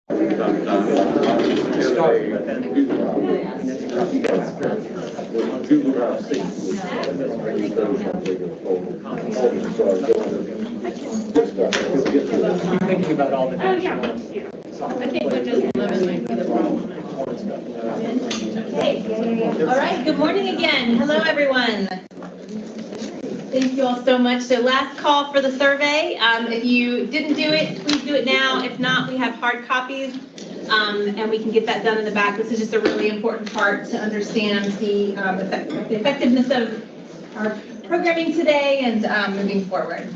Thinking about all the national. I think Windows 11 might be the problem. Okay. All right. Good morning again. Hello, everyone. Thank you all so much. So last call for the survey. If you didn't do it, please do it now. If not, we have hard copies, and we can get that done in the back. This is just a really important part to understand the effectiveness of our programming today and moving forward.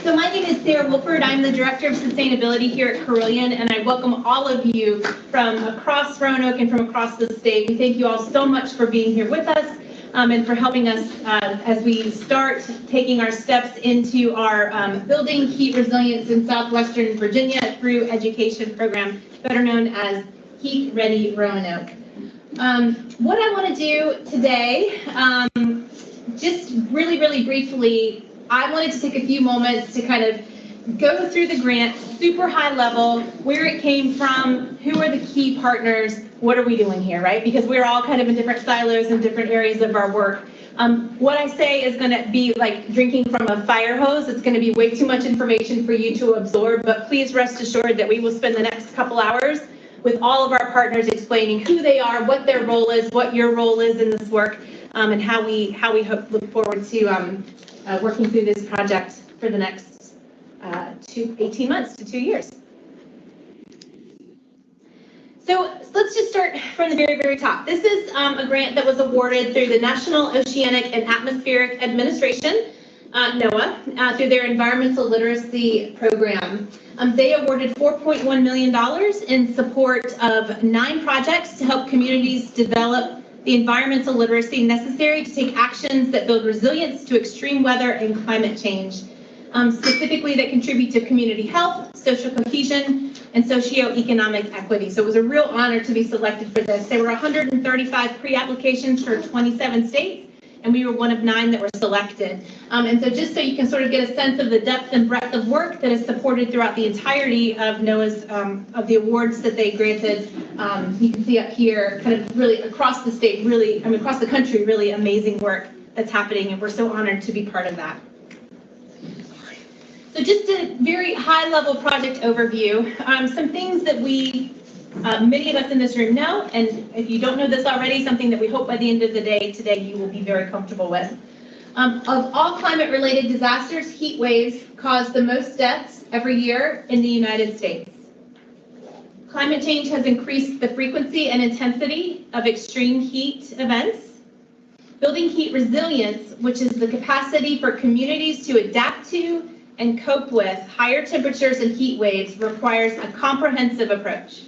So my name is Sara Wohlford. I'm the Director of Sustainability here at Clinician, and I welcome all of you from across Roanoke and from across the state. We thank you all so much for being here with us and for helping us as we start taking our steps into our Building Heat Resilience in Southwestern Virginia through education program, better known as Heat Ready Roanoke. What I want to do today, just really briefly, I wanted to take a few moments to kind of go through the grant, super high level, where it came from, who are the key partners, what are we doing here, right? Because we're all kind of in different silos and different areas of our work. What I say is going to be like drinking from a fire hose. It's going to be way too much information for you to absorb, but please rest assured that we will spend the next couple hours with all of our partners explaining who they are, what their role is, what your role is in this work, and how we look forward to working through this project for the next 18 months to 2 years. So let's just start from the very top. This is a grant that was awarded through the National Oceanic and Atmospheric Administration, NOAA, through their Environmental Literacy Program. They awarded $4.1 million in support of 9 projects to help communities develop the environmental literacy necessary to take actions that build resilience to extreme weather and climate change, specifically that contribute to community health, social cohesion, and socioeconomic equity. So it was a real honor to be selected for this. There were 135 pre-applications for 27 states, and we were one of 9 that were selected. And so just so you can sort of get a sense of the depth and breadth of work that is supported throughout the entirety of NOAA's, of the awards that they granted, you can see up here, kind of really across the state, really, across the country, really amazing work that's happening, and we're so honored to be part of that. So just a very high-level project overview, some things that we, many of us in this room know, and if you don't know this already, something that we hope by the end of the day today you will be very comfortable with. Of all climate-related disasters, heat waves cause the most deaths every year in the United States. Climate change has increased the frequency and intensity of extreme heat events. Building heat resilience, which is the capacity for communities to adapt to and cope with higher temperatures and heat waves, requires a comprehensive approach.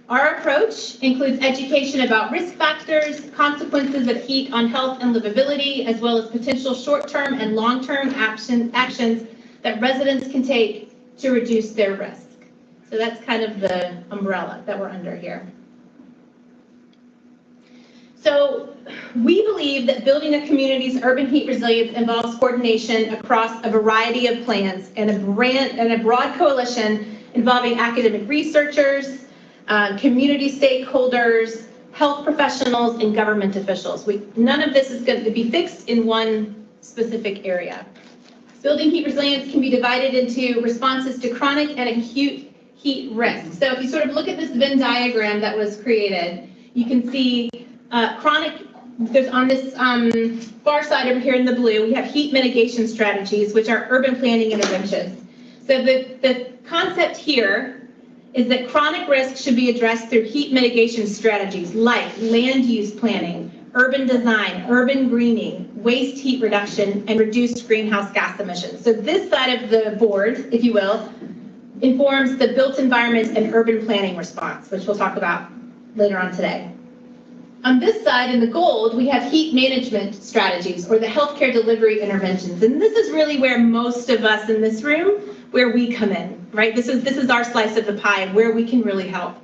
Our approach includes education about risk factors, consequences of heat on health and livability, as well as potential short-term and long-term actions that residents can take to reduce their risk. So that's kind of the umbrella that we're under here. So we believe that building a community's urban heat resilience involves coordination across a variety of plans and a broad coalition involving academic researchers, community stakeholders, health professionals, and government officials. None of this is going to be fixed in one specific area. Building heat resilience can be divided into responses to chronic and acute heat risk. So if you sort of look at this Venn diagram that was created, you can see chronic, there's on this far side over here in the blue, we have heat mitigation strategies, which are urban planning interventions. So the concept here is that chronic risk should be addressed through heat mitigation strategies like land use planning, urban design, urban greening, waste heat reduction, and reduced greenhouse gas emissions. So this side of the board, if you will, informs the built environment and urban planning response, which we'll talk about later on today. On this side, in the gold, we have heat management strategies, or the healthcare delivery interventions. And this is really where most of us in this room, where we come in, right? This is our slice of the pie, where we can really help.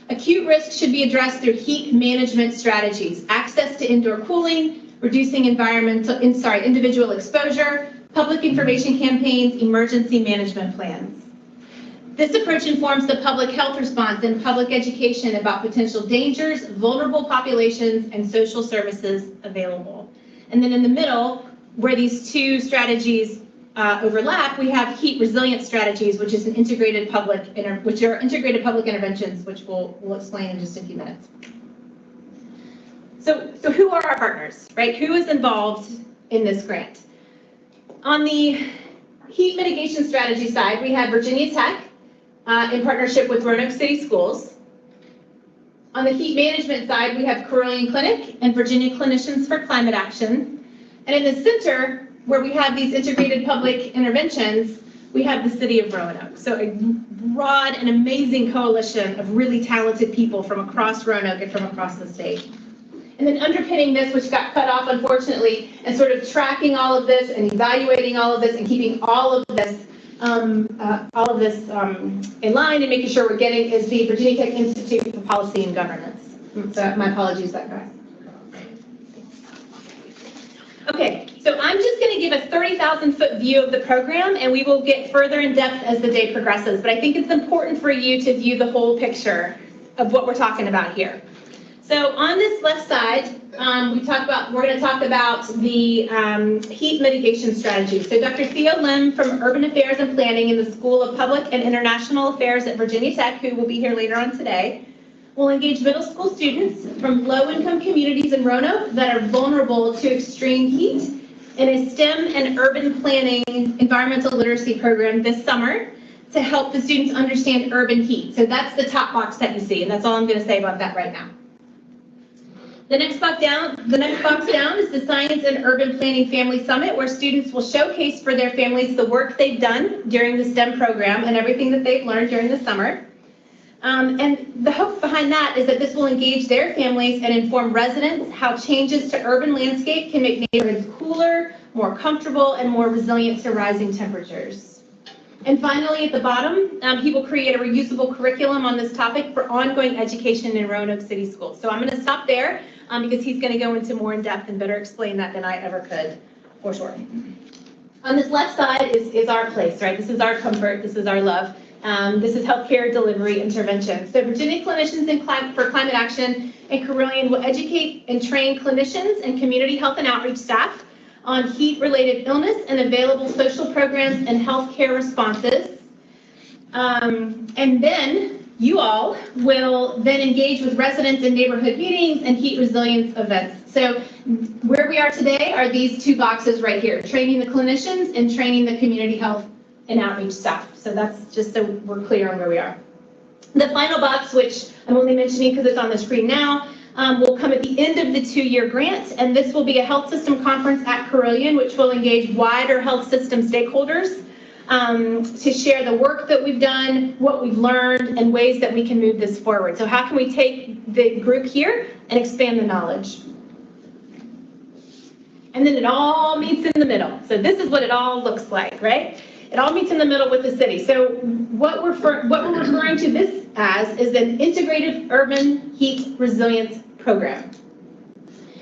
Acute risk should be addressed through heat management strategies, access to indoor cooling, reducing individual exposure, public information campaigns, emergency management plans. This approach informs the public health response and public education about potential dangers, vulnerable populations, and social services available. And then in the middle, where these two strategies overlap, we have heat resilience strategies, which is an integrated public interventions, which we'll explain in just a few minutes. So who are our partners, right? Who is involved in this grant? On the heat mitigation strategy side, we have Virginia Tech in partnership with Roanoke City Schools. On the heat management side, we have Clinician Clinic and Virginia Clinicians for Climate Action. And in the center, where we have these integrated public interventions, we have the city of Roanoke. So a broad and amazing coalition of really talented people from across Roanoke and from across the state. And then underpinning this, which got cut off unfortunately, and sort of tracking all of this and evaluating all of this and keeping all of this in line and making sure we're getting is the Virginia Tech Institute for Policy and Governance. So my apologies, that guy. Okay, so I'm just going to give a 30,000-foot view of the program, and we will get further in depth as the day progresses. But I think it's important for you to view the whole picture of what we're talking about here. So on this left side, we're going to talk about the heat mitigation strategy. So Dr. Theo from Urban Affairs and Planning in the School of Public and International Affairs at Virginia Tech, who will be here later on today, will engage middle school students from low-income communities in Roanoke that are vulnerable to extreme heat in a STEM and urban planning environmental literacy program this summer to help the students understand urban heat. So that's the top box that you see, and that's all I'm going to say about that right now. The next box down is the Science and Urban Planning Family Summit, where students will showcase for their families the work they've done during the STEM program and everything that they've learned during the summer. And the hope behind that is that this will engage their families and inform residents how changes to urban landscape can make neighborhoods cooler, more comfortable, and more resilient to rising temperatures. And finally, at the bottom, he will create a reusable curriculum on this topic for ongoing education in Roanoke City Schools. So I'm going to stop there because he's going to go into more in depth and better explain that than I ever could, for sure. On this left side is our place, right? This is our comfort. This is our love. This is healthcare delivery intervention. So Virginia Clinicians for Climate Action and Clinician will educate and train clinicians and community health and outreach staff on heat-related illness and available social programs and healthcare responses. And then you all will then engage with residents in neighborhood meetings and heat resilience events. So where we are today are these two boxes right here, training the clinicians and training the community health and outreach staff. So that's just so we're clear on where we are. The final box, which I'm only mentioning because it's on the screen now, will come at the end of the 2-year grant, and this will be a health system conference at Clinician, which will engage wider health system stakeholders to share the work that we've done, what we've learned, and ways that we can move this forward. So how can we take the group here and expand the knowledge? And then it all meets in the middle. So this is what it all looks like, right? It all meets in the middle with the city. So what we're referring to this as is an integrated urban heat resilience program.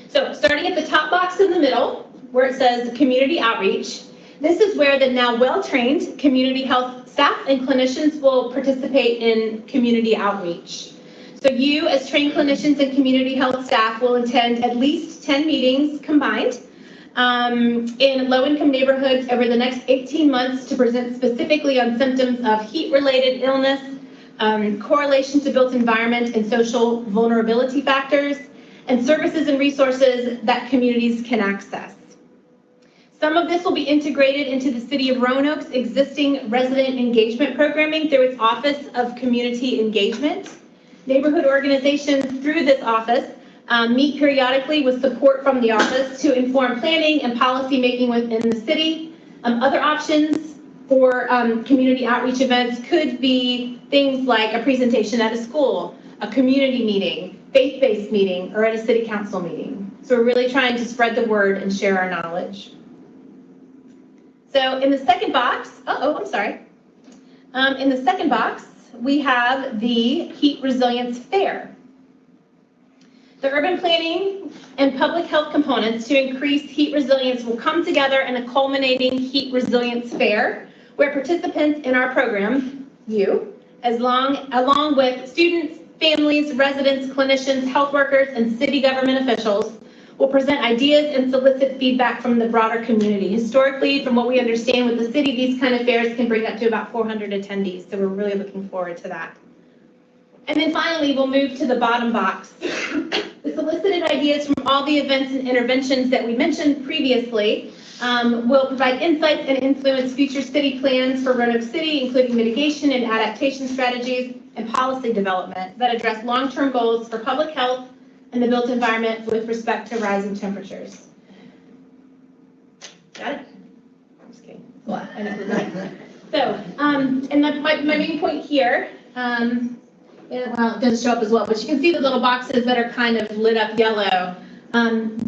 So starting at the top box in the middle, where it says community outreach, this is where the now well-trained community health staff and clinicians will participate in community outreach. So you, as trained clinicians and community health staff, will attend at least 10 meetings combined in low-income neighborhoods over the next 18 months to present specifically on symptoms of heat-related illness, correlation to built environment and social vulnerability factors, and services and resources that communities can access. Some of this will be integrated into the City of Roanoke's existing resident engagement programming through its Office of Community Engagement. Neighborhood organizations through this office meet periodically with support from the office to inform planning and policy making within the city. Other options for community outreach events could be things like a presentation at a school, a community meeting, faith-based meeting, or at a city council meeting. So we're really trying to spread the word and share our knowledge. So in the second box, in the second box, we have the Heat Resilience Fair. The urban planning and public health components to increase heat resilience will come together in a culminating heat resilience fair, where participants in our program you, along with students, families, residents, clinicians, health workers, and city government officials, will present ideas and solicit feedback from the broader community. Historically, from what we understand with the city, these kind of fairs can bring up to about 400 attendees, so we're really looking forward to that. And then finally, we'll move to the bottom box. The solicited ideas from all the events and interventions that we mentioned previously will provide insights and influence future city plans for Roanoke City, including mitigation and adaptation strategies and policy development that address long-term goals for public health and the built environment with respect to rising temperatures. Got it? I'm just kidding. Well, I know we're right. So, and my main point here, well, it doesn't show up as well, but you can see the little boxes that are kind of lit up yellow.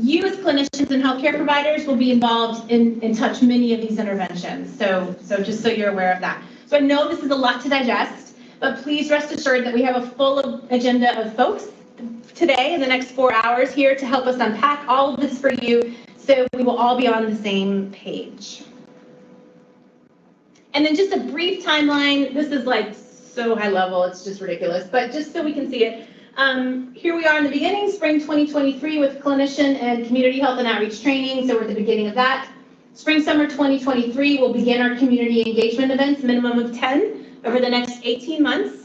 You as clinicians and healthcare providers will be involved in touch many of these interventions. So just so you're aware of that. So I know this is a lot to digest, but please rest assured that we have a full agenda of folks today in the next 4 hours here to help us unpack all of this for you, so we will all be on the same page. And then just a brief timeline. This is like so high level, it's just ridiculous, but just so we can see it. Here we are in the beginning, spring 2023 with clinician and community health and outreach training, so we're at the beginning of that. Spring, summer 2023, we'll begin our community engagement events, minimum of 10, over the next 18 months.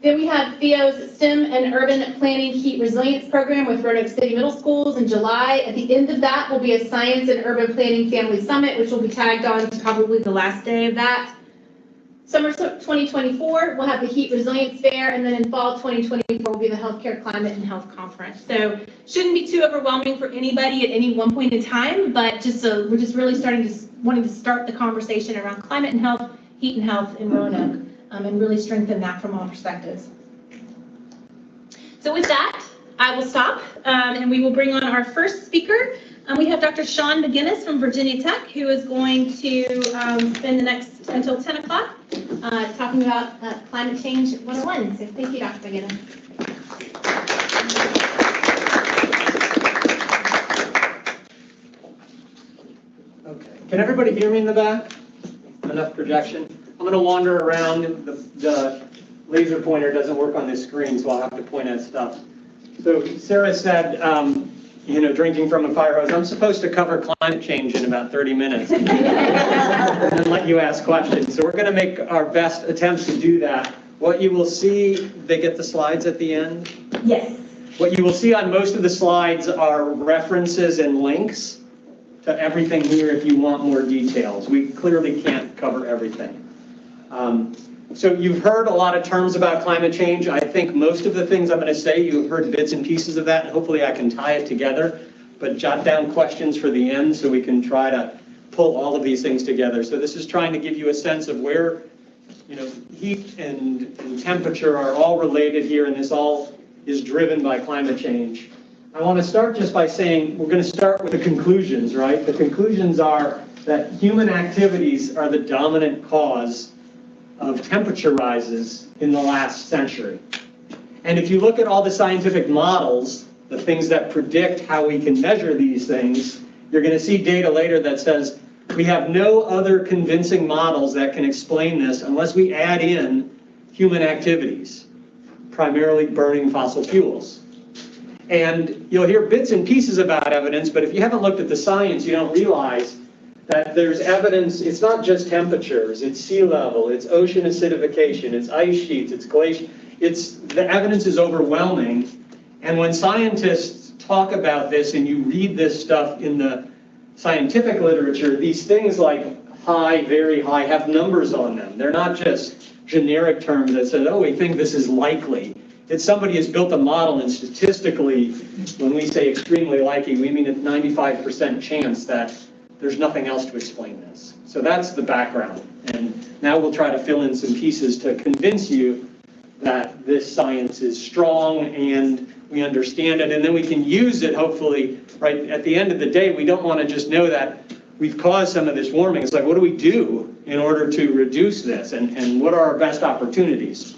Then we have Theo's STEM and Urban Planning Heat Resilience Program with Roanoke City Middle Schools in July. At the end of that will be a Science and Urban Planning Family Summit, which will be tagged on to probably the last day of that. Summer 2024, we'll have the Heat Resilience Fair, and then in fall 2024 will be the Healthcare Climate and Health Conference. So shouldn't be too overwhelming for anybody at any one point in time, but just we're just really wanting to start the conversation around climate and health, heat and health in Roanoke. And really strengthen that from all perspectives. So with that, I will stop, and we will bring on our first speaker. We have Dr. Sean McGinnis from Virginia Tech, who is going to spend the next until 10 o'clock talking about climate change 101. So thank you, Dr. McGinnis. Okay. Can everybody hear me in the back? Enough projection? I'm going to wander around. The laser pointer doesn't work on this screen, so I'll have to point at stuff. So Sara said, drinking from a fire hose. I'm supposed to cover climate change in about 30 minutes and then let you ask questions. So we're going to make our best attempts to do that. What you will see, they get the slides at the end? Yes. What you will see on most of the slides are references and links to everything here if you want more details. We clearly can't cover everything. So you've heard a lot of terms about climate change. I think most of the things I'm going to say, you've heard bits and pieces of that, and hopefully I can tie it together, but jot down questions for the end so we can try to pull all of these things together. So this is trying to give you a sense of where, heat and temperature are all related here, and this all is driven by climate change. I want to start just by saying we're going to start with the conclusions, right? The conclusions are that human activities are the dominant cause of temperature rises in the last century. And if you look at all the scientific models, the things that predict how we can measure these things, you're going to see data later that says we have no other convincing models that can explain this unless we add in human activities, primarily burning fossil fuels. And you'll hear bits and pieces about evidence, but if you haven't looked at the science, you don't realize that there's evidence. It's not just temperatures, it's sea level, it's ocean acidification, it's ice sheets, it's glacier. The evidence is overwhelming. And when scientists talk about this and you read this stuff in the scientific literature, these things like high, very high have numbers on them. They're not just generic terms that say, oh, we think this is likely. It's somebody has built a model, and statistically, when we say extremely likely, we mean a 95% chance that there's nothing else to explain this. So that's the background. And now we'll try to fill in some pieces to convince you that this science is strong and we understand it, and then we can use it, hopefully, right at the end of the day. We don't want to just know that we've caused some of this warming. It's like, what do we do in order to reduce this, and what are our best opportunities?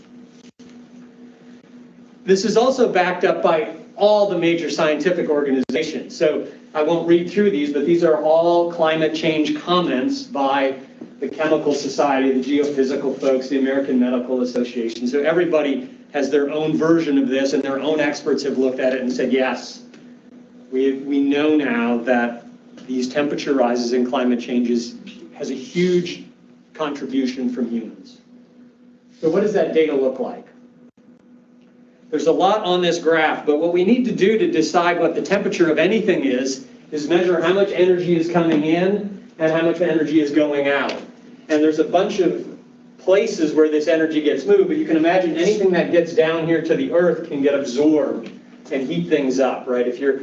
This is also backed up by all the major scientific organizations. So I won't read through these, but these are all climate change comments by the Chemical Society, the Geophysical folks, the American Medical Association. So everybody has their own version of this, and their own experts have looked at it and said, yes, we know now that these temperature rises and climate changes has a huge contribution from humans. So what does that data look like? There's a lot on this graph, but what we need to do to decide what the temperature of anything is measure how much energy is coming in and how much energy is going out. And there's a bunch of places where this energy gets moved, but you can imagine anything that gets down here to the earth can get absorbed and heat things up, right? If you're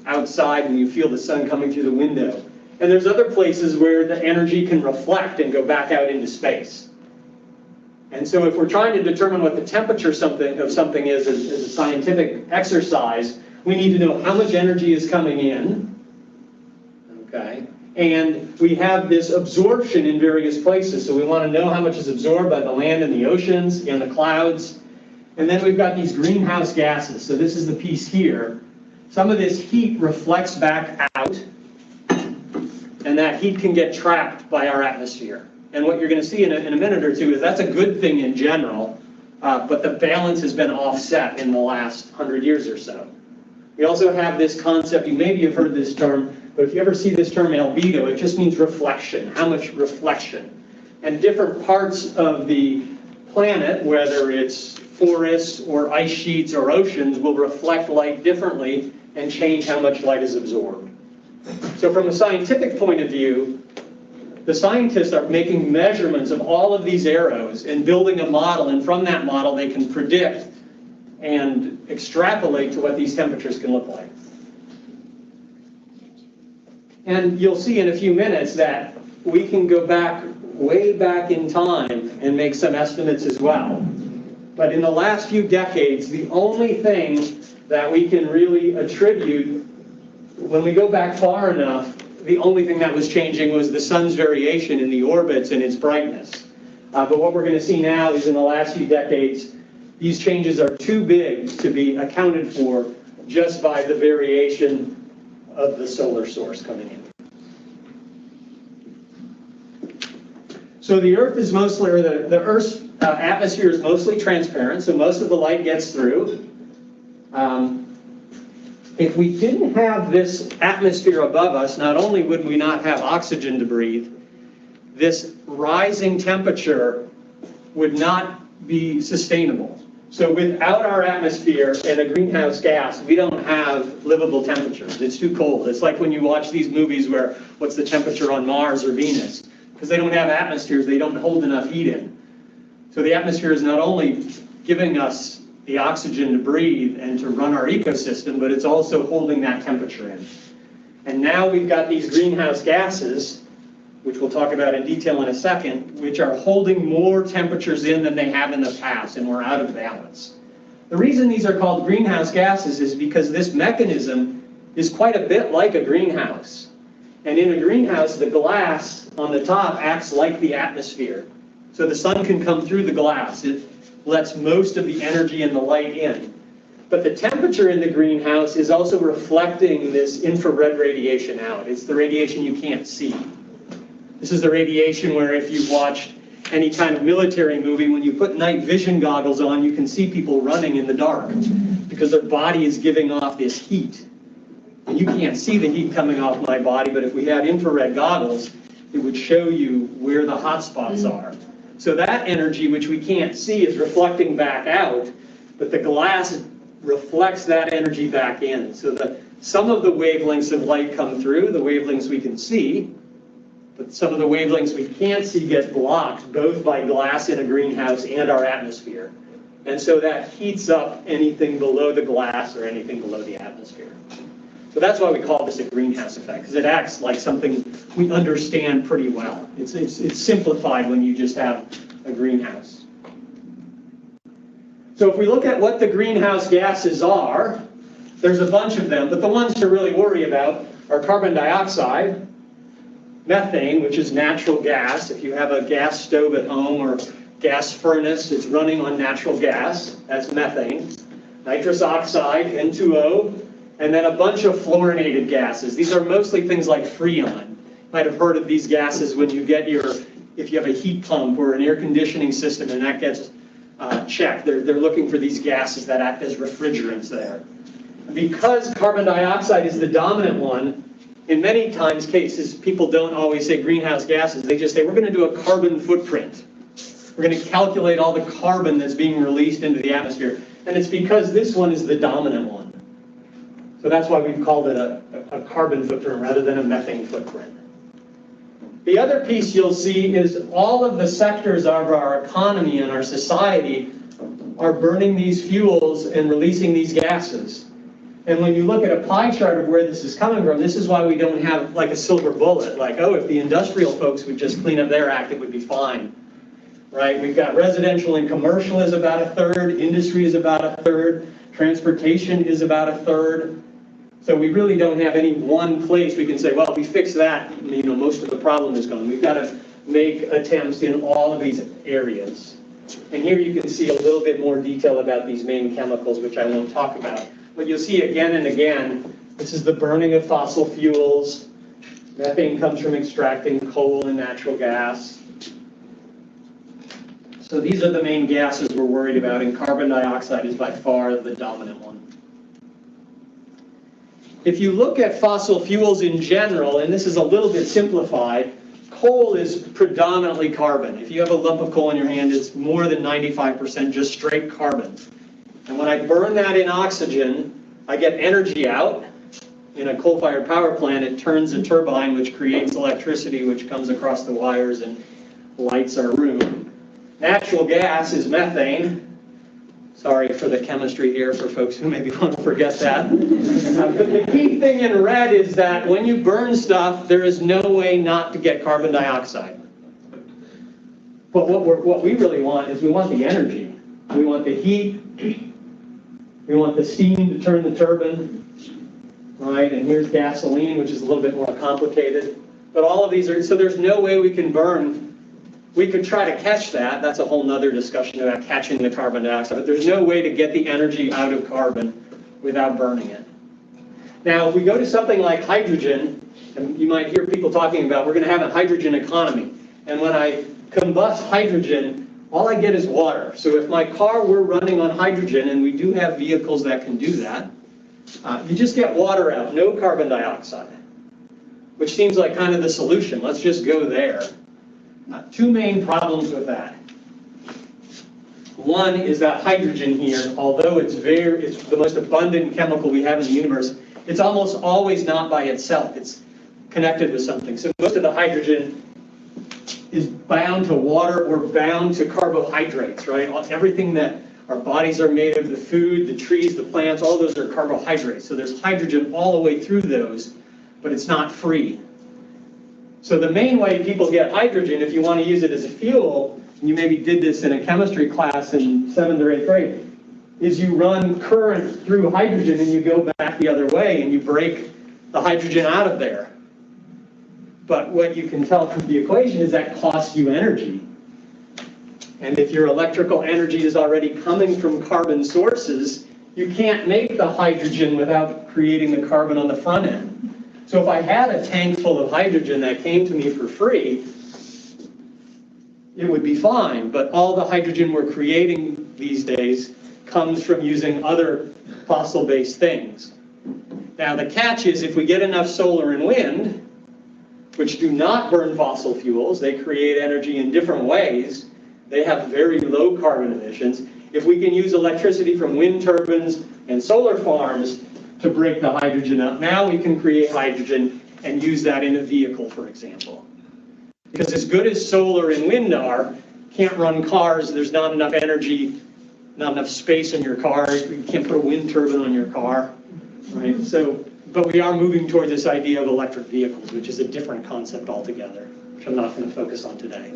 outside and you feel the sun coming through the window. And there's other places where the energy can reflect and go back out into space. And so if we're trying to determine what the temperature of something is as a scientific exercise, we need to know how much energy is coming in, okay? And we have this absorption in various places. So we want to know how much is absorbed by the land and the oceans and the clouds. And then we've got these greenhouse gases. So this is the piece here. Some of this heat reflects back out, and that heat can get trapped by our atmosphere. And what you're going to see in a minute or two is that's a good thing in general, but the balance has been offset in the last 100 years or so. We also have this concept, you maybe have heard this term, but if you ever see this term albedo, it just means reflection, how much reflection. And different parts of the planet, whether it's forests or ice sheets or oceans, will reflect light differently and change how much light is absorbed. So from a scientific point of view, the scientists are making measurements of all of these arrows and building a model, and from that model they can predict and extrapolate to what these temperatures can look like. And you'll see in a few minutes that we can go back, way back in time and make some estimates as well. But in the last few decades, the only thing that we can really attribute, when we go back far enough, the only thing that was changing was the sun's variation in the orbits and its brightness. But what we're going to see now is in the last few decades, these changes are too big to be accounted for just by the variation of the solar source coming in. So the Earth is mostly, or the Earth's atmosphere is mostly transparent, so most of the light gets through. If we didn't have this atmosphere above us, not only would we not have oxygen to breathe, this rising temperature would not be sustainable. So without our atmosphere and a greenhouse gas, we don't have livable temperatures. It's too cold. It's like when you watch these movies where what's the temperature on Mars or Venus? Because they don't have atmospheres, they don't hold enough heat in. So the atmosphere is not only giving us the oxygen to breathe and to run our ecosystem, but it's also holding that temperature in. And now we've got these greenhouse gases, which we'll talk about in detail in a second, which are holding more temperatures in than they have in the past, and we're out of balance. The reason these are called greenhouse gases is because this mechanism is quite a bit like a greenhouse. And in a greenhouse, the glass on the top acts like the atmosphere. So the sun can come through the glass. It lets most of the energy and the light in. But the temperature in the greenhouse is also reflecting this infrared radiation out. It's the radiation you can't see. This is the radiation where if you've watched any kind of military movie, when you put night vision goggles on, you can see people running in the dark because their body is giving off this heat. And you can't see the heat coming off my body, but if we had infrared goggles, it would show you where the hot spots are. So that energy, which we can't see, is reflecting back out, but the glass reflects that energy back in. So some of the wavelengths of light come through, the wavelengths we can see, but some of the wavelengths we can't see get blocked, both by glass in a greenhouse and our atmosphere. And so that heats up anything below the glass or anything below the atmosphere. So that's why we call this a greenhouse effect, because it acts like something we understand pretty well. It's simplified when you just have a greenhouse. So if we look at what the greenhouse gases are, there's a bunch of them, but the ones to really worry about are carbon dioxide, methane, which is natural gas. If you have a gas stove at home or gas furnace, it's running on natural gas, that's methane. Nitrous oxide, N2O, and then a bunch of fluorinated gases. These are mostly things like Freon. You might have heard of these gases when you get your if you have a heat pump or an air conditioning system and that gets checked, they're looking for these gases that act as refrigerants there. Because carbon dioxide is the dominant one, in many times cases, people don't always say greenhouse gases. They just say, we're going to do a carbon footprint. We're going to calculate all the carbon that's being released into the atmosphere. And it's because this one is the dominant one. So that's why we've called it a carbon footprint rather than a methane footprint. The other piece you'll see is all of the sectors of our economy and our society are burning these fuels and releasing these gases. And when you look at a pie chart of where this is coming from, this is why we don't have like a silver bullet, like, oh, if the industrial folks would just clean up their act, it would be fine, right? We've got residential and commercial is about a third, industry is about a third, transportation is about a third. So we really don't have any one place we can say, well, if we fix that, you know, most of the problem is gone. We've got to make attempts in all of these areas. And here you can see a little bit more detail about these main chemicals, which I won't talk about. But you'll see again and again, this is the burning of fossil fuels. Methane comes from extracting coal and natural gas. So these are the main gases we're worried about, and carbon dioxide is by far the dominant one. If you look at fossil fuels in general, and this is a little bit simplified, coal is predominantly carbon. If you have a lump of coal in your hand, it's more than 95% just straight carbon. And when I burn that in oxygen, I get energy out. In a coal-fired power plant, it turns a turbine, which creates electricity, which comes across the wires and lights our room. Natural gas is methane. Sorry for the chemistry here for folks who maybe want to forget that. But the key thing in red is that when you burn stuff, there is no way not to get carbon dioxide. But what we really want is we want the energy. We want the heat. We want the steam to turn the turbine. Right? And here's gasoline, which is a little bit more complicated. But all of these are, so there's no way we can burn. We could try to catch that. That's a whole nother discussion about catching the carbon dioxide. But there's no way to get the energy out of carbon without burning it. Now, if we go to something like hydrogen, and you might hear people talking about, we're going to have a hydrogen economy. And when I combust hydrogen, all I get is water. So if my car were running on hydrogen, and we do have vehicles that can do that, you just get water out, no carbon dioxide, which seems like kind of the solution. Let's just go there. Two main problems with that. One is that hydrogen here, although it's the most abundant chemical we have in the universe, it's almost always not by itself. It's connected with something. So most of the hydrogen is bound to water or bound to carbohydrates, right? Everything that our bodies are made of, the food, the trees, the plants, all those are carbohydrates. So there's hydrogen all the way through those, but it's not free. So the main way people get hydrogen, if you want to use it as a fuel, and you maybe did this in a chemistry class in 7th or 8th grade, is you run current through hydrogen and you go back the other way and you break the hydrogen out of there. But what you can tell from the equation is that costs you energy. And if your electrical energy is already coming from carbon sources, you can't make the hydrogen without creating the carbon on the front end. So if I had a tank full of hydrogen that came to me for free, it would be fine. But all the hydrogen we're creating these days comes from using other fossil-based things. Now the catch is if we get enough solar and wind, which do not burn fossil fuels, they create energy in different ways, they have very low carbon emissions. If we can use electricity from wind turbines and solar farms to break the hydrogen up, now we can create hydrogen and use that in a vehicle, for example. Because as good as solar and wind are, can't run cars, there's not enough energy, not enough space in your car, you can't put a wind turbine on your car, right? So, but we are moving toward this idea of electric vehicles, which is a different concept altogether, which I'm not going to focus on today.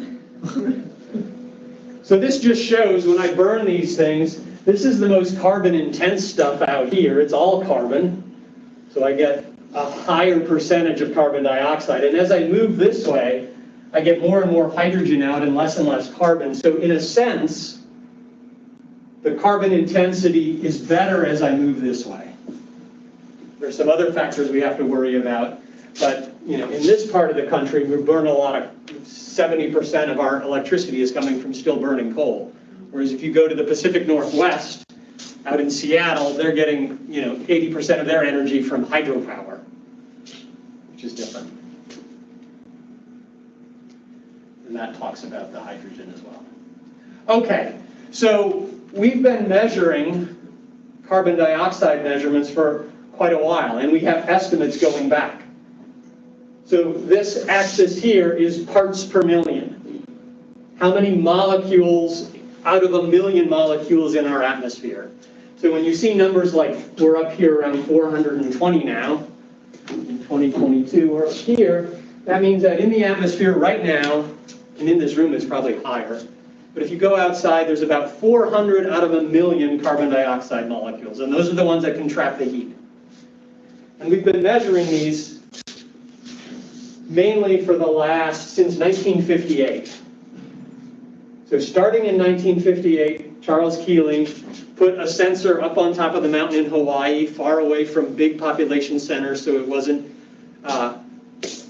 So this just shows when I burn these things, this is the most carbon intense stuff out here. It's all carbon. So I get a higher percentage of carbon dioxide. And as I move this way, I get more and more hydrogen out and less carbon. So in a sense, the carbon intensity is better as I move this way. There's some other factors we have to worry about, but in this part of the country, we burn a lot of, 70% of our electricity is coming from still burning coal. Whereas if you go to the Pacific Northwest, out in Seattle, they're getting, 80% of their energy from hydropower, which is different. And that talks about the hydrogen as well. Okay, so we've been measuring carbon dioxide measurements for quite a while, and we have estimates going back. So this axis here is parts per million. How many molecules out of 1 million molecules in our atmosphere? So when you see numbers like, we're up here around 420 now, in 2022, we're up here, that means that in the atmosphere right now, and in this room it's probably higher, but if you go outside, there's about 400 out of 1 million carbon dioxide molecules, and those are the ones that can trap the heat. And we've been measuring these mainly for since 1958. So starting in 1958, Charles Keeling put a sensor up on top of the mountain in Hawaii, far away from big population centers, so it wasn't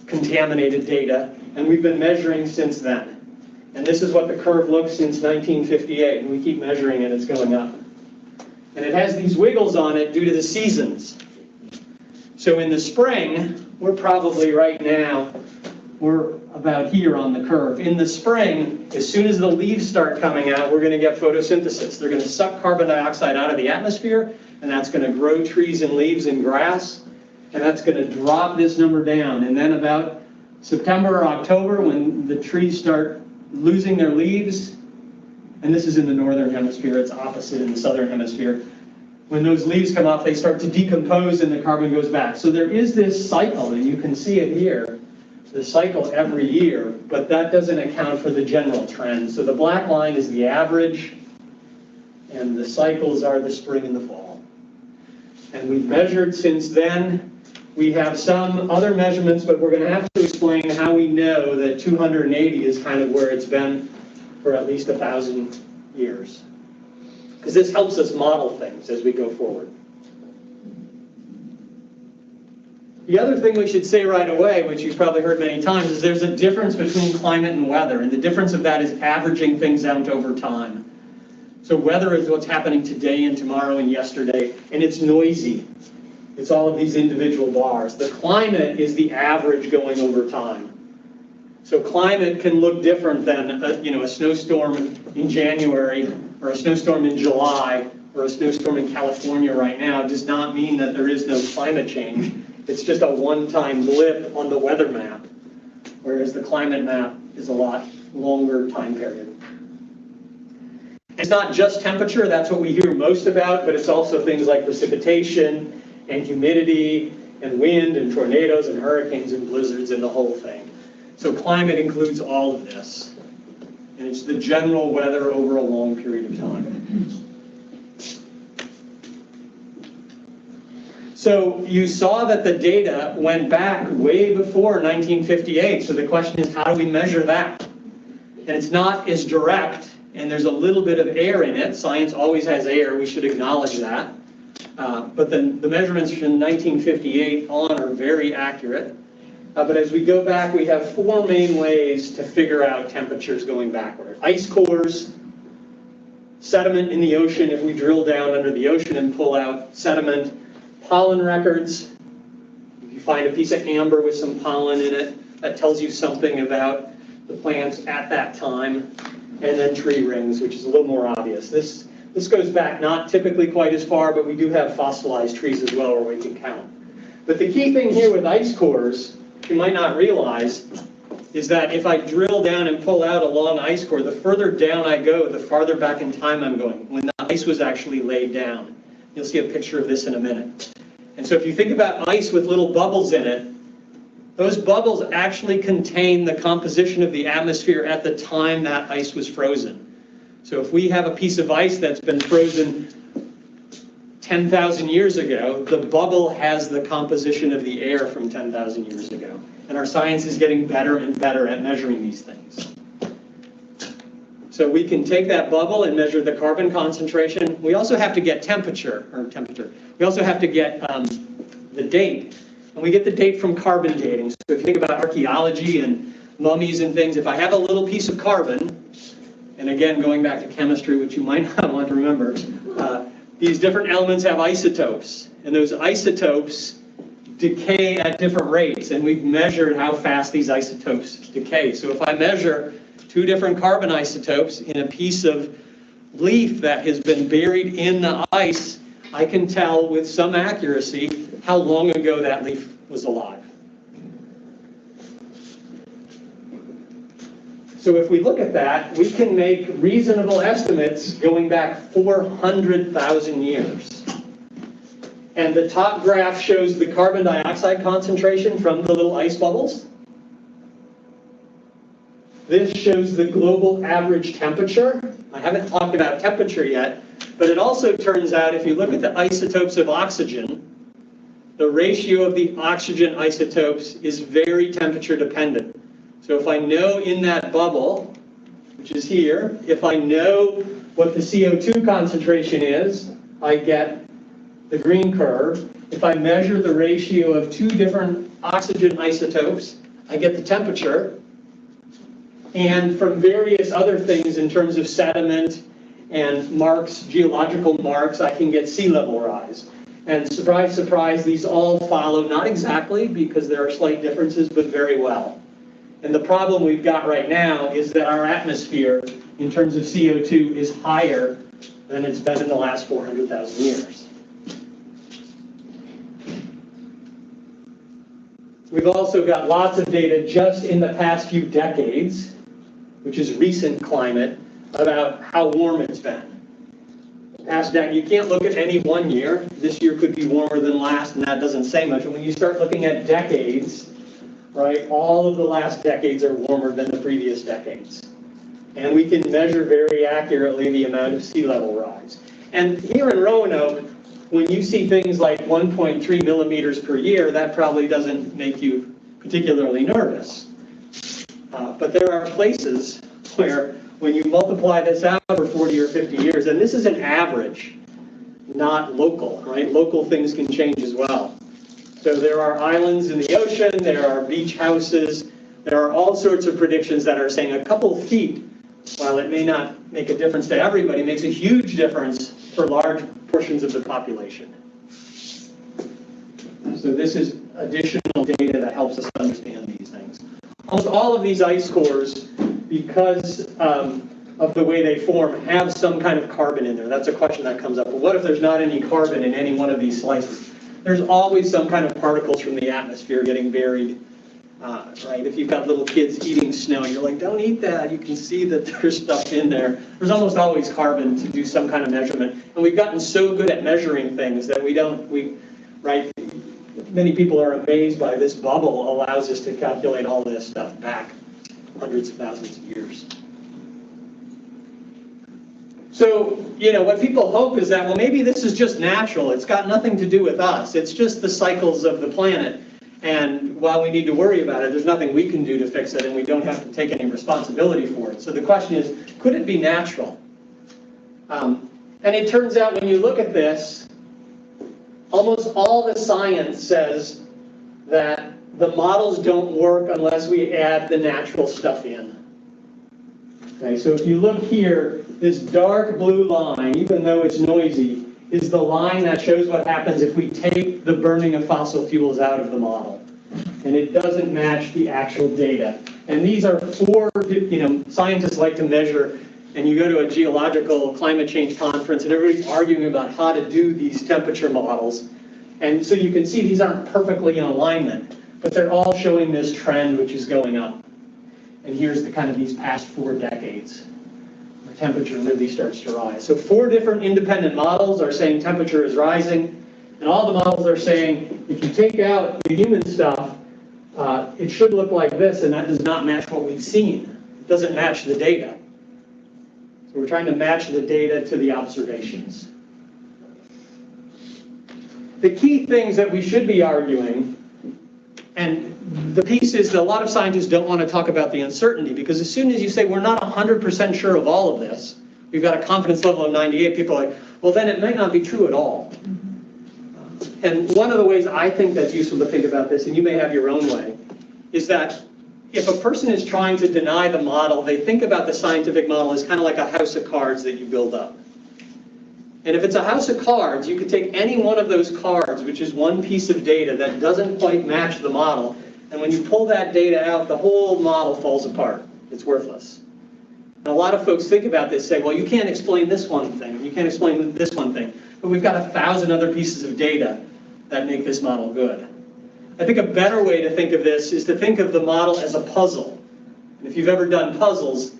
contaminated data, and we've been measuring since then. And this is what the curve looks since 1958, and we keep measuring it, it's going up. And it has these wiggles on it due to the seasons. So in the spring, we're probably right now, we're about here on the curve. In the spring, as soon as the leaves start coming out, we're going to get photosynthesis. They're going to suck carbon dioxide out of the atmosphere, and that's going to grow trees and leaves and grass, and that's going to drop this number down. And then about September or October, when the trees start losing their leaves, and this is in the northern hemisphere, it's opposite in the southern hemisphere. When those leaves come off, they start to decompose and the carbon goes back. So there is this cycle, and you can see it here, the cycle every year, but that doesn't account for the general trend. So the black line is the average, and the cycles are the spring and the fall. And we've measured since then. We have some other measurements, but we're going to have to explain how we know that 280 is kind of where it's been for at least 1,000 years. Because this helps us model things as we go forward. The other thing we should say right away, which you've probably heard many times, is there's a difference between climate and weather, and the difference of that is averaging things out over time. So weather is what's happening today and tomorrow and yesterday, and it's noisy. It's all of these individual bars. The climate is the average going over time. So climate can look different than a snowstorm in January, or a snowstorm in July, or a snowstorm in California right now. It does not mean that there is no climate change. It's just a one-time blip on the weather map, whereas the climate map is a lot longer time period. It's not just temperature, that's what we hear most about, but it's also things like precipitation and humidity and wind and tornadoes and hurricanes and blizzards and the whole thing. So climate includes all of this, and it's the general weather over a long period of time. So you saw that the data went back way before 1958, so the question is, how do we measure that? And it's not as direct, and there's a little bit of air in it. Science always has air, we should acknowledge that. But the measurements from 1958 on are very accurate. But as we go back, we have 4 main ways to figure out temperatures going backward. Ice cores, sediment in the ocean, if we drill down under the ocean and pull out sediment, pollen records. If you find a piece of amber with some pollen in it, that tells you something about the plants at that time. And then tree rings, which is a little more obvious. This goes back not typically quite as far, but we do have fossilized trees as well where we can count. But the key thing here with ice cores, you might not realize, is that if I drill down and pull out a long ice core, the further down I go, the farther back in time I'm going, when the ice was actually laid down. You'll see a picture of this in a minute. And so if you think about ice with little bubbles in it, those bubbles actually contain the composition of the atmosphere at the time that ice was frozen. So if we have a piece of ice that's been frozen 10,000 years ago, the bubble has the composition of the air from 10,000 years ago. And our science is getting better and better at measuring these things. So we can take that bubble and measure the carbon concentration. We also have to get temperature. We also have to get the date. And we get the date from carbon dating. So if you think about archaeology and mummies and things, if I have a little piece of carbon, and again, going back to chemistry, which you might not want to remember, these different elements have isotopes, and those isotopes decay at different rates, and we've measured how fast these isotopes decay. So if I measure 2 different carbon isotopes in a piece of leaf that has been buried in the ice, I can tell with some accuracy how long ago that leaf was alive. So if we look at that, we can make reasonable estimates going back 400,000 years. And the top graph shows the carbon dioxide concentration from the little ice bubbles. This shows the global average temperature. I haven't talked about temperature yet, but it also turns out if you look at the isotopes of oxygen, the ratio of the oxygen isotopes is very temperature dependent. So if I know in that bubble, which is here, if I know what the CO2 concentration is, I get the green curve. If I measure the ratio of 2 different oxygen isotopes, I get the temperature. And from various other things in terms of sediment and marks, geological marks, I can get sea level rise. And surprise, surprise, these all follow, not exactly because there are slight differences, but very well. And the problem we've got right now is that our atmosphere, in terms of CO2, is higher than it's been in the last 400,000 years. We've also got lots of data just in the past few decades, which is recent climate, about how warm it's been. You can't look at any one year. This year could be warmer than last, and that doesn't say much. And when you start looking at decades, right, all of the last decades are warmer than the previous decades. And we can measure very accurately the amount of sea level rise. And here in Roanoke, when you see things like 1.3 millimeters per year, that probably doesn't make you particularly nervous. But there are places where when you multiply this out for 40 or 50 years, and this is an average, not local, right? Local things can change as well. So there are islands in the ocean, there are beach houses, there are all sorts of predictions that are saying a couple feet, while it may not make a difference to everybody, makes a huge difference for large portions of the population. So this is additional data that helps us understand these things. Almost all of these ice cores, because of the way they form, have some kind of carbon in there. That's a question that comes up. But what if there's not any carbon in any one of these slices? There's always some kind of particles from the atmosphere getting buried, right? If you've got little kids eating snow, you're like, don't eat that. You can see that there's stuff in there. There's almost always carbon to do some kind of measurement. And we've gotten so good at measuring things that right? Many people are amazed by this bubble allows us to calculate all this stuff back hundreds of thousands of years. So, what people hope is that, well, maybe this is just natural. It's got nothing to do with us. It's just the cycles of the planet. And while we need to worry about it, there's nothing we can do to fix it, and we don't have to take any responsibility for it. So the question is, could it be natural? And it turns out when you look at this, almost all the science says that the models don't work unless we add the natural stuff in. Okay, so if you look here, this dark blue line, even though it's noisy, is the line that shows what happens if we take the burning of fossil fuels out of the model. And it doesn't match the actual data. And these are 4, scientists like to measure, and you go to a geological climate change conference and everybody's arguing about how to do these temperature models. And so you can see these aren't perfectly in alignment, but they're all showing this trend which is going up. And here's the kind of these past 4 decades where temperature really starts to rise. So 4 different independent models are saying temperature is rising, and all the models are saying if you take out the human stuff, it should look like this, and that does not match what we've seen. It doesn't match the data. So we're trying to match the data to the observations. The key things that we should be arguing, and the piece is that a lot of scientists don't want to talk about the uncertainty, because as soon as you say we're not 100% sure of all of this, we've got a confidence level of 98, people are like, well, then it might not be true at all. And one of the ways I think that's useful to think about this, and you may have your own way, is that if a person is trying to deny the model, they think about the scientific model as kind of like a house of cards that you build up. And if it's a house of cards, you could take any one of those cards, which is one piece of data that doesn't quite match the model, and when you pull that data out, the whole model falls apart. It's worthless. And a lot of folks think about this, say, well, you can't explain this one thing, you can't explain this one thing, but we've got 1,000 other pieces of data that make this model good. I think a better way to think of this is to think of the model as a puzzle. And if you've ever done puzzles,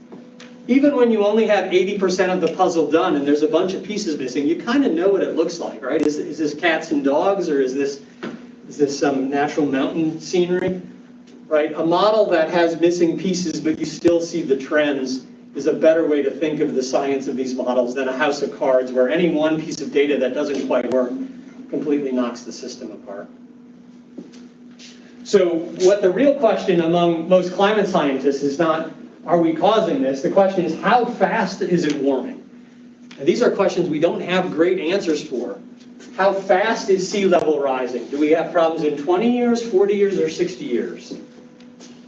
even when you only have 80% of the puzzle done and there's a bunch of pieces missing, you kind of know what it looks like, right? Is this cats and dogs, or is this some natural mountain scenery, right? A model that has missing pieces but you still see the trends is a better way to think of the science of these models than a house of cards where any one piece of data that doesn't quite work completely knocks the system apart. So what the real question among most climate scientists is not, are we causing this? The question is, how fast is it warming? And these are questions we don't have great answers for. How fast is sea level rising? Do we have problems in 20 years, 40 years, or 60 years?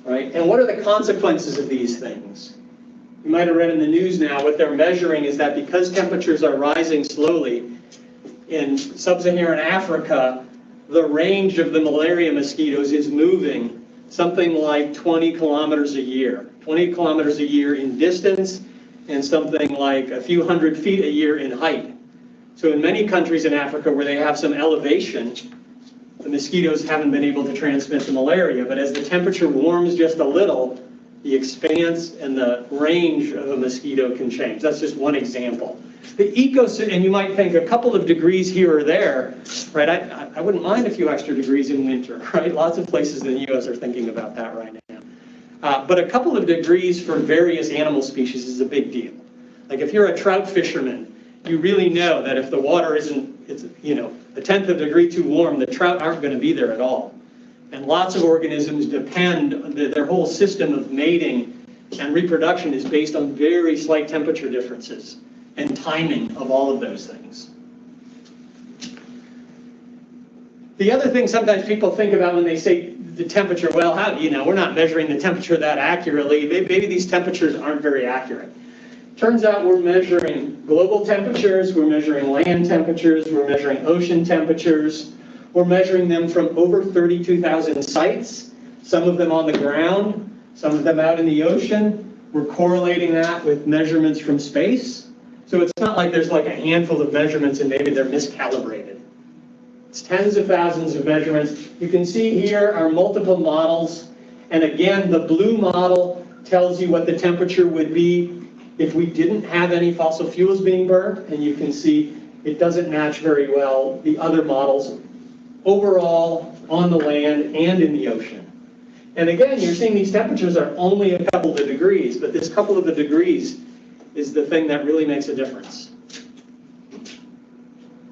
Right? And what are the consequences of these things? You might have read in the news now, what they're measuring is that because temperatures are rising slowly, in sub-Saharan Africa, the range of the malaria mosquitoes is moving something like 20 kilometers a year. 20 kilometers a year in distance, and something like a few hundred feet a year in height. So in many countries in Africa where they have some elevation, the mosquitoes haven't been able to transmit the malaria, but as the temperature warms just a little, the expanse and the range of a mosquito can change. That's just one example. The ecosystem, and you might think a couple of degrees here or there, right? I wouldn't mind a few extra degrees in winter, right? Lots of places in the US are thinking about that right now. But a couple of degrees for various animal species is a big deal. Like if you're a trout fisherman, you really know that if the water isn't, it's, you know, a tenth of a degree too warm, the trout aren't going to be there at all. And lots of organisms depend, their whole system of mating and reproduction is based on very slight temperature differences and timing of all of those things. The other thing sometimes people think about when they say the temperature, well, how, you know, we're not measuring the temperature that accurately. Maybe these temperatures aren't very accurate. Turns out we're measuring global temperatures, we're measuring land temperatures, we're measuring ocean temperatures. We're measuring them from over 32,000 sites, some of them on the ground, some of them out in the ocean. We're correlating that with measurements from space. So it's not like there's like a handful of measurements and maybe they're miscalibrated. It's tens of thousands of measurements. You can see here are multiple models. And again, the blue model tells you what the temperature would be if we didn't have any fossil fuels being burned. And you can see it doesn't match very well the other models overall on the land and in the ocean. And again, you're seeing these temperatures are only a couple of degrees, but this couple of the degrees is the thing that really makes a difference.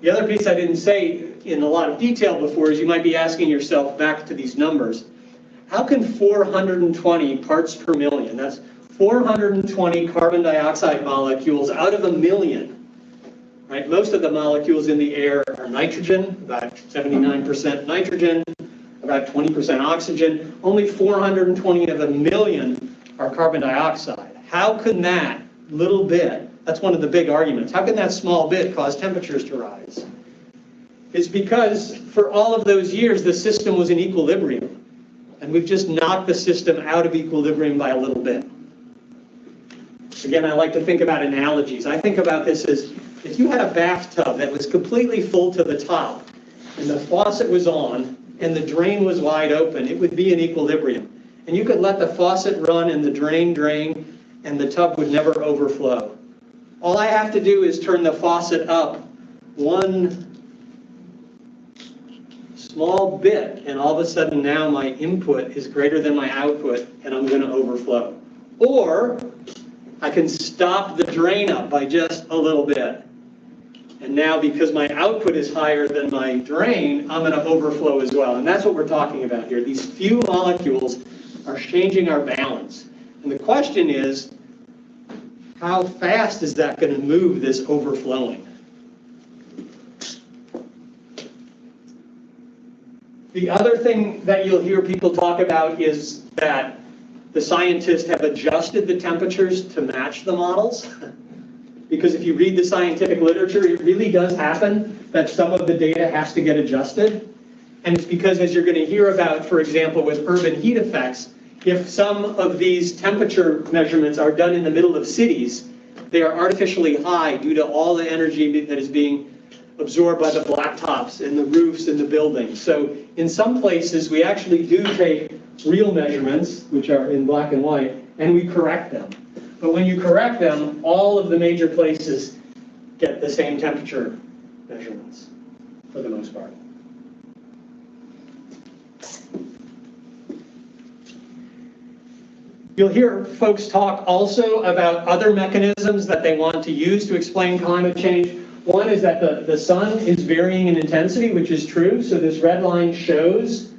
The other piece I didn't say in a lot of detail before is you might be asking yourself, back to these numbers, how can 420 parts per million, that's 420 carbon dioxide molecules out of a million, right? Most of the molecules in the air are nitrogen, about 79% nitrogen, about 20% oxygen. Only 420 of a million are carbon dioxide. How can that little bit, that's one of the big arguments, how can that small bit cause temperatures to rise? It's because for all of those years, the system was in equilibrium. And we've just knocked the system out of equilibrium by a little bit. Again, I like to think about analogies. I think about this as if you had a bathtub that was completely full to the top and the faucet was on and the drain was wide open, it would be in equilibrium. And you could let the faucet run and the drain drain and the tub would never overflow. All I have to do is turn the faucet up one small bit and all of a sudden now my input is greater than my output and I'm going to overflow. Or I can stop the drain up by just a little bit. And now because my output is higher than my drain, I'm going to overflow as well. And that's what we're talking about here. These few molecules are changing our balance. And the question is, how fast is that going to move this overflowing? The other thing that you'll hear people talk about is that the scientists have adjusted the temperatures to match the models. Because if you read the scientific literature, it really does happen that some of the data has to get adjusted. And it's because, as you're going to hear about, for example, with urban heat effects, if some of these temperature measurements are done in the middle of cities, they are artificially high due to all the energy that is being absorbed by the blacktops and the roofs and the buildings. So in some places, we actually do take real measurements, which are in black and white, and we correct them. But when you correct them, all of the major places get the same temperature measurements, for the most part. You'll hear folks talk also about other mechanisms that they want to use to explain climate change. One is that the sun is varying in intensity, which is true. So this red line shows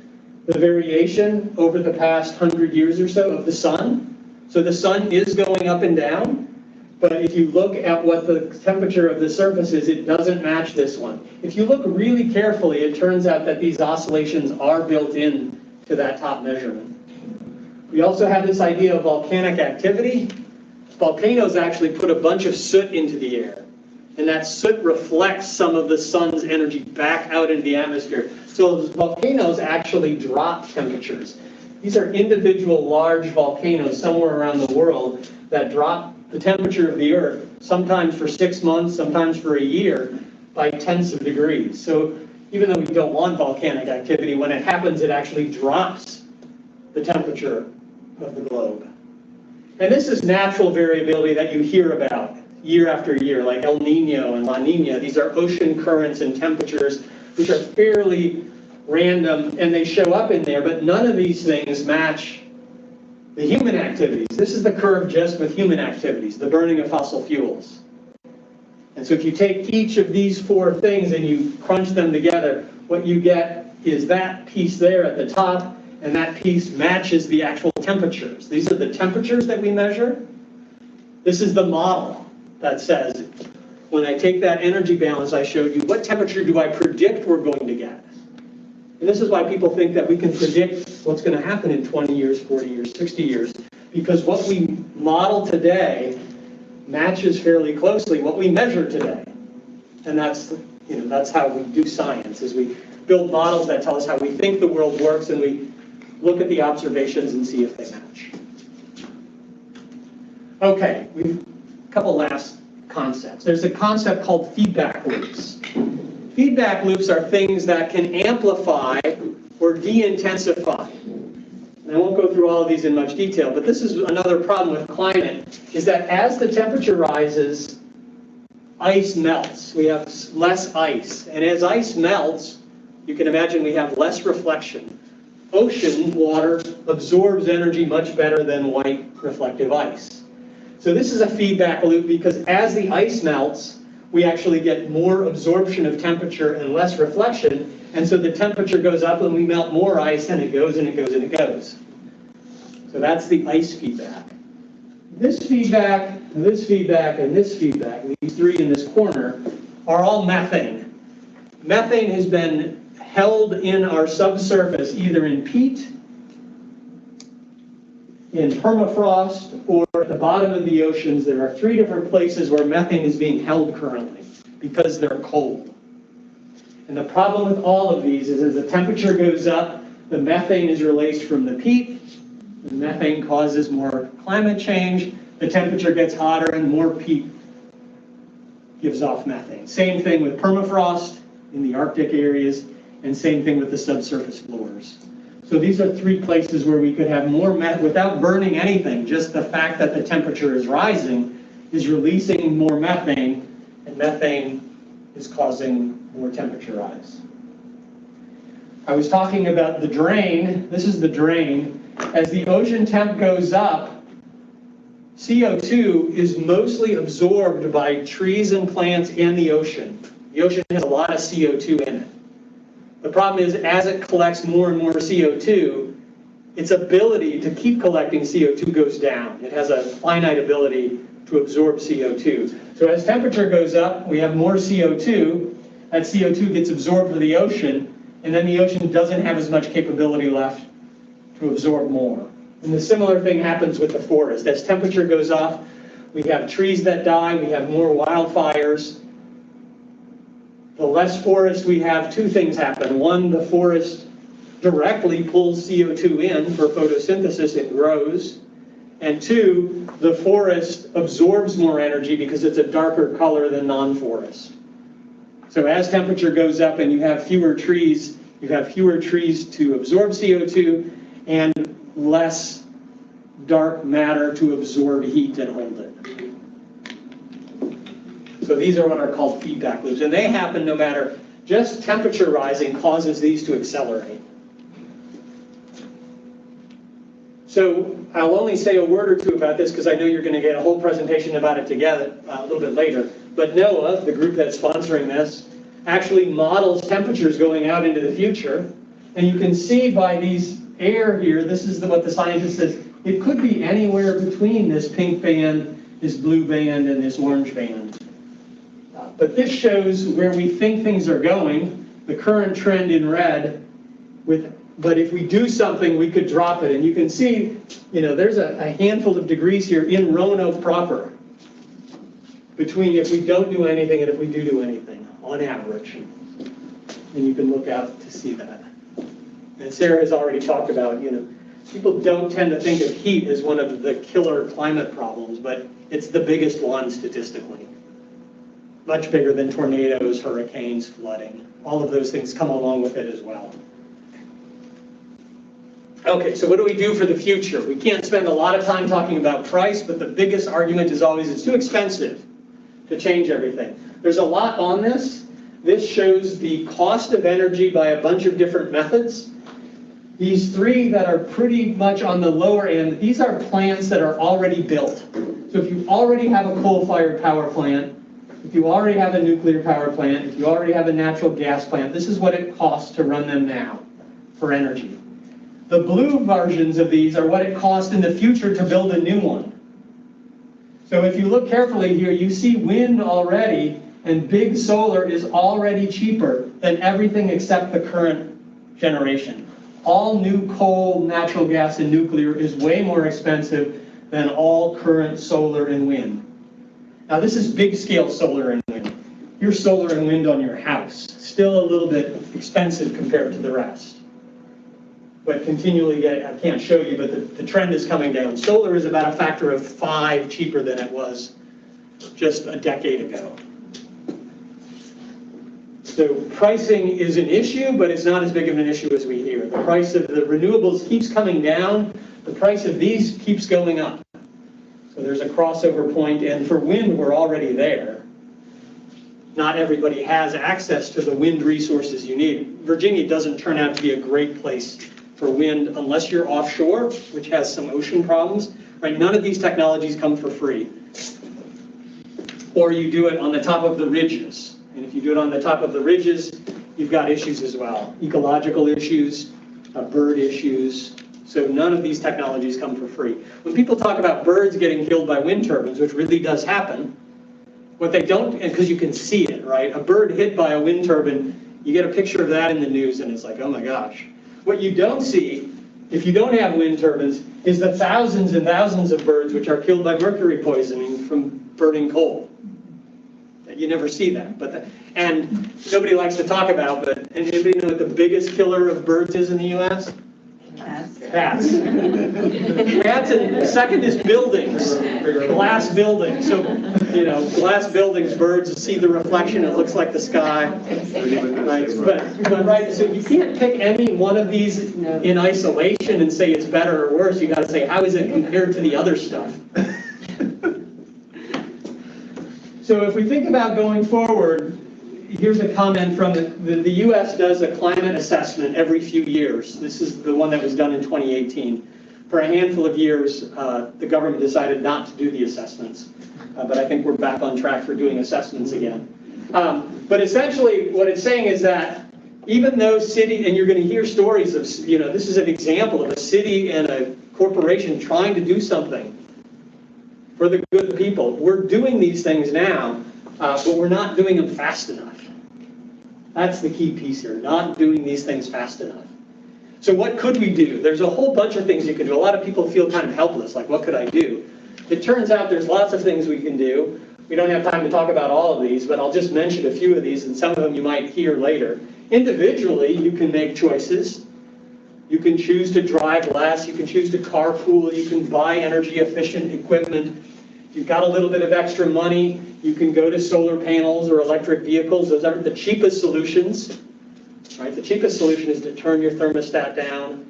the variation over the past 100 years or so of the sun. So the sun is going up and down, but if you look at what the temperature of the surface is, it doesn't match this one. If you look really carefully, it turns out that these oscillations are built in to that top measurement. We also have this idea of volcanic activity. Volcanoes actually put a bunch of soot into the air, and that soot reflects some of the sun's energy back out into the atmosphere. So volcanoes actually drop temperatures. These are individual large volcanoes somewhere around the world that drop the temperature of the Earth, sometimes for 6 months, sometimes for a year, by tenths of degrees. So even though we don't want volcanic activity, when it happens, it actually drops the temperature of the globe. And this is natural variability that you hear about year after year, like El Nino and La Nina. These are ocean currents and temperatures, which are fairly random, and they show up in there, but none of these things match the human activities. This is the curve just with human activities, the burning of fossil fuels. And so if you take each of these 4 things and you crunch them together, what you get is that piece there at the top, and that piece matches the actual temperatures. These are the temperatures that we measure. This is the model that says, when I take that energy balance I showed you, what temperature do I predict we're going to get? And this is why people think that we can predict what's going to happen in 20 years, 40 years, 60 years, because what we model today matches fairly closely what we measure today. And that's how we do science, is we build models that tell us how we think the world works, and we look at the observations and see if they match. Okay, a couple last concepts. There's a concept called feedback loops. Feedback loops are things that can amplify or de-intensify. And I won't go through all of these in much detail, but this is another problem with climate, is that as the temperature rises, ice melts. We have less ice. And as ice melts, you can imagine we have less reflection. Ocean water absorbs energy much better than white reflective ice. So this is a feedback loop, because as the ice melts, we actually get more absorption of temperature and less reflection, and so the temperature goes up and we melt more ice, and it goes and it goes and it goes. So that's the ice feedback. This feedback, this feedback, and this feedback, these 3 in this corner, are all methane. Methane has been held in our subsurface either in peat, in permafrost, or at the bottom of the oceans. There are 3 different places where methane is being held currently because they're cold. And the problem with all of these is as the temperature goes up, the methane is released from the peat. The methane causes more climate change. The temperature gets hotter and more peat gives off methane. Same thing with permafrost in the Arctic areas, and same thing with the subsurface floors. So these are 3 places where we could have more methane without burning anything. Just the fact that the temperature is rising is releasing more methane, and methane is causing more temperature rise. I was talking about the drain. This is the drain. As the ocean temp goes up, CO2 is mostly absorbed by trees and plants and the ocean. The ocean has a lot of CO2 in it. The problem is, as it collects more and more CO2, its ability to keep collecting CO2 goes down. It has a finite ability to absorb CO2. So as temperature goes up, we have more CO2. That CO2 gets absorbed to the ocean, and then the ocean doesn't have as much capability left to absorb more. And the similar thing happens with the forest. As temperature goes up, we have trees that die, we have more wildfires. The less forest we have, two things happen. One, the forest directly pulls CO2 in for photosynthesis, it grows. And two, the forest absorbs more energy because it's a darker color than non-forest. So as temperature goes up and you have fewer trees to absorb CO2 and less dark matter to absorb heat and hold it. So these are what are called feedback loops, and they happen no matter, just temperature rising causes these to accelerate. So I'll only say a word or two about this because I know you're going to get a whole presentation about it together a little bit later. But NOAA, the group that's sponsoring this, actually models temperatures going out into the future. And you can see by these air here, this is what the scientist says, it could be anywhere between this pink band, this blue band, and this orange band. But this shows where we think things are going, the current trend in red, but if we do something, we could drop it. And you can see, there's a handful of degrees here in Roanoke proper, between if we don't do anything and if we do anything, on average. And you can look out to see that. And Sara has already talked about, people don't tend to think of heat as one of the killer climate problems, but it's the biggest one statistically. Much bigger than tornadoes, hurricanes, flooding. All of those things come along with it as well. Okay, so what do we do for the future? We can't spend a lot of time talking about price, but the biggest argument is always it's too expensive to change everything. There's a lot on this. This shows the cost of energy by a bunch of different methods. These three that are pretty much on the lower end, these are plants that are already built. So if you already have a coal-fired power plant, if you already have a nuclear power plant, if you already have a natural gas plant, this is what it costs to run them now for energy. The blue versions of these are what it costs in the future to build a new one. So if you look carefully here, you see wind already, and big solar is already cheaper than everything except the current generation. All new coal, natural gas, and nuclear is way more expensive than all current solar and wind. Now this is big scale solar and wind. Here's solar and wind on your house. Still a little bit expensive compared to the rest. But continually, I can't show you, but the trend is coming down. Solar is about a factor of 5 cheaper than it was just a decade ago. So pricing is an issue, but it's not as big of an issue as we hear. The price of the renewables keeps coming down. The price of these keeps going up. So there's a crossover point, and for wind, we're already there. Not everybody has access to the wind resources you need. Virginia doesn't turn out to be a great place for wind unless you're offshore, which has some ocean problems. Right? None of these technologies come for free. Or you do it on the top of the ridges. And if you do it on the top of the ridges, you've got issues as well. Ecological issues, bird issues. So none of these technologies come for free. When people talk about birds getting killed by wind turbines, which really does happen, what they don't, because you can see it, right? A bird hit by a wind turbine, you get a picture of that in the news and it's like, oh my gosh. What you don't see, if you don't have wind turbines, is the thousands and thousands of birds which are killed by mercury poisoning from burning coal. You never see that. And nobody likes to talk about, but anybody know what the biggest killer of birds is in the U.S.? Cats. Cats. Cats, and second is buildings, glass buildings. So, glass buildings, birds see the reflection, it looks like the sky. Right. But right, so you can't pick any one of these in isolation and say it's better or worse. You got to say, how is it compared to the other stuff? So if we think about going forward, here's a comment from the U.S. does a climate assessment every few years. This is the one that was done in 2018. For a handful of years, the government decided not to do the assessments. But I think we're back on track for doing assessments again. But essentially, what it's saying is that even though city, and you're going to hear stories of, this is an example of a city and a corporation trying to do something for the good of the people. We're doing these things now, but we're not doing them fast enough. That's the key piece here, not doing these things fast enough. So what could we do? There's a whole bunch of things you can do. A lot of people feel kind of helpless, like what could I do? It turns out there's lots of things we can do. We don't have time to talk about all of these, but I'll just mention a few of these, and some of them you might hear later. Individually, you can make choices. You can choose to drive less, you can choose to carpool, you can buy energy efficient equipment. If you've got a little bit of extra money, you can go to solar panels or electric vehicles. Those aren't the cheapest solutions. Right? The cheapest solution is to turn your thermostat down,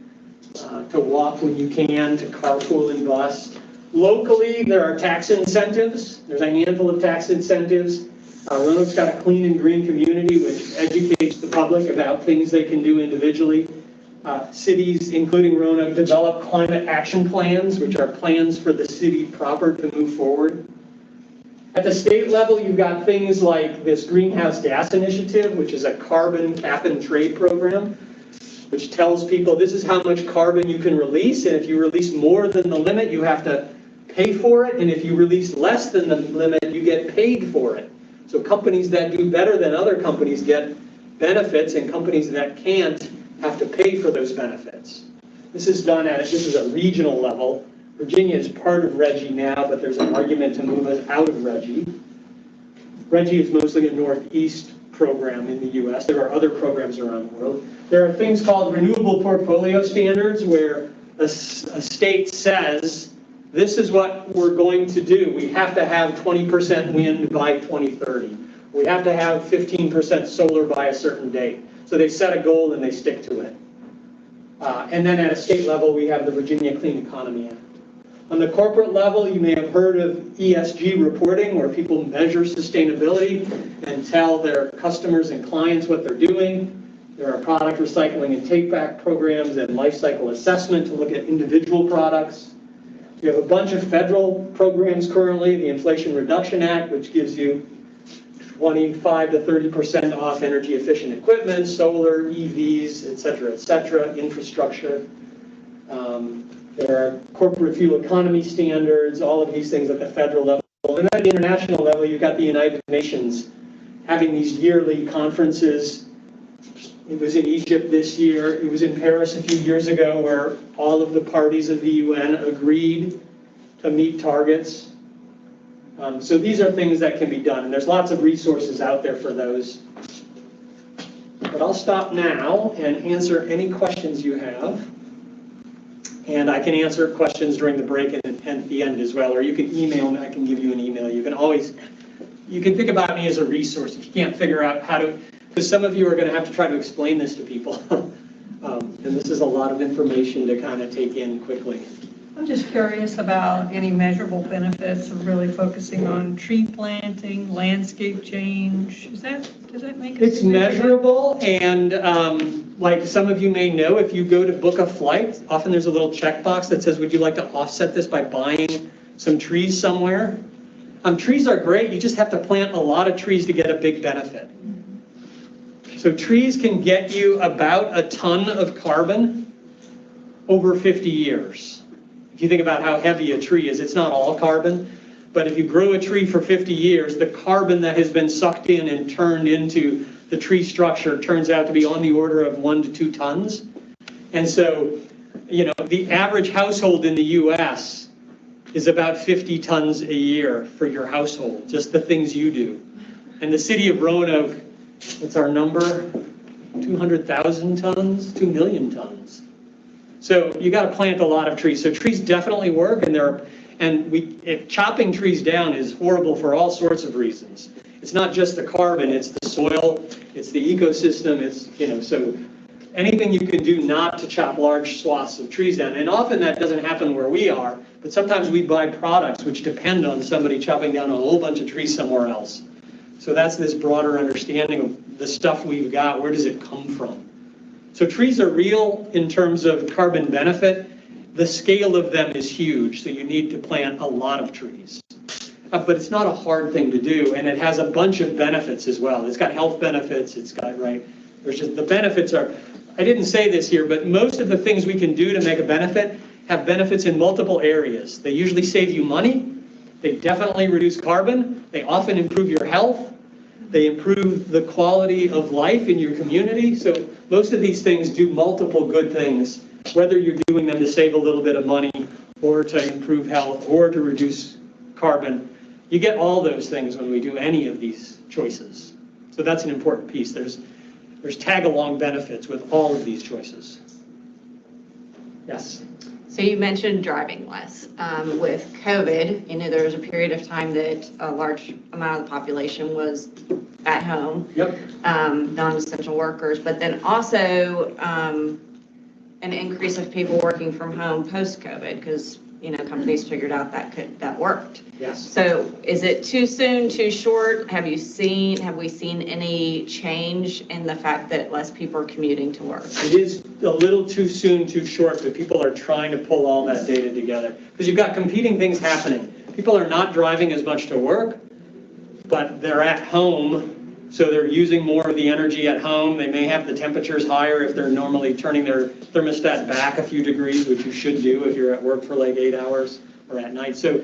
to walk when you can, to carpool and bus. Locally, there are tax incentives. There's a handful of tax incentives. Roanoke's got a clean and green community which educates the public about things they can do individually. Cities, including Roanoke, develop climate action plans, which are plans for the city proper to move forward. At the state level, you've got things like this greenhouse gas initiative, which is a carbon cap and trade program, which tells people this is how much carbon you can release, and if you release more than the limit, you have to pay for it, and if you release less than the limit, you get paid for it. So companies that do better than other companies get benefits, and companies that can't have to pay for those benefits. This is done this is a regional level. Virginia is part of RGGI now, but there's an argument to move us out of RGGI. RGGI is mostly a Northeast program in the US. There are other programs around the world. There are things called renewable portfolio standards where a state says, this is what we're going to do. We have to have 20% wind by 2030. We have to have 15% solar by a certain date. So they set a goal and they stick to it. And then at a state level, we have the Virginia Clean Economy Act. On the corporate level, you may have heard of ESG reporting, where people measure sustainability and tell their customers and clients what they're doing. There are product recycling and take-back programs and life cycle assessment to look at individual products. We have a bunch of federal programs currently, the Inflation Reduction Act, which gives you 25 to 30% off energy efficient equipment, solar, EVs, et cetera, infrastructure. There are corporate fuel economy standards, all of these things at the federal level. And at the international level, you've got the United Nations having these yearly conferences. It was in Egypt this year. It was in Paris a few years ago, where all of the parties of the UN agreed to meet targets. So these are things that can be done, and there's lots of resources out there for those. But I'll stop now and answer any questions you have. And I can answer questions during the break and at the end as well, or you can email me, I can give you an email. You can think about me as a resource if you can't figure out how to, because some of you are going to have to try to explain this to people. And this is a lot of information to kind of take in quickly. I'm just curious about any measurable benefits of really focusing on tree planting, landscape change. Does that make It's measurable, and like some of you may know, if you go to book a flight, often there's a little checkbox that says, would you like to offset this by buying some trees somewhere? Trees are great, you just have to plant a lot of trees to get a big benefit. So trees can get you about a ton of carbon over 50 years. If you think about how heavy a tree is, it's not all carbon, but if you grow a tree for 50 years, the carbon that has been sucked in and turned into the tree structure turns out to be on the order of 1 to 2 tons. And so, the average household in the US is about 50 tons a year for your household, just the things you do. And the city of Roanoke, what's our number? 200,000 tons, 2 million tons. So you got to plant a lot of trees. So trees definitely work, and chopping trees down is horrible for all sorts of reasons. It's not just the carbon, it's the soil, it's the ecosystem, so anything you can do not to chop large swaths of trees down. And often that doesn't happen where we are, but sometimes we buy products which depend on somebody chopping down a whole bunch of trees somewhere else. So that's this broader understanding of the stuff we've got, where does it come from? So trees are real in terms of carbon benefit. The scale of them is huge, so you need to plant a lot of trees. But it's not a hard thing to do, and it has a bunch of benefits as well. It's got health benefits, there's just, the benefits are, I didn't say this here, but most of the things we can do to make a benefit have benefits in multiple areas. They usually save you money, they definitely reduce carbon, they often improve your health, They improve the quality of life in your community. So most of these things do multiple good things, whether you're doing them to save a little bit of money or to improve health or to reduce carbon. You get all those things when we do any of these choices. So that's an important piece. There's tag-along benefits with all of these choices. Yes? So you mentioned driving less. With COVID, there was a period of time that a large amount of the population was at home. Yep. Non-essential workers, but then also an increase of people working from home post-COVID because, companies figured out that worked. Yes. So is it too soon, too short? Have we seen any change in the fact that less people are commuting to work? It is a little too soon, too short, but people are trying to pull all that data together. Because you've got competing things happening. People are not driving as much to work, but they're at home, so they're using more of the energy at home. They may have the temperatures higher if they're normally turning their thermostat back a few degrees, which you should do if you're at work for like 8 hours or at night. So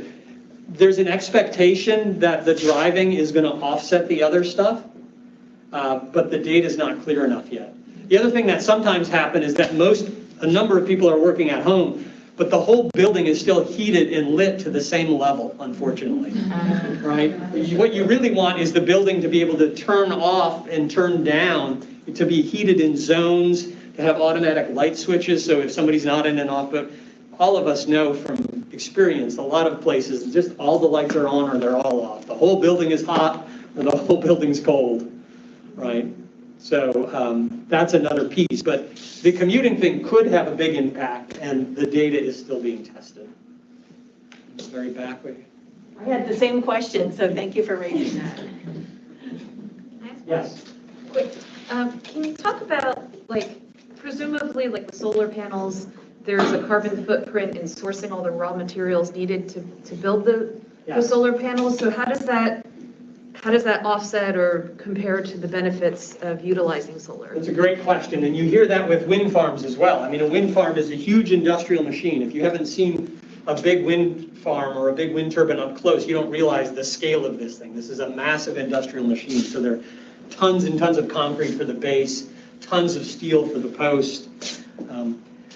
there's an expectation that the driving is going to offset the other stuff, but the data is not clear enough yet. The other thing that sometimes happens is that a number of people are working at home, but the whole building is still heated and lit to the same level, unfortunately, right? What you really want is the building to be able to turn off and turn down, to be heated in zones, to have automatic light switches, so if somebody's not in and off, but all of us know from experience, a lot of places, just all the lights are on or they're all off. The whole building is hot or the whole building's cold, right? So that's another piece, but the commuting thing could have a big impact, and the data is still being tested. Very backward. I had the same question, so thank you for raising that. Yes. Quick, can you talk about, presumably, the solar panels, there's a carbon footprint in sourcing all the raw materials needed to build the solar panels, so how does that offset or compare to the benefits of utilizing solar? It's a great question, and you hear that with wind farms as well. I mean, a wind farm is a huge industrial machine. If you haven't seen a big wind farm or a big wind turbine up close, you don't realize the scale of this thing. This is a massive industrial machine, so there are tons and tons of concrete for the base, tons of steel for the post.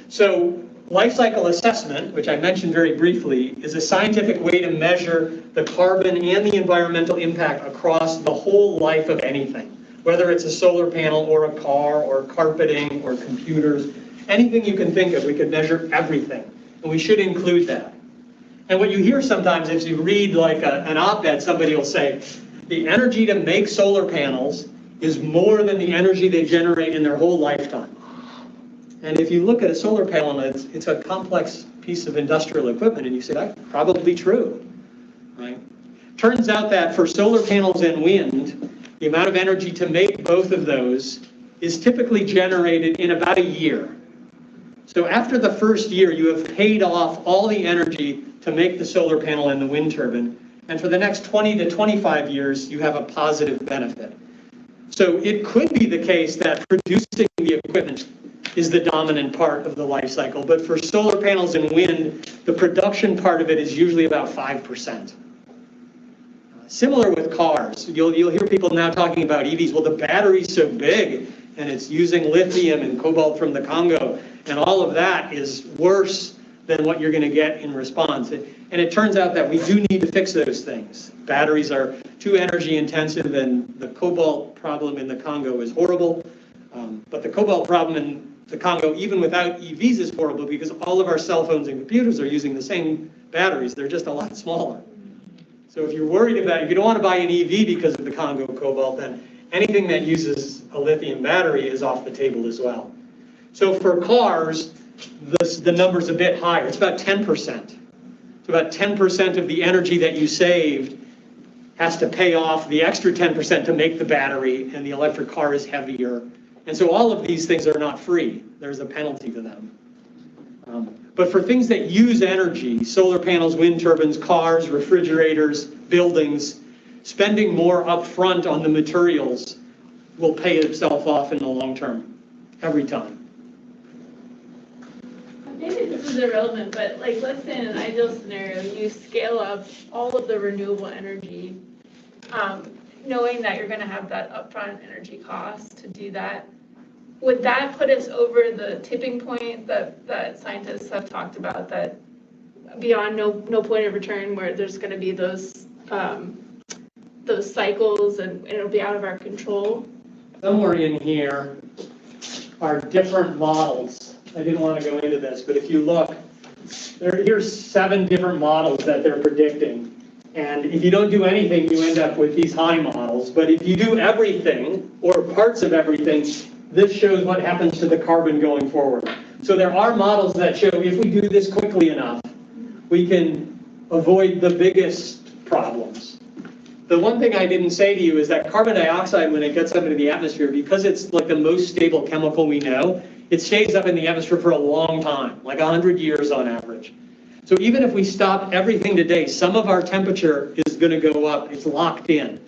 So life cycle assessment, which I mentioned very briefly, is a scientific way to measure the carbon and the environmental impact across the whole life of anything, whether it's a solar panel or a car or carpeting or computers, anything you can think of, we could measure everything, and we should include that. And what you hear sometimes is you read an op-ed, somebody will say, the energy to make solar panels is more than the energy they generate in their whole lifetime. And if you look at a solar panel, it's a complex piece of industrial equipment, and you say, that's probably true, right? Turns out that for solar panels and wind, the amount of energy to make both of those is typically generated in about a year. So after the first year, you have paid off all the energy to make the solar panel and the wind turbine, and for the next 20 to 25 years, you have a positive benefit. So it could be the case that producing the equipment is the dominant part of the life cycle. But for solar panels and wind, the production part of it is usually about 5%. Similar with cars. You'll hear people now talking about EVs. Well, the battery's so big, and it's using lithium and cobalt from the Congo, and all of that is worse than what you're going to get in response. And it turns out that we do need to fix those things. Batteries are too energy intensive, and the cobalt problem in the Congo is horrible. But the cobalt problem in the Congo, even without EVs, is horrible because all of our cell phones and computers are using the same batteries. They're just a lot smaller. So if you're worried about, if you don't want to buy an EV because of the Congo cobalt, then anything that uses a lithium battery is off the table as well. So for cars, the number's a bit higher. It's about 10%. So about 10% of the energy that you saved has to pay off the extra 10% to make the battery, and the electric car is heavier. And so all of these things are not free. There's a penalty to them. But for things that use energy, solar panels, wind turbines, cars, refrigerators, buildings, spending more upfront on the materials will pay itself off in the long term, every time. Maybe this is irrelevant, but let's say in an ideal scenario, you scale up all of the renewable energy. knowing that you're gonna have that upfront energy cost to do that, would that put us over the tipping point that scientists have talked about, that beyond no point of return, where there's gonna be those cycles and it'll be out of our control? Somewhere in here are different models. I didn't want to go into this, but if you look, here's 7 different models that they're predicting. And if you don't do anything, you end up with these high models. But if you do everything, or parts of everything, this shows what happens to the carbon going forward. So there are models that show if we do this quickly enough, we can avoid the biggest problems. The one thing I didn't say to you is that carbon dioxide, when it gets up into the atmosphere, because it's like the most stable chemical we know, it stays up in the atmosphere for a long time, like 100 years on average. So even if we stop everything today, some of our temperature is going to go up. It's locked in.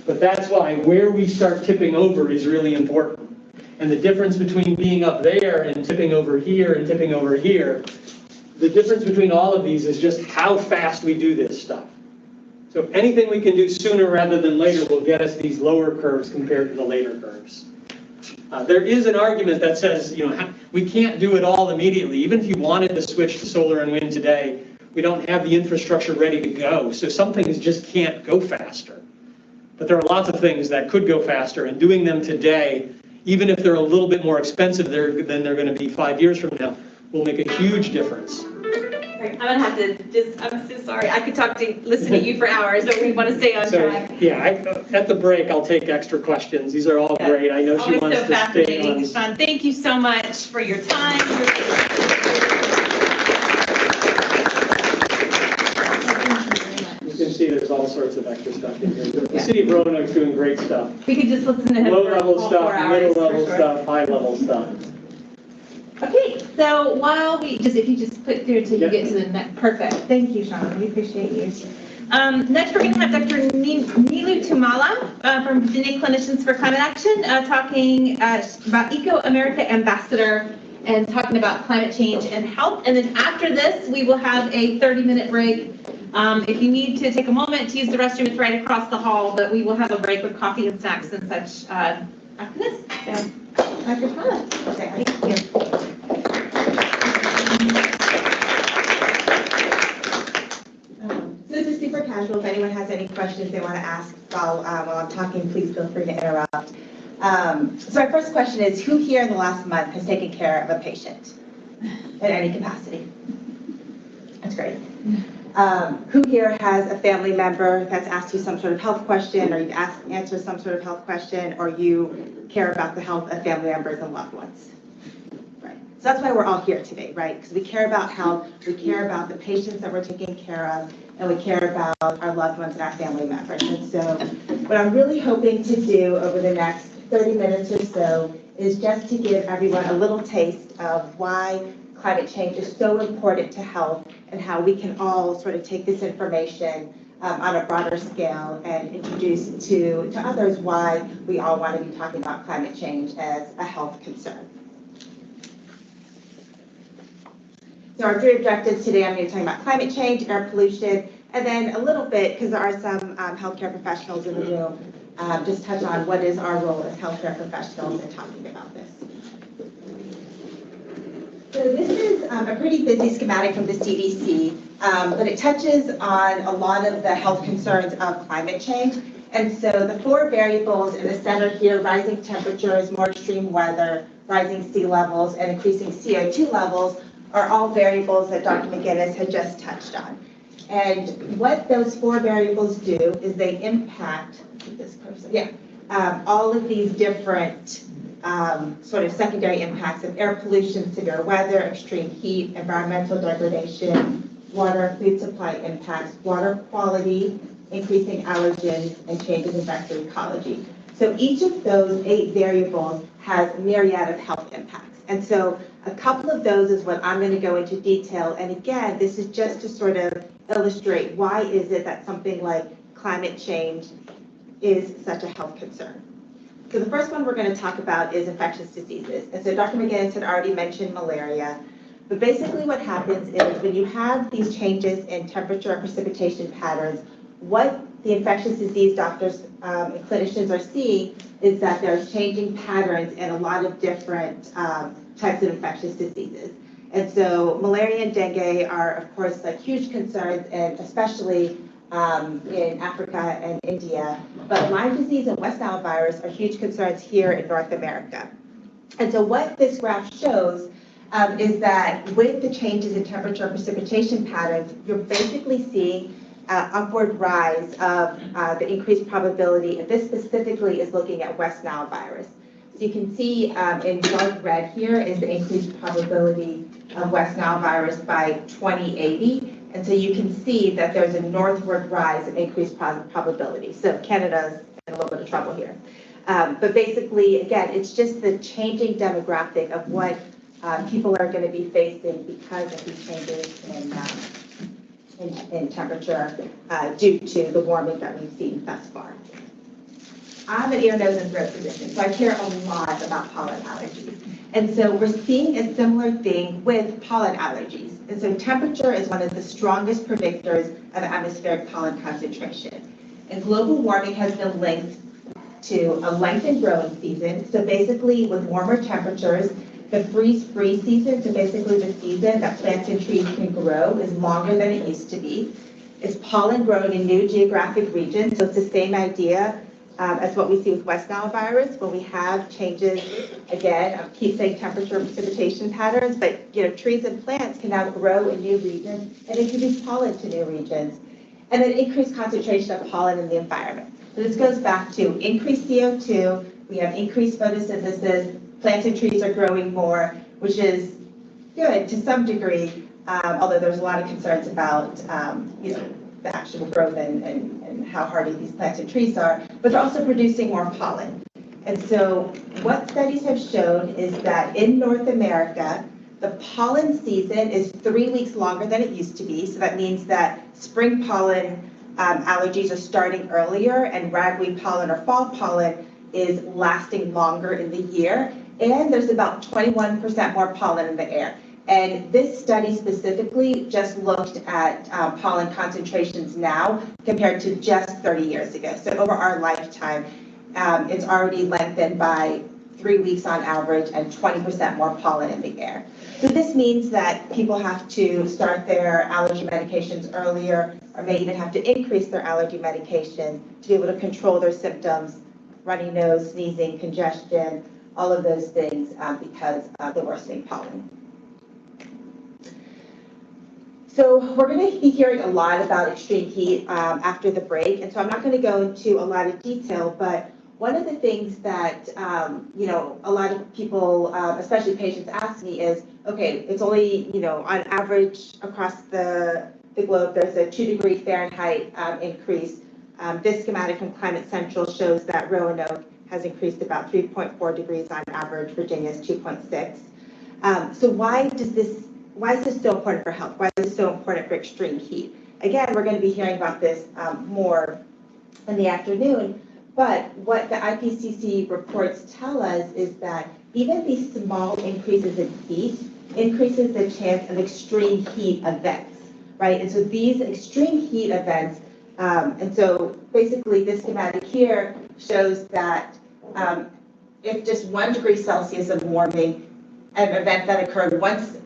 But that's why where we start tipping over is really important. And the difference between being up there and tipping over here and tipping over here, the difference between all of these is just how fast we do this stuff. So anything we can do sooner rather than later will get us these lower curves compared to the later curves. There is an argument that says, we can't do it all immediately. Even if you wanted to switch to solar and wind today, we don't have the infrastructure ready to go. So some things just can't go faster. But there are lots of things that could go faster, and doing them today, even if they're a little bit more expensive than they're going to be 5 years from now, will make a huge difference. I'm gonna have to I'm so sorry. I could listen to you for hours, but we want to stay on track. Yeah, at the break, I'll take extra questions. These are all great. I know she wants to stay on. Sean, thank you so much for your time. You can see there's all sorts of extra stuff in here. The city of Roanoke is doing great stuff. We could just listen to him for Low-level all stuff, 4 hours. middle-level stuff, high-level stuff. Okay, so while if you just click through until you get to the next, perfect. Thank you, Sean, we appreciate you. Next, we're gonna have Dr. Neelu Tummala from Virginia Clinicians for Climate Action, talking about Eco-America Ambassador and talking about climate change and health. And then after this, we will have a 30-minute break. If you need to take a moment to use the restroom, it's right across the hall, but we will have a break with coffee and snacks and such after this. So, Dr. Tummala. Okay, thank you. This is super casual. If anyone has any questions they want to ask while I'm talking, please feel free to interrupt. So our first question is, who here in the last month has taken care of a patient in any capacity? That's great. Who here has a family member that's asked you some sort of health question, or you've answered some sort of health question, or you care about the health of family members and loved ones? Right. So that's why we're all here today, right? Because we care about health, we care about the patients that we're taking care of, and we care about our loved ones and our family members. And so what I'm really hoping to do over the next 30 minutes or so is just to give everyone a little taste of why climate change is so important to health and how we can all sort of take this information on a broader scale and introduce to others why we all want to be talking about climate change as a health concern. So our 3 objectives today, I'm going to be talking about climate change, air pollution, and then a little bit, because there are some healthcare professionals in the room, just touch on what is our role as healthcare professionals in talking about this. So this is a pretty busy schematic from the CDC, but it touches on a lot of the health concerns of climate change. And so the 4 variables in the center here, rising temperatures, more extreme weather, rising sea levels, and increasing CO2 levels, are all variables that Dr. McGinnis had just touched on. And what those 4 variables do is they impact this person, all of these different sort of secondary impacts of air pollution, severe weather, extreme heat, environmental degradation, water, food supply impacts, water quality, increasing allergens, and changes in vector ecology. So each of those 8 variables has a myriad of health impacts. And so a couple of those is what I'm going to go into detail. And again, this is just to sort of illustrate why is it that something like climate change is such a health concern. So the first one we're going to talk about is infectious diseases. And so Dr. McGinnis had already mentioned malaria. But basically what happens is when you have these changes in temperature and precipitation patterns, what the infectious disease doctors and clinicians are seeing is that there's changing patterns in a lot of different types of infectious diseases. And so malaria and dengue are, of course, like huge concerns, and especially in Africa and India. But Lyme disease and West Nile virus are huge concerns here in North America. And so what this graph shows is that with the changes in temperature and precipitation patterns, you're basically seeing upward rise of the increased probability, and this specifically is looking at West Nile virus. So you can see in dark red here is the increased probability of West Nile virus by 2080. And so you can see that there's a northward rise in increased probability. So Canada's in a little bit of trouble here. But basically, again, it's just the changing demographic of what people are going to be facing because of these changes in temperature due to the warming that we've seen thus far. I'm an ear, nose, and throat physician, so I care a lot about pollen allergies. And so we're seeing a similar thing with pollen allergies. And so temperature is one of the strongest predictors of atmospheric pollen concentration. And global warming has been linked to a lengthened growing season. So basically with warmer temperatures, the freeze-free season, so basically the season that plants and trees can grow, is longer than it used to be. It's pollen growing in new geographic regions, so it's the same idea as what we see with West Nile virus, when we have changes, again, I keep saying temperature and precipitation patterns, but trees and plants can now grow in new regions and introduce pollen to new regions. And then increased concentration of pollen in the environment. So this goes back to increased CO2, we have increased photosynthesis, plants and trees are growing more, which is good to some degree, although there's a lot of concerns about the actual growth and how hardy these plants and trees are, but they're also producing more pollen. And so what studies have shown is that in North America, the pollen season is 3 weeks longer than it used to be. So that means that spring pollen allergies are starting earlier, and ragweed pollen or fall pollen is lasting longer in the year. And there's about 21% more pollen in the air. And this study specifically just looked at pollen concentrations now compared to just 30 years ago. So over our lifetime, it's already lengthened by 3 weeks on average and 20% more pollen in the air. So this means that people have to start their allergy medications earlier, or may even have to increase their allergy medication to be able to control their symptoms, runny nose, sneezing, congestion, all of those things because of the worsening pollen. So we're going to be hearing a lot about extreme heat after the break, and so I'm not going to go into a lot of detail, but one of the things that a lot of people, especially patients, ask me is, okay, it's only on average across the globe, there's a 2-degree Fahrenheit increase. This schematic from Climate Central shows that Roanoke has increased about 3.4 degrees on average. Virginia is 2.6. So why is this so important for health? Why is this so important for extreme heat? Again, we're going to be hearing about this more in the afternoon, but what the IPCC reports tell us is that even these small increases in heat increases the chance of extreme heat events, right? And so these extreme heat events, and so basically this schematic here shows that if just 1 degree Celsius of warming, an event that occurred once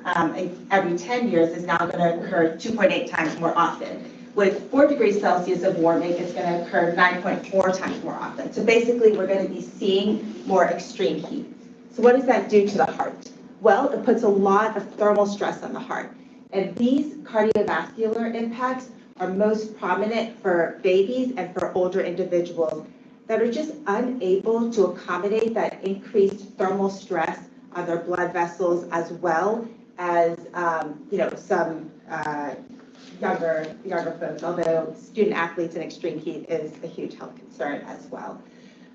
every 10 years is now going to occur 2.8 times more often. With 4 degrees Celsius of warming, it's going to occur 9.4 times more often. So basically, we're going to be seeing more extreme heat. So what does that do to the heart? Well, it puts a lot of thermal stress on the heart. And these cardiovascular impacts are most prominent for babies and for older individuals that are just unable to accommodate that increased thermal stress on their blood vessels, as well as some younger folks, although student athletes in extreme heat is a huge health concern as well.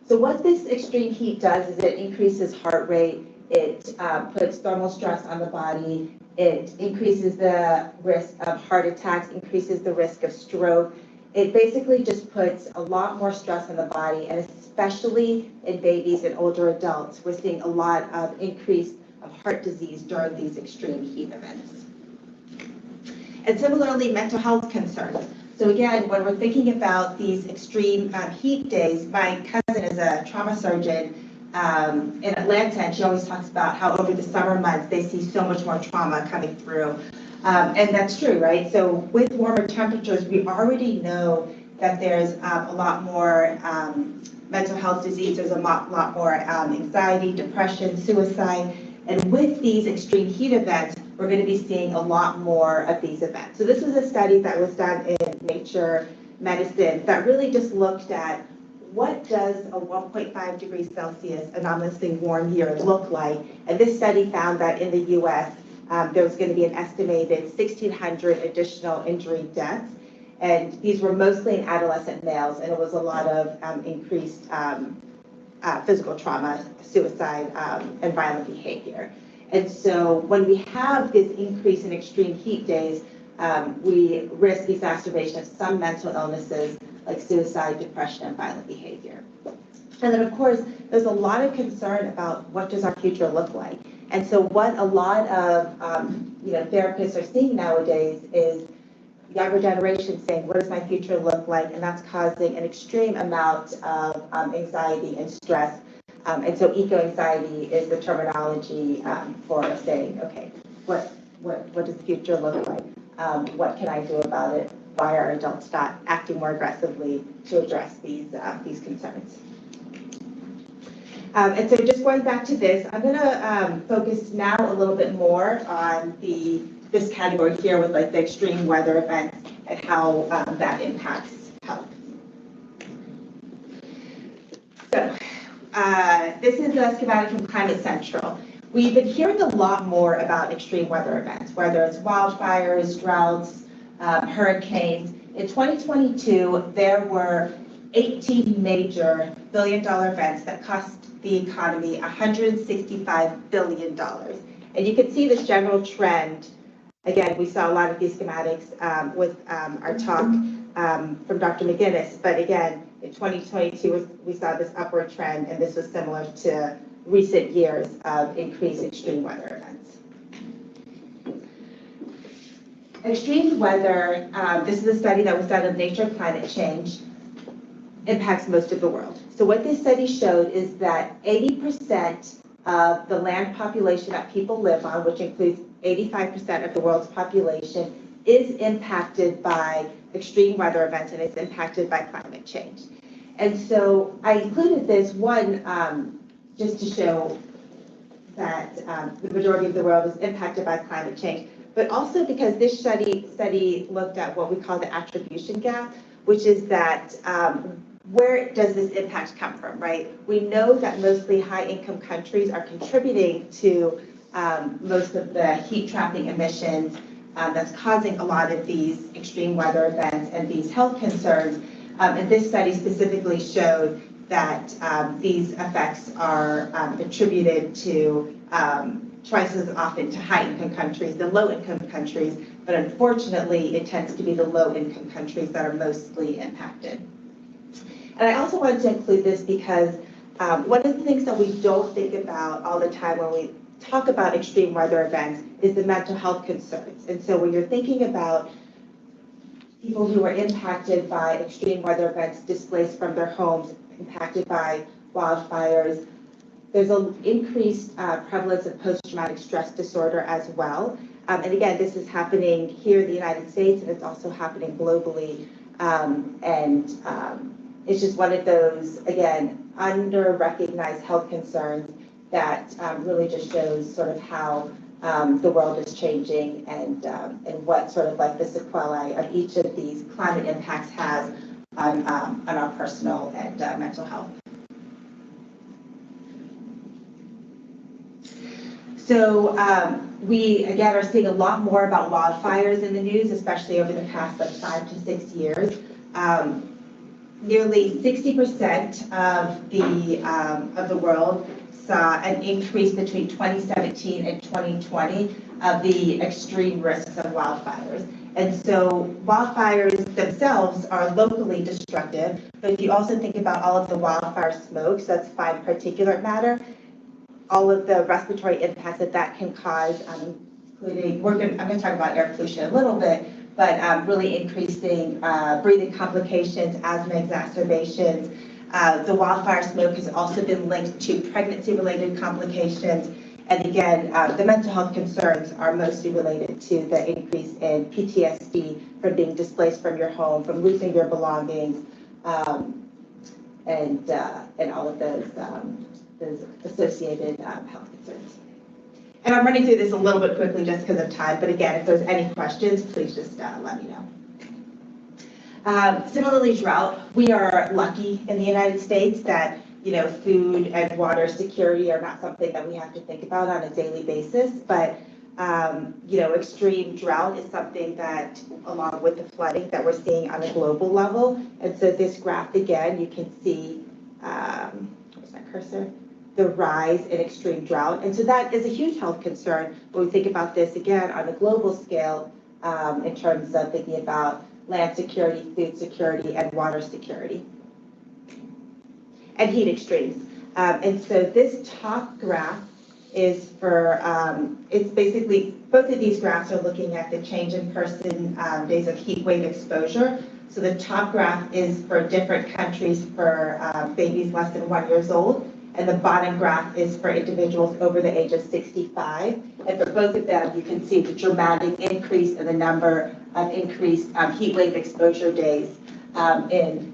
So what this extreme heat does is it increases heart rate, it puts thermal stress on the body, it increases the risk of heart attacks, increases the risk of stroke. It basically just puts a lot more stress on the body, and especially in babies and older adults, we're seeing a lot of increase of heart disease during these extreme heat events. And similarly, mental health concerns. So again, when we're thinking about these extreme heat days, my cousin is a trauma surgeon in Atlanta, and she always talks about how over the summer months, they see so much more trauma coming through. And that's true, right? So with warmer temperatures, we already know that there's a lot more mental health disease, there's a lot more anxiety, depression, suicide. And with these extreme heat events, we're going to be seeing a lot more of these events. So this was a study that was done in Nature Medicine that really just looked at what does a 1.5 degrees Celsius anomalously warm year look like. And this study found that in the US, there was going to be an estimated 1,600 additional injury deaths. And these were mostly in adolescent males, and it was a lot of increased physical trauma, suicide, and violent behavior. And so when we have this increase in extreme heat days, we risk exacerbation of some mental illnesses like suicide, depression, and violent behavior. And then, of course, there's a lot of concern about what does our future look like. And so what a lot of therapists are seeing nowadays is younger generation saying, what does my future look like? And that's causing an extreme amount of anxiety and stress. And so eco-anxiety is the terminology for saying, okay, what does the future look like? What can I do about it? Why are adults not acting more aggressively to address these concerns? And so just going back to this, I'm going to focus now a little bit more on this category here with like the extreme weather events and how that impacts health. So this is a schematic from Climate Central. We've been hearing a lot more about extreme weather events, whether it's wildfires, droughts, hurricanes. In 2022, there were 18 major billion-dollar events that cost the economy $165 billion. And you can see this general trend. Again, we saw a lot of these schematics with our talk from Dr. McGinnis, but again, in 2022, we saw this upward trend, and this was similar to recent years of increased extreme weather events. Extreme weather, this is a study that was done of nature climate change, impacts most of the world. So what this study showed is that 80% of the land population that people live on, which includes 85% of the world's population, is impacted by extreme weather events, and it's impacted by climate change. And so I included this one just to show that the majority of the world is impacted by climate change, but also because this study looked at what we call the attribution gap, which is that where does this impact come from, right? We know that mostly high-income countries are contributing to most of the heat trapping emissions that's causing a lot of these extreme weather events and these health concerns. And this study specifically showed that these effects are attributed to twice as often to high-income countries than low-income countries, but unfortunately, it tends to be the low-income countries that are mostly impacted. And I also wanted to include this because one of the things that we don't think about all the time when we talk about extreme weather events is the mental health concerns. And so when you're thinking about people who are impacted by extreme weather events, displaced from their homes, impacted by wildfires, there's an increased prevalence of post-traumatic stress disorder as well. And again, this is happening here in the United States, and it's also happening globally. It's just one of those, again, under-recognized health concerns that really just shows sort of how the world is changing and what sort of like the sequelae of each of these climate impacts has on our personal and mental health. So we, again, are seeing a lot more about wildfires in the news, especially over the past like 5 to 6 years. Nearly 60% of the world saw an increase between 2017 and 2020 of the extreme risks of wildfires. And so wildfires themselves are locally destructive, but if you also think about all of the wildfire smoke, so that's fine particulate matter, all of the respiratory impacts that can cause, including, I'm going to talk about air pollution a little bit, but really increasing breathing complications, asthma exacerbations. The wildfire smoke has also been linked to pregnancy-related complications. And again, the mental health concerns are mostly related to the increase in PTSD from being displaced from your home, from losing your belongings, and all of those associated health concerns. And I'm running through this a little bit quickly just because of time, but again, if there's any questions, please just let me know. Similarly, drought. We are lucky in the United States that, you know, food and water security are not something that we have to think about on a daily basis, but you know, extreme drought is something that, along with the flooding, that we're seeing on a global level. And so this graph, again, you can see, where's my cursor? The rise in extreme drought. And so that is a huge health concern when we think about this, again, on a global scale, in terms of thinking about land security, food security, and water security. And heat extremes. And so this top graph is for, it's basically, both of these graphs are looking at the change in person days of heat wave exposure. So the top graph is for different countries for babies less than 1 year old. And the bottom graph is for individuals over the age of 65. And for both of them, you can see the dramatic increase in the number of increased heat wave exposure days in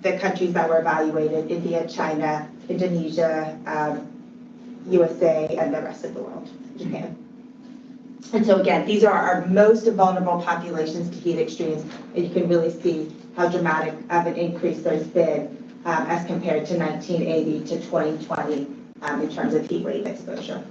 the countries that were evaluated: India, China, Indonesia, USA, and the rest of the world, Japan. And so again, these are our most vulnerable populations to heat extremes, and you can really see how dramatic of an increase there's been as compared to 1980 to 2020 in terms of heat wave exposure.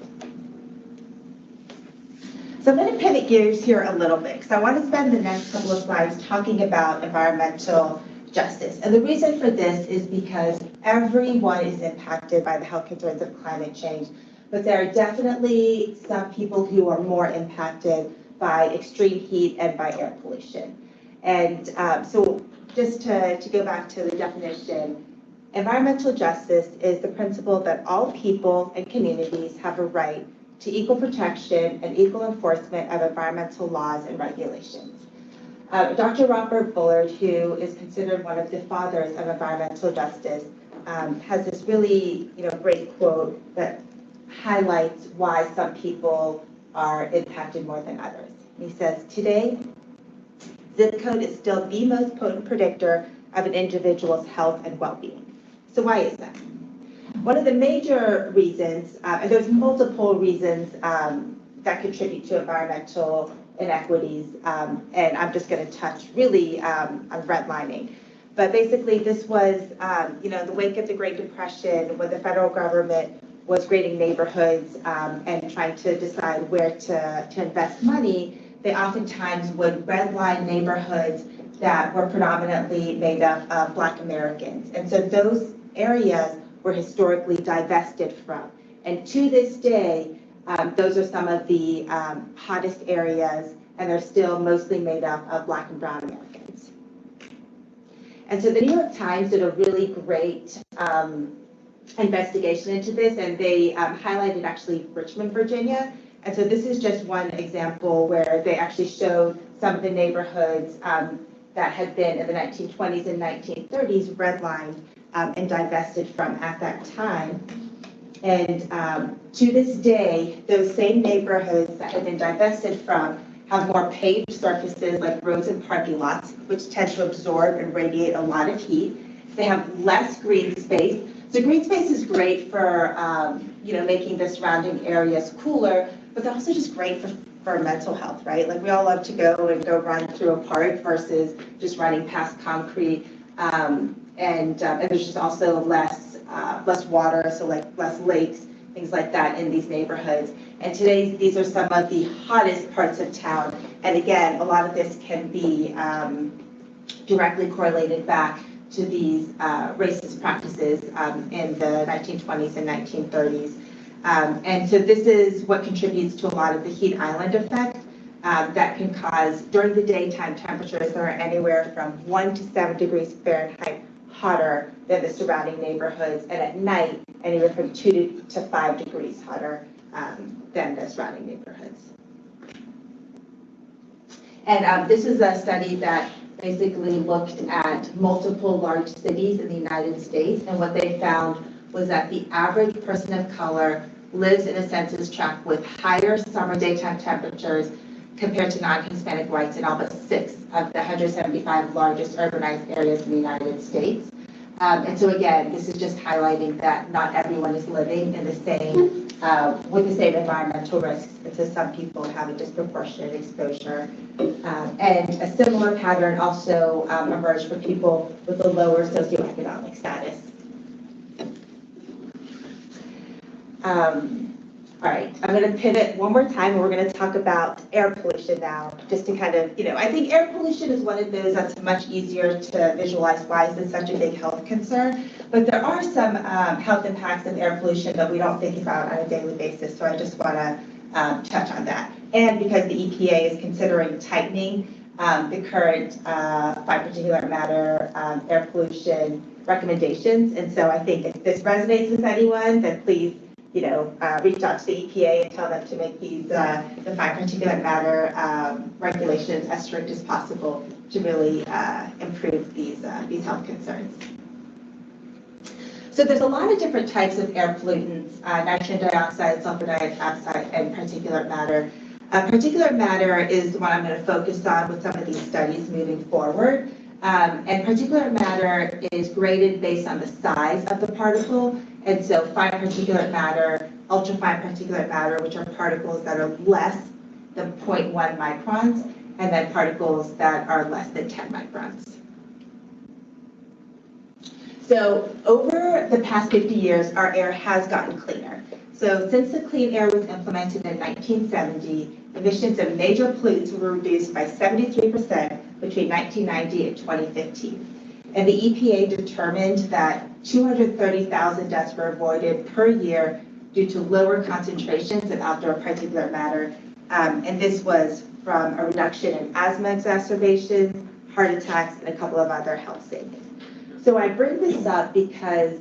So I'm going to pivot gears here a little bit, because I want to spend the next couple of slides talking about environmental justice. And the reason for this is because everyone is impacted by the health concerns of climate change, but there are definitely some people who are more impacted by extreme heat and by air pollution. And so just to go back to the definition, environmental justice is the principle that all people and communities have a right to equal protection and equal enforcement of environmental laws and regulations. Dr. Robert Bullard, who is considered one of the fathers of environmental justice, has this really, great quote that highlights why some people are impacted more than others. He says, "Today, zip code is still the most potent predictor of an individual's health and well-being." So why is that? One of the major reasons, and there's multiple reasons that contribute to environmental inequities, and I'm just going to touch really on redlining. But basically, this was, the wake of the Great Depression, when the federal government was grading neighborhoods and trying to decide where to invest money. They oftentimes would redline neighborhoods that were predominantly made up of Black Americans. And so those areas were historically divested from. And to this day, those are some of the hottest areas, and they're still mostly made up of Black and Brown Americans. And so the New York Times did a really great investigation into this, and they highlighted actually Richmond, Virginia. And so this is just one example where they actually showed some of the neighborhoods that had been in the 1920s and 1930s redlined and divested from at that time. And to this day, those same neighborhoods that had been divested from have more paved surfaces like roads and parking lots, which tend to absorb and radiate a lot of heat. They have less green space. So green space is great for making the surrounding areas cooler, but they're also just great for mental health, right? Like we all love to go run through a park versus just running past concrete. And there's just also less water, so like less lakes, things like that in these neighborhoods. And today, these are some of the hottest parts of town. And again, a lot of this can be directly correlated back to these racist practices in the 1920s and 1930s. And so this is what contributes to a lot of the heat island effect that can cause, during the daytime, temperatures that are anywhere from 1 to 7 degrees Fahrenheit hotter than the surrounding neighborhoods, and at night, anywhere from 2 to 5 degrees hotter than the surrounding neighborhoods. And this is a study that basically looked at multiple large cities in the United States, and what they found was that the average person of color lives in a census tract with higher summer daytime temperatures compared to non-Hispanic whites in all but 6 of the 175 largest urbanized areas in the United States. And so again, this is just highlighting that not everyone is living in the same, with the same environmental risks, and so some people have a disproportionate exposure. And a similar pattern also emerged for people with a lower socioeconomic status. All right, I'm going to pivot one more time, and we're going to talk about air pollution now, just to kind of, I think air pollution is one of those that's much easier to visualize why is this such a big health concern, but there are some health impacts of air pollution that we don't think about on a daily basis, so I just want to touch on that. And because the EPA is considering tightening the current fine particulate matter air pollution recommendations, and so I think if this resonates with anyone, then please reach out to the EPA and tell them to make these, the fine particulate matter regulations as strict as possible to really improve these health concerns. So there's a lot of different types of air pollutants, nitrogen dioxide, sulfur dioxide, and particulate matter. Particulate matter is the one I'm going to focus on with some of these studies moving forward. And particulate matter is graded based on the size of the particle. And so fine particulate matter, ultrafine particulate matter, which are particles that are less than 0.1 microns, and then particles that are less than 10 microns. So over the past 50 years, our air has gotten cleaner. So since the Clean Air was implemented in 1970, emissions of major pollutants were reduced by 73% between 1990 and 2015. And the EPA determined that 230,000 deaths were avoided per year due to lower concentrations of outdoor particulate matter. And this was from a reduction in asthma exacerbations, heart attacks, and a couple of other health savings. So I bring this up because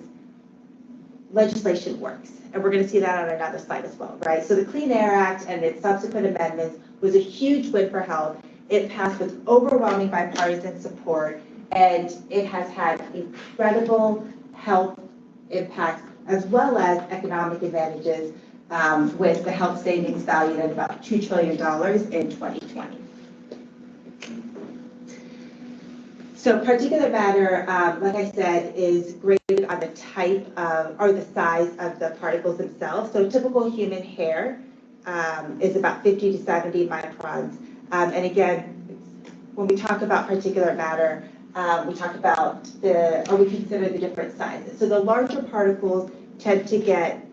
legislation works. And we're going to see that on another slide as well, right? So the Clean Air Act and its subsequent amendments was a huge win for health. It passed with overwhelming bipartisan support, and it has had incredible health impacts as well as economic advantages, with the health savings valued at about $2 trillion in 2020. So particulate matter, like I said, is graded on the type of, or the size of the particles themselves. So typical human hair is about 50 to 70 microns. And again, when we talk about particulate matter, we talk about we consider the different sizes. So the larger particles tend to get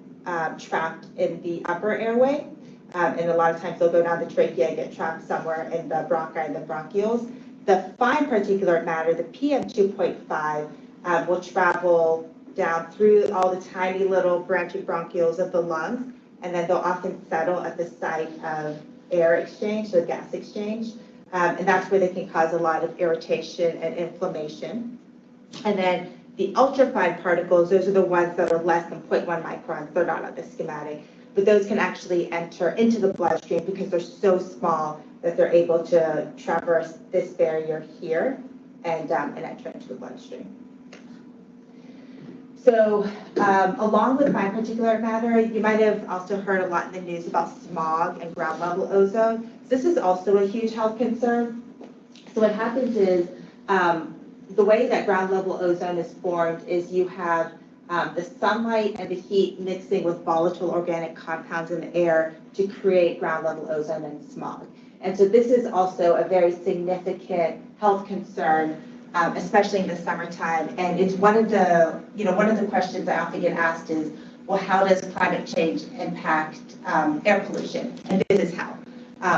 trapped in the upper airway. And a lot of times they'll go down the trachea and get trapped somewhere in the bronchi and the bronchioles. The fine particulate matter, the PM2.5, will travel down through all the tiny little branching bronchioles of the lungs, and then they'll often settle at the site of air exchange, so gas exchange. And that's where they can cause a lot of irritation and inflammation. And then the ultrafine particles, those are the ones that are less than 0.1 microns. They're not on this schematic, but those can actually enter into the bloodstream because they're so small that they're able to traverse this barrier here and enter into the bloodstream. So along with fine particulate matter, you might have also heard a lot in the news about smog and ground level ozone. This is also a huge health concern. So what happens is the way that ground level ozone is formed is you have the sunlight and the heat mixing with volatile organic compounds in the air to create ground level ozone and smog. And so this is also a very significant health concern, especially in the summertime. And it's one of the questions I often get asked is, well, how does climate change impact air pollution? And this is how.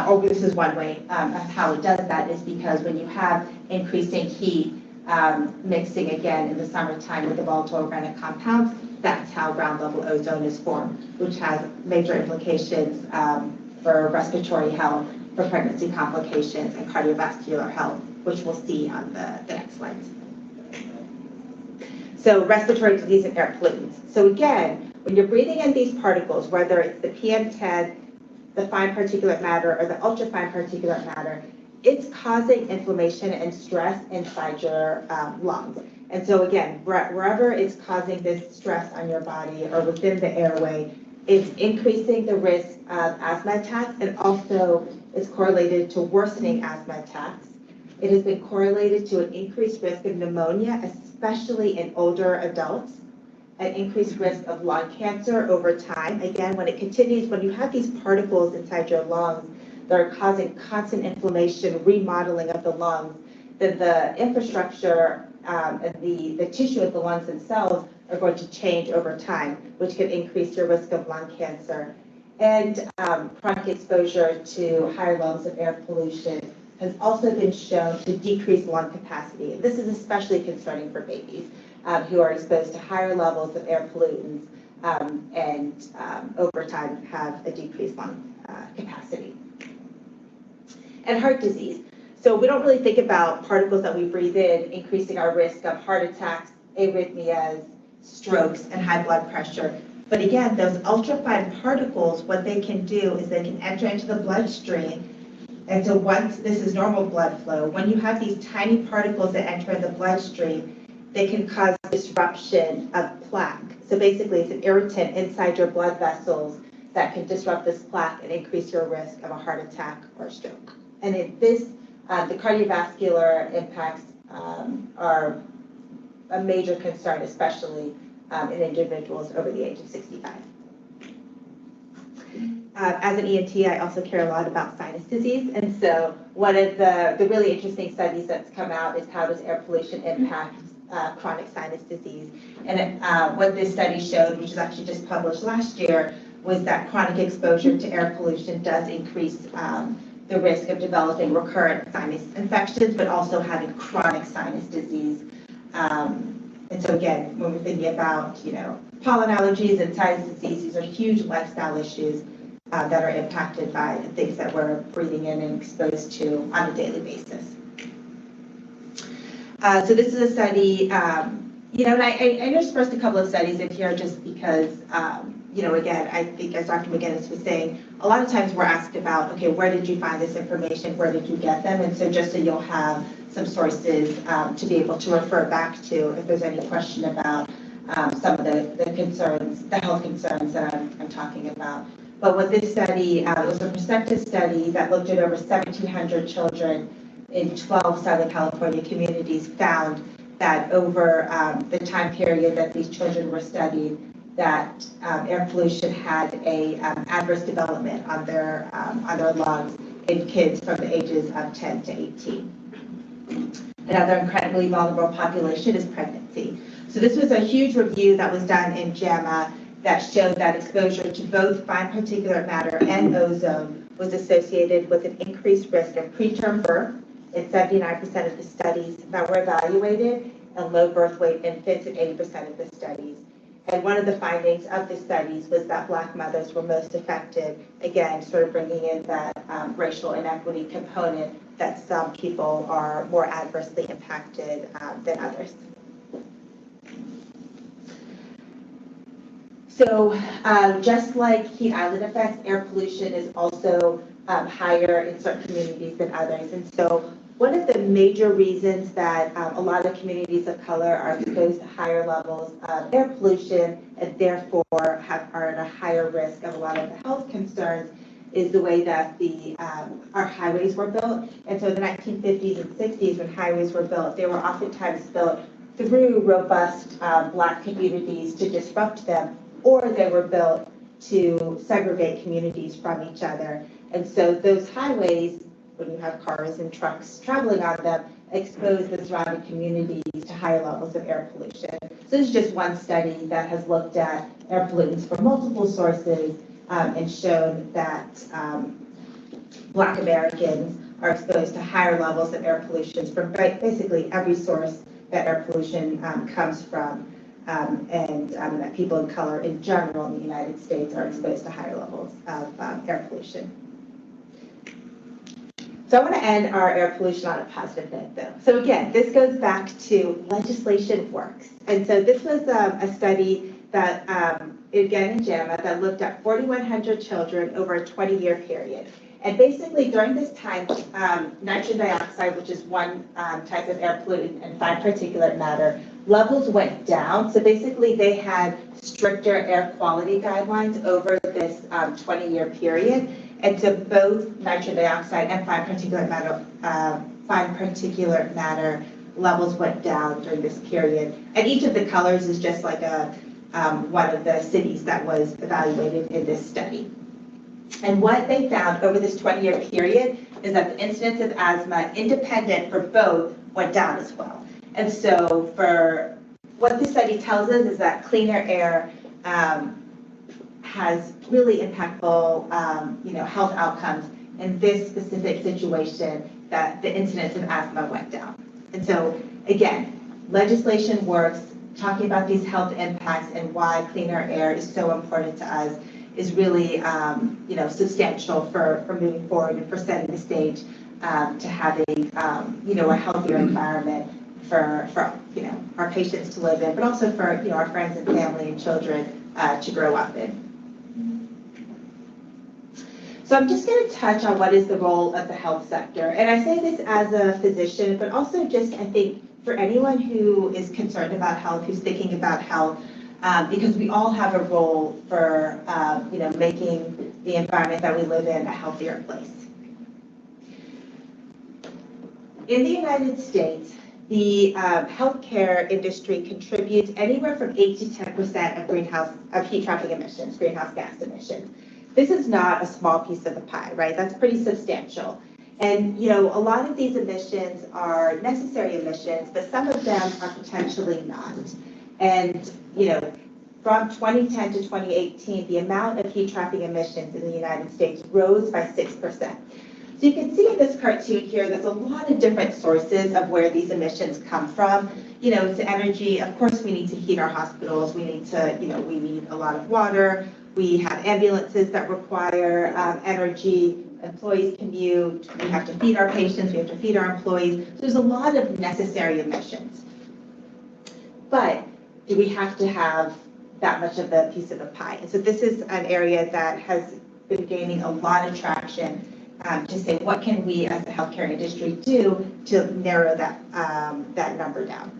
Or this is one way of how it does that is because when you have increasing heat mixing again in the summertime with the volatile organic compounds, that's how ground level ozone is formed, which has major implications for respiratory health, for pregnancy complications, and cardiovascular health, which we'll see on the next slide. So respiratory disease and air pollutants. So again, when you're breathing in these particles, whether it's the PM10, the fine particulate matter, or the ultrafine particulate matter, it's causing inflammation and stress inside your lungs. And so again, wherever it's causing this stress on your body or within the airway, it's increasing the risk of asthma attacks, and also is correlated to worsening asthma attacks. It has been correlated to an increased risk of pneumonia, especially in older adults, an increased risk of lung cancer over time. Again, when it continues, when you have these particles inside your lungs that are causing constant inflammation, remodeling of the lungs, then the infrastructure and the tissue of the lungs themselves are going to change over time, which can increase your risk of lung cancer. And chronic exposure to higher levels of air pollution has also been shown to decrease lung capacity. And this is especially concerning for babies who are exposed to higher levels of air pollutants and over time have a decreased lung capacity. And heart disease. So we don't really think about particles that we breathe in increasing our risk of heart attacks, arrhythmias, strokes, and high blood pressure. But again, those ultrafine particles, what they can do is they can enter into the bloodstream. And so once this is normal blood flow, when you have these tiny particles that enter in the bloodstream, they can cause disruption of plaque. So basically, it's an irritant inside your blood vessels that can disrupt this plaque and increase your risk of a heart attack or stroke. And the cardiovascular impacts are a major concern, especially in individuals over the age of 65. As an ENT, I also care a lot about sinus disease. And so one of the really interesting studies that's come out is how does air pollution impact chronic sinus disease. And what this study showed, which was actually just published last year, was that chronic exposure to air pollution does increase the risk of developing recurrent sinus infections, but also having chronic sinus disease. And so again, when we're thinking about, pollen allergies and sinus disease, these are huge lifestyle issues that are impacted by the things that we're breathing in and exposed to on a daily basis. So this is a study, and I interspersed a couple of studies in here just because, again, I think as Dr. McGinnis was saying, a lot of times we're asked about, okay, where did you find this information? Where did you get them? And so just so you'll have some sources to be able to refer back to if there's any question about some of the concerns, the health concerns that I'm talking about. But with this study, it was a prospective study that looked at over 1,700 children in 12 Southern California communities, found that over the time period that these children were studied, that air pollution had a adverse development on their lungs in kids from the ages of 10 to 18. Another incredibly vulnerable population is pregnancy. So this was a huge review that was done in JAMA that showed that exposure to both fine particulate matter and ozone was associated with an increased risk of preterm birth in 79% of the studies that were evaluated, and low birth weight infants in 80% of the studies. And one of the findings of the studies was that Black mothers were most affected, again, sort of bringing in that racial inequity component that some people are more adversely impacted than others. So just like heat island effects, air pollution is also higher in certain communities than others. And so one of the major reasons that a lot of communities of color are exposed to higher levels of air pollution and therefore are at a higher risk of a lot of the health concerns is the way that our highways were built. And so in the 1950s and 60s, when highways were built, they were oftentimes built through robust Black communities to disrupt them, or they were built to segregate communities from each other. And so those highways, when you have cars and trucks traveling on them, expose the surrounding communities to higher levels of air pollution. So this is just one study that has looked at air pollutants from multiple sources and shown that Black Americans are exposed to higher levels of air pollution from basically every source that air pollution comes from. And that people of color in general in the United States are exposed to higher levels of air pollution. So I want to end our air pollution on a positive note, though. So again, this goes back to legislation works. And so this was a study that, again in JAMA, that looked at 4,100 children over a 20-year period. And basically during this time, nitrogen dioxide, which is one type of air pollutant, and fine particulate matter, levels went down. So basically they had stricter air quality guidelines over this 20-year period. And so both nitrogen dioxide and fine particulate matter levels went down during this period. And each of the colors is just like one of the cities that was evaluated in this study. And what they found over this 20-year period is that the incidence of asthma, independent for both, went down as well. And so for what the study tells us is that cleaner air has really impactful health outcomes in this specific situation, that the incidence of asthma went down. And so again, legislation works, talking about these health impacts and why cleaner air is so important to us is really substantial for moving forward and for setting the stage to having a healthier environment for our patients to live in, but also for our friends and family and children to grow up in. So I'm just going to touch on what is the role of the health sector. And I say this as a physician, but also just, I think, for anyone who is concerned about health, who's thinking about health, because we all have a role for, making the environment that we live in a healthier place. In the United States, the healthcare industry contributes anywhere from 8 to 10% of heat trapping emissions, greenhouse gas emissions. This is not a small piece of the pie, right? That's pretty substantial. And, a lot of these emissions are necessary emissions, but some of them are potentially not. And, from 2010 to 2018, the amount of heat trapping emissions in the United States rose by 6%. So you can see in this cartoon here, there's a lot of different sources of where these emissions come from. To energy, of course, we need to heat our hospitals. We need a lot of water. We have ambulances that require energy. Employees commute. We have to feed our patients. We have to feed our employees. So there's a lot of necessary emissions. But do we have to have that much of the piece of the pie? And so this is an area that has been gaining a lot of traction to say, what can we as the healthcare industry do to narrow that number down?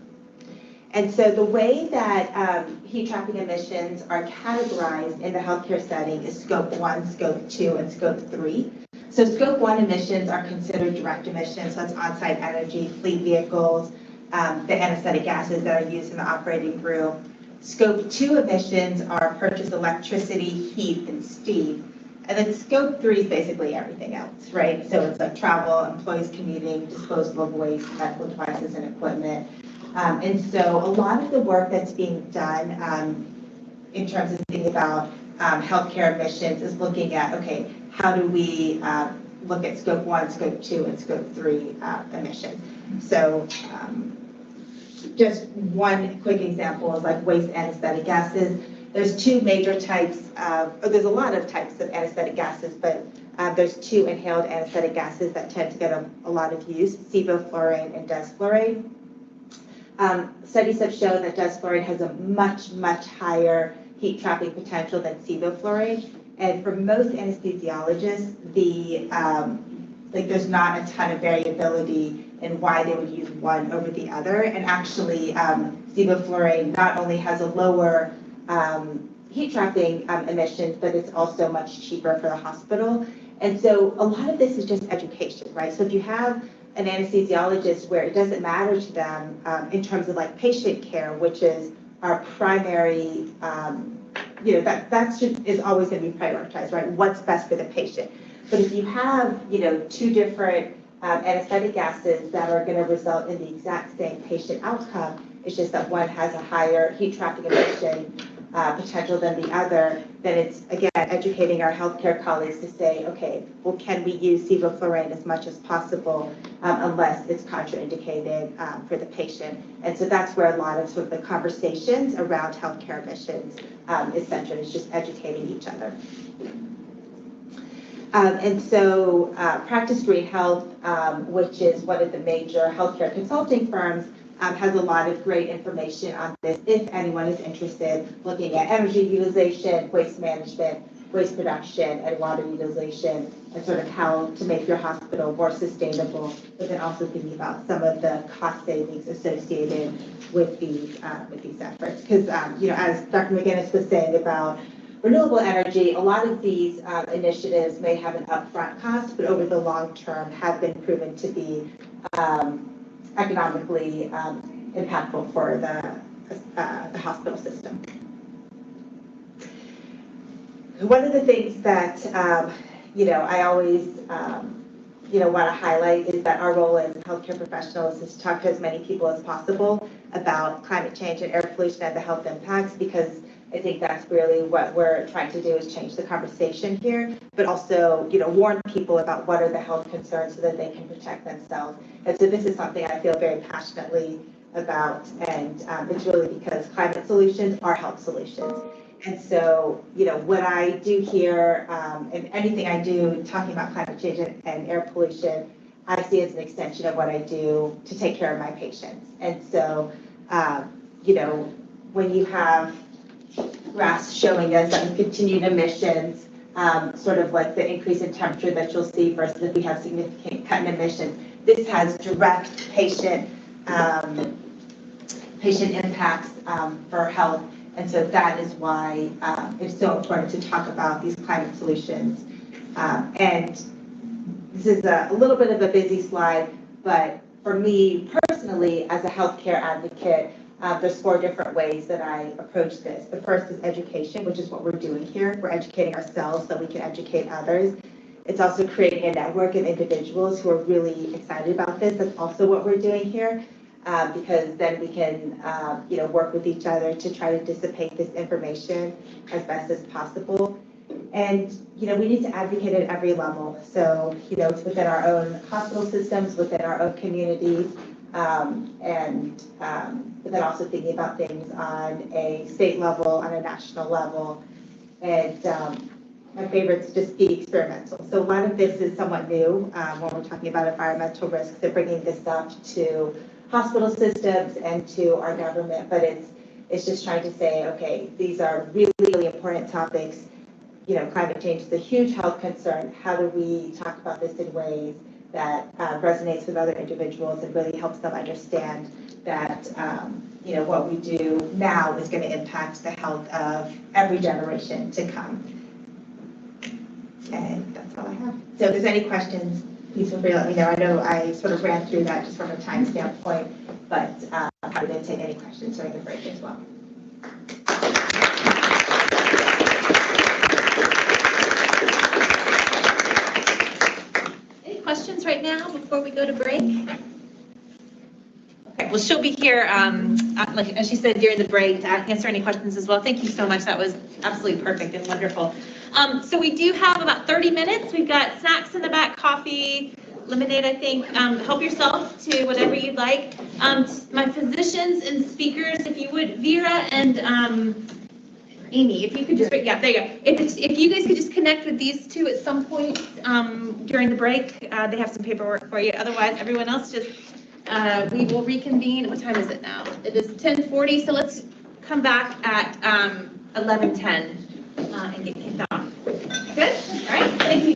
And so the way that heat trapping emissions are categorized in the healthcare setting is scope 1, scope 2, and scope 3. So scope 1 emissions are considered direct emissions, so that's on-site energy, fleet vehicles, the anesthetic gases that are used in the operating room. Scope 2 emissions are purchased electricity, heat, and steam. And then scope 3 is basically everything else, right? So it's like travel, employees commuting, disposal of waste, medical devices and equipment. And so a lot of the work that's being done in terms of thinking about healthcare emissions is looking at, okay, how do we look at scope 1, scope 2, and scope 3 emissions? So just one quick example is like waste anesthetic gases. There's two major types there's a lot of types of anesthetic gases, but there's two inhaled anesthetic gases that tend to get a lot of use, sevoflurane and desflurane. Studies have shown that desflurane has a much, much higher heat trapping potential than sevoflurane. And for most anesthesiologists, there's not a ton of variability in why they would use one over the other. And actually, sevoflurane not only has a lower heat trapping emissions, but it's also much cheaper for the hospital. And so a lot of this is just education, right? So if you have an anesthesiologist where it doesn't matter to them in terms of like patient care, which is our primary, is always going to be prioritized, right? What's best for the patient. But if you have, two different anesthetic gases that are going to result in the exact same patient outcome, it's just that one has a higher heat trapping emission potential than the other, then it's, again, educating our healthcare colleagues to say, okay, well, can we use sevoflurane as much as possible unless it's contraindicated for the patient? And so that's where a lot of sort of the conversations around healthcare emissions is centered, is just educating each other. And so Practice Green Health, which is one of the major healthcare consulting firms, has a lot of great information on this if anyone is interested, looking at energy utilization, waste management, waste production and water utilization and sort of how to make your hospital more sustainable, but then also thinking about some of the cost savings associated with these efforts. Because, as Dr. McGinnis was saying about renewable energy, a lot of these initiatives may have an upfront cost, but over the long term have been proven to be economically impactful for the hospital system. One of the things that, I always, want to highlight is that our role as healthcare professionals is to talk to as many people as possible about climate change and air pollution and the health impacts, because I think that's really what we're trying to do, is change the conversation here, but also, warn people about what are the health concerns so that they can protect themselves. And so this is something I feel very passionately about, and it's really because climate solutions are health solutions. And so, what I do here, and anything I do talking about climate change and air pollution, I see as an extension of what I do to take care of my patients. And so, when you have graphs showing us that continued emissions, sort of like the increase in temperature that you'll see versus if we have significant cut in emissions, this has direct patient impacts for health. And so that is why it's so important to talk about these climate solutions. And this is a little bit of a busy slide, but for me personally, as a healthcare advocate, there's 4 different ways that I approach this. The first is education, which is what we're doing here. We're educating ourselves so we can educate others. It's also creating a network of individuals who are really excited about this. That's also what we're doing here. Because then we can, work with each other to try to dissipate this information as best as possible. And, we need to advocate at every level. So, it's within our own hospital systems, within our own communities, but then also thinking about things on a state level, on a national level. And my favorite is just be experimental. So a lot of this is somewhat new when we're talking about environmental risks. They're bringing this up to hospital systems and to our government, but it's just trying to say, okay, these are really, really important topics. Climate change is a huge health concern. How do we talk about this in ways that resonates with other individuals and really helps them understand that, what we do now is going to impact the health of every generation to come. And that's all I have. So if there's any questions, please feel free to let me know. I know I sort of ran through that just from a time standpoint, but I'm happy to take any questions during the break as well. Any questions right now before we go to break? Okay, well, she'll be here, like as she said, during the break to answer any questions as well. Thank you so much. That was absolutely perfect and wonderful. So we do have about 30 minutes. We've got snacks in the back, coffee, lemonade, I think. Help yourself to whatever you'd like. My physicians and speakers, if you would, Vera and Amy, if you could just, yeah, there you go. If you guys could just connect with these two at some point during the break, they have some paperwork for you. Otherwise, everyone else just, we will reconvene. What time is it now? It is 10:40, so let's come back at 11:10 and get kicked off. Good? All right, thank you.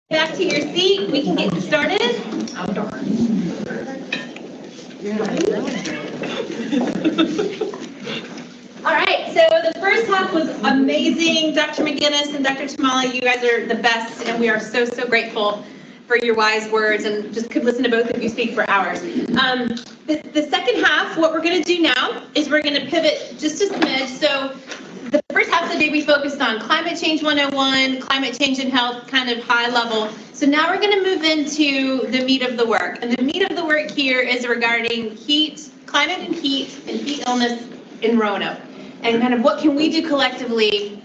Back to your seat, we can get started. Oh, darn. All right, so the first half was amazing. Dr. McGinnis and Dr. Tummala, you guys are the best, and we are so, so grateful for your wise words, and just could listen to both of you speak for hours. The second half, what we're going to do now is we're going to pivot just a smidge. So the first half of the day we focused on climate change 101, climate change and health, kind of high level. So now we're going to move into the meat of the work. And the meat of the work here is regarding heat, climate and heat illness in Roanoke. And kind of what can we do collectively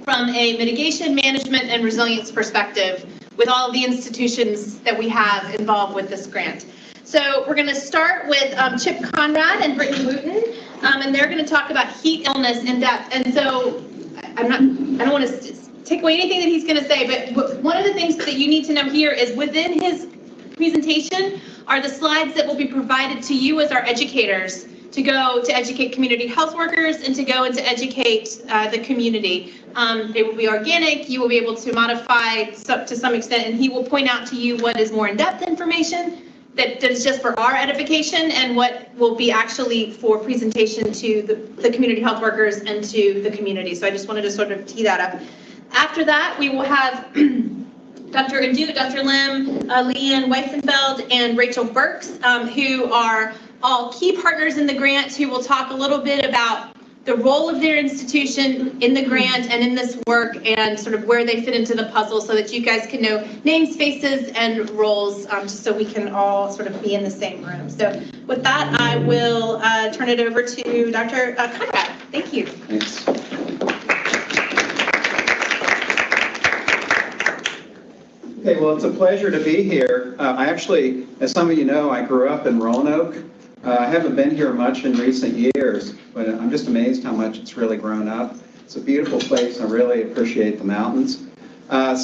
from a mitigation, management, and resilience perspective with all of the institutions that we have involved with this grant. So we're going to start with Chip Konrad and Bryttani Wooten, and they're going to talk about heat illness in depth. And so I don't want to take away anything that he's going to say, but one of the things that you need to know here is within his presentation are the slides that will be provided to you as our educators to go to educate community health workers and to go and to educate the community. They will be organic. You will be able to modify to some extent, and he will point out to you what is more in-depth information that is just for our edification and what will be actually for presentation to the community health workers and to the community. So I just wanted to sort of tee that up. After that, we will have Dr. Ahdoot, Dr. Leigh Weitzenfeld, and Rachel Burks, who are all key partners in the grant, who will talk a little bit about the role of their institution in the grant and in this work and sort of where they fit into the puzzle so that you guys can know names, faces, and roles, just so we can all sort of be in the same room. So with that, I will turn it over to Dr. Konrad. Thank you. Thanks. Okay, well, it's a pleasure to be here. I actually, as some of you know, I grew up in Roanoke. I haven't been here much in recent years, but I'm just amazed how much it's really grown up. It's a beautiful place. I really appreciate the mountains. I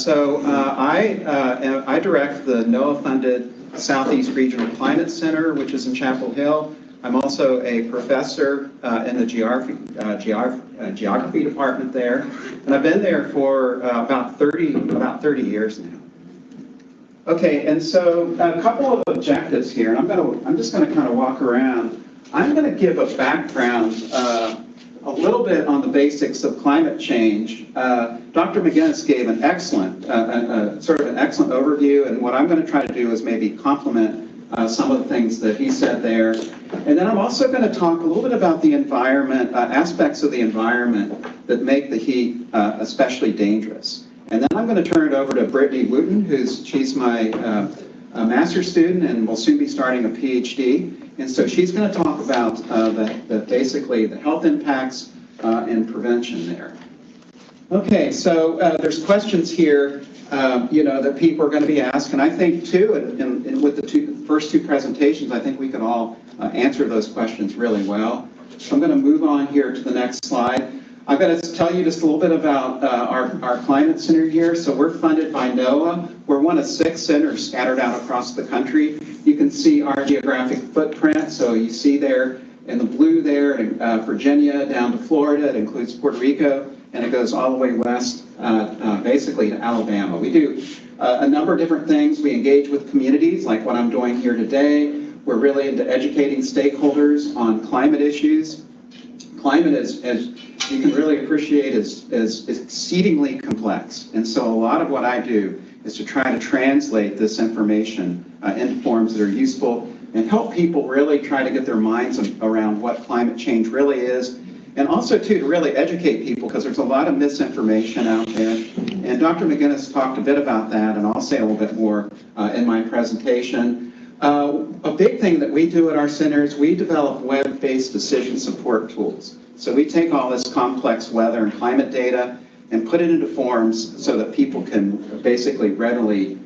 direct the NOAA-funded Southeast Regional Climate Center, which is in Chapel Hill. I'm also a professor in the geography department there, and I've been there for about 30 years now. Okay, and so a couple of objectives here, and I'm just going to kind of walk around. I'm going to give a background, a little bit on the basics of climate change. Dr. McGinnis gave an excellent, sort of an excellent overview, and what I'm going to try to do is maybe complement some of the things that he said there. And then I'm also going to talk a little bit about the environment, aspects of the environment that make the heat especially dangerous. And then I'm going to turn it over to Bryttani Wooten, she's my master's student and will soon be starting a PhD. And so she's going to talk about basically the health impacts and prevention there. Okay, so there's questions here, that people are going to be asked. And I think, too, and with the first two presentations, I think we can all answer those questions really well. So I'm going to move on here to the next slide. I've got to tell you just a little bit about our climate center here. So we're funded by NOAA. We're one of 6 centers scattered out across the country. You can see our geographic footprint. So you see there in the blue there, Virginia down to Florida. It includes Puerto Rico, and it goes all the way west, basically to Alabama. We do a number of different things. We engage with communities, like what I'm doing here today. We're really into educating stakeholders on climate issues. Climate, as you can really appreciate, is exceedingly complex. And so a lot of what I do is to try to translate this information into forms that are useful and help people really try to get their minds around what climate change really is. And also, too, to really educate people, because there's a lot of misinformation out there. And Dr. McGinnis talked a bit about that, and I'll say a little bit more in my presentation. A big thing that we do at our center is we develop web-based decision support tools. So we take all this complex weather and climate data and put it into forms so that people can basically readily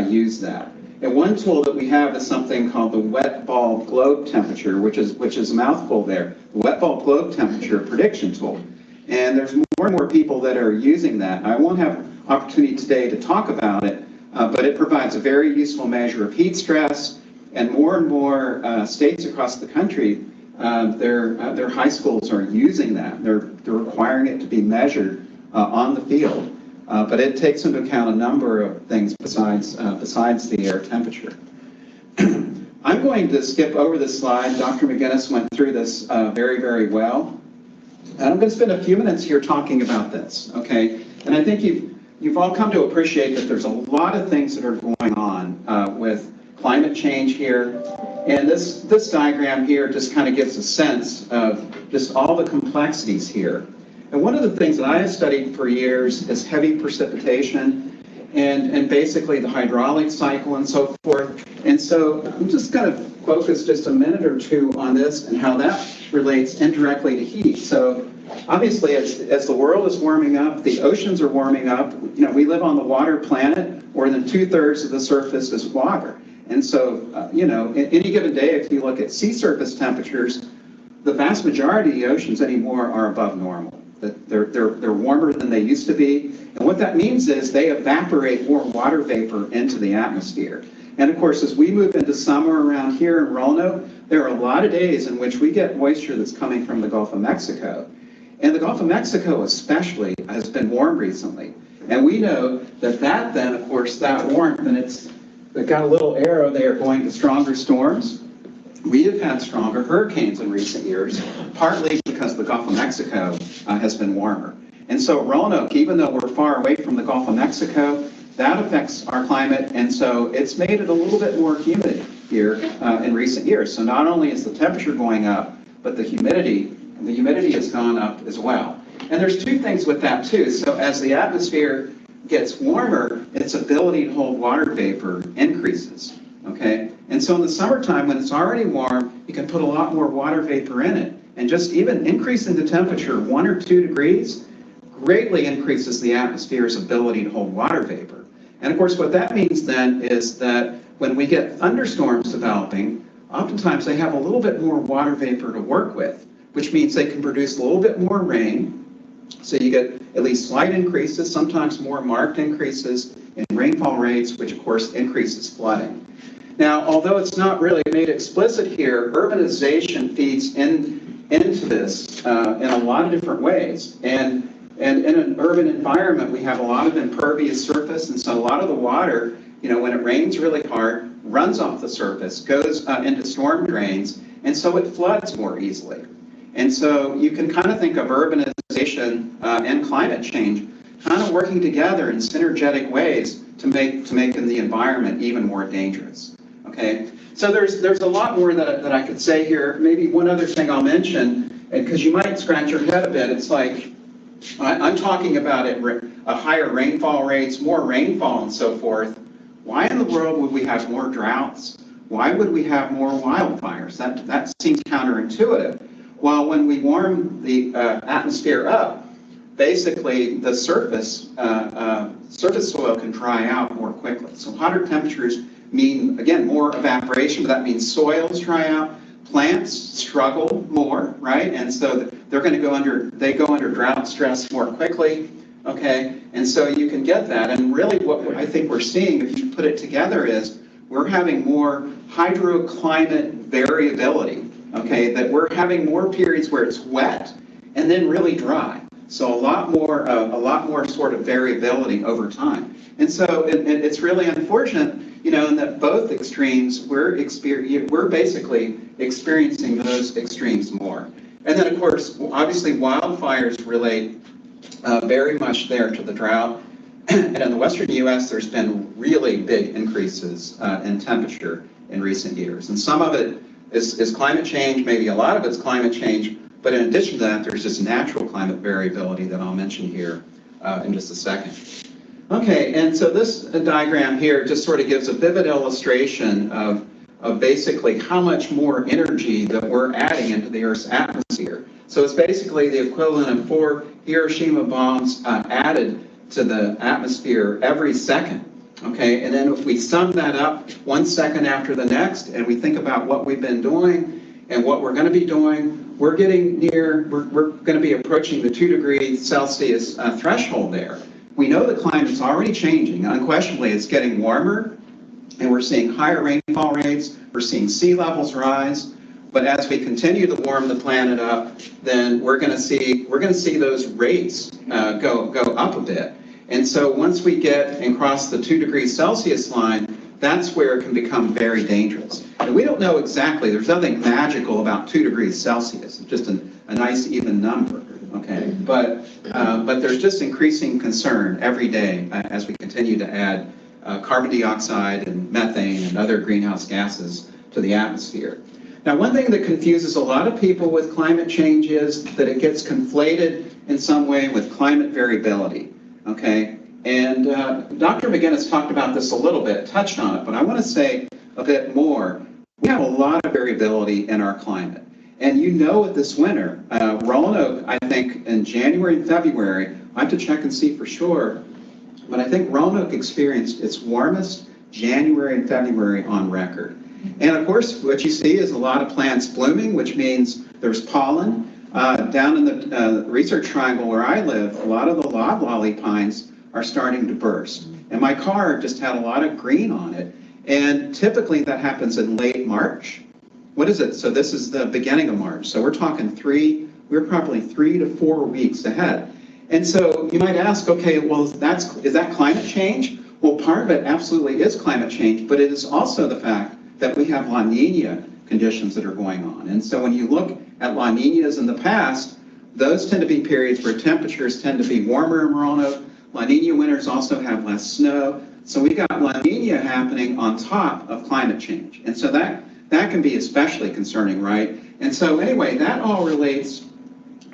use that. And one tool that we have is something called the wet bulb globe temperature, which is a mouthful there. The wet bulb globe temperature prediction tool. And there's more and more people that are using that. I won't have opportunity today to talk about it, but it provides a very useful measure of heat stress. And more states across the country, their high schools are using that. They're requiring it to be measured on the field. but it takes into account a number of things besides the air temperature. I'm going to skip over this slide. Dr. McGinnis went through this very, very well. And I'm going to spend a few minutes here talking about this, okay? And I think you've all come to appreciate that there's a lot of things that are going on with climate change here. And this diagram here just kind of gives a sense of just all the complexities here. And one of the things that I have studied for years is heavy precipitation and basically the hydraulic cycle and so forth. And so I'm just going to focus just a minute or two on this and how that relates indirectly to heat. So obviously, as the world is warming up, the oceans are warming up. You know, we live on the water planet. More than 2/3 of the surface is water. And so, you know, any given day, if you look at sea surface temperatures, the vast majority of the oceans anymore are above normal. They're warmer than they used to be. And what that means is they evaporate more water vapor into the atmosphere. And of course, as we move into summer around here in Roanoke, there are a lot of days in which we get moisture that's coming from the Gulf of Mexico. And the Gulf of Mexico especially has been warm recently. And we know that then, of course, that warmth, and they've got a little arrow there going to stronger storms. We have had stronger hurricanes in recent years, partly because the Gulf of Mexico has been warmer. And so Roanoke, even though we're far away from the Gulf of Mexico, that affects our climate, and so it's made it a little bit more humid here in recent years. So not only is the temperature going up, but the humidity has gone up as well. And there's two things with that too. So as the atmosphere gets warmer, its ability to hold water vapor increases, okay? And so in the summertime, when it's already warm, you can put a lot more water vapor in it. And just even increasing the temperature 1 or 2 degrees greatly increases the atmosphere's ability to hold water vapor. And of course, what that means then is that when we get thunderstorms developing, oftentimes they have a little bit more water vapor to work with, which means they can produce a little bit more rain. So you get at least slight increases, sometimes more marked increases in rainfall rates, which of course increases flooding. Now, although it's not really made explicit here, urbanization feeds into this in a lot of different ways. And in an urban environment, we have a lot of impervious surface, and so a lot of the water, you know, when it rains really hard, runs off the surface, goes into storm drains, and so it floods more easily. And so you can kind of think of urbanization and climate change kind of working together in synergetic ways to make the environment even more dangerous. Okay, so there's a lot more that I could say here. Maybe one other thing I'll mention, because you might scratch your head a bit. It's like I'm talking about higher rainfall rates, more rainfall, and so forth. Why in the world would we have more droughts? Why would we have more wildfires? That seems counterintuitive. Well, when we warm the atmosphere up, basically the surface soil can dry out more quickly. So hotter temperatures mean, again, more evaporation, but that means soils dry out. Plants struggle more, right? And so they go under drought stress more quickly, okay? And so you can get that. And really what I think we're seeing, if you put it together, is we're having more hydroclimate variability, okay? That we're having more periods where it's wet and then really dry. So a lot more sort of variability over time. And so it's really unfortunate, you know, in that both extremes, we're basically experiencing those extremes more. And then, of course, obviously wildfires relate very much there to the drought. And in the western U.S., there's been really big increases in temperature in recent years. And some of it is climate change, maybe a lot of it's climate change, but in addition to that, there's just natural climate variability that I'll mention here in just a second. Okay, and so this diagram here just sort of gives a vivid illustration of basically how much more energy that we're adding into the Earth's atmosphere. So it's basically the equivalent of 4 Hiroshima bombs added to the atmosphere every second. Okay, and then if we sum that up 1 second after the next, and we think about what we've been doing and what we're going to be doing, we're going to be approaching the 2 degrees Celsius threshold there. We know the climate's already changing. Unquestionably, it's getting warmer, and we're seeing higher rainfall rates. We're seeing sea levels rise. But as we continue to warm the planet up, then we're going to see those rates go up a bit. And so once we get and cross the 2 degrees Celsius line, that's where it can become very dangerous. And we don't know exactly, there's nothing magical about 2 degrees Celsius, it's just a nice even number, okay? But there's just increasing concern every day as we continue to add carbon dioxide and methane and other greenhouse gases to the atmosphere. Now, one thing that confuses a lot of people with climate change is that it gets conflated in some way with climate variability, okay? And Dr. McGinnis talked about this a little bit, touched on it, but I want to say a bit more. We have a lot of variability in our climate. And you know it this winter. Roanoke, I think, in January and February, I have to check and see for sure, but I think Roanoke experienced its warmest January and February on record. And of course, what you see is a lot of plants blooming, which means there's pollen. Down in the Research Triangle where I live, a lot of the loblolly pines are starting to burst. And my car just had a lot of green on it. And typically that happens in late March. What is it? So this is the beginning of March. So we're talking we're probably 3 to 4 weeks ahead. And so you might ask, okay, well, is that climate change? Well, part of it absolutely is climate change, but it is also the fact that we have La Nina conditions that are going on. And so when you look at La Ninas in the past, those tend to be periods where temperatures tend to be warmer in Roanoke. La Nina winters also have less snow. So we got La Nina happening on top of climate change. And so that can be especially concerning, right? And so anyway, that all relates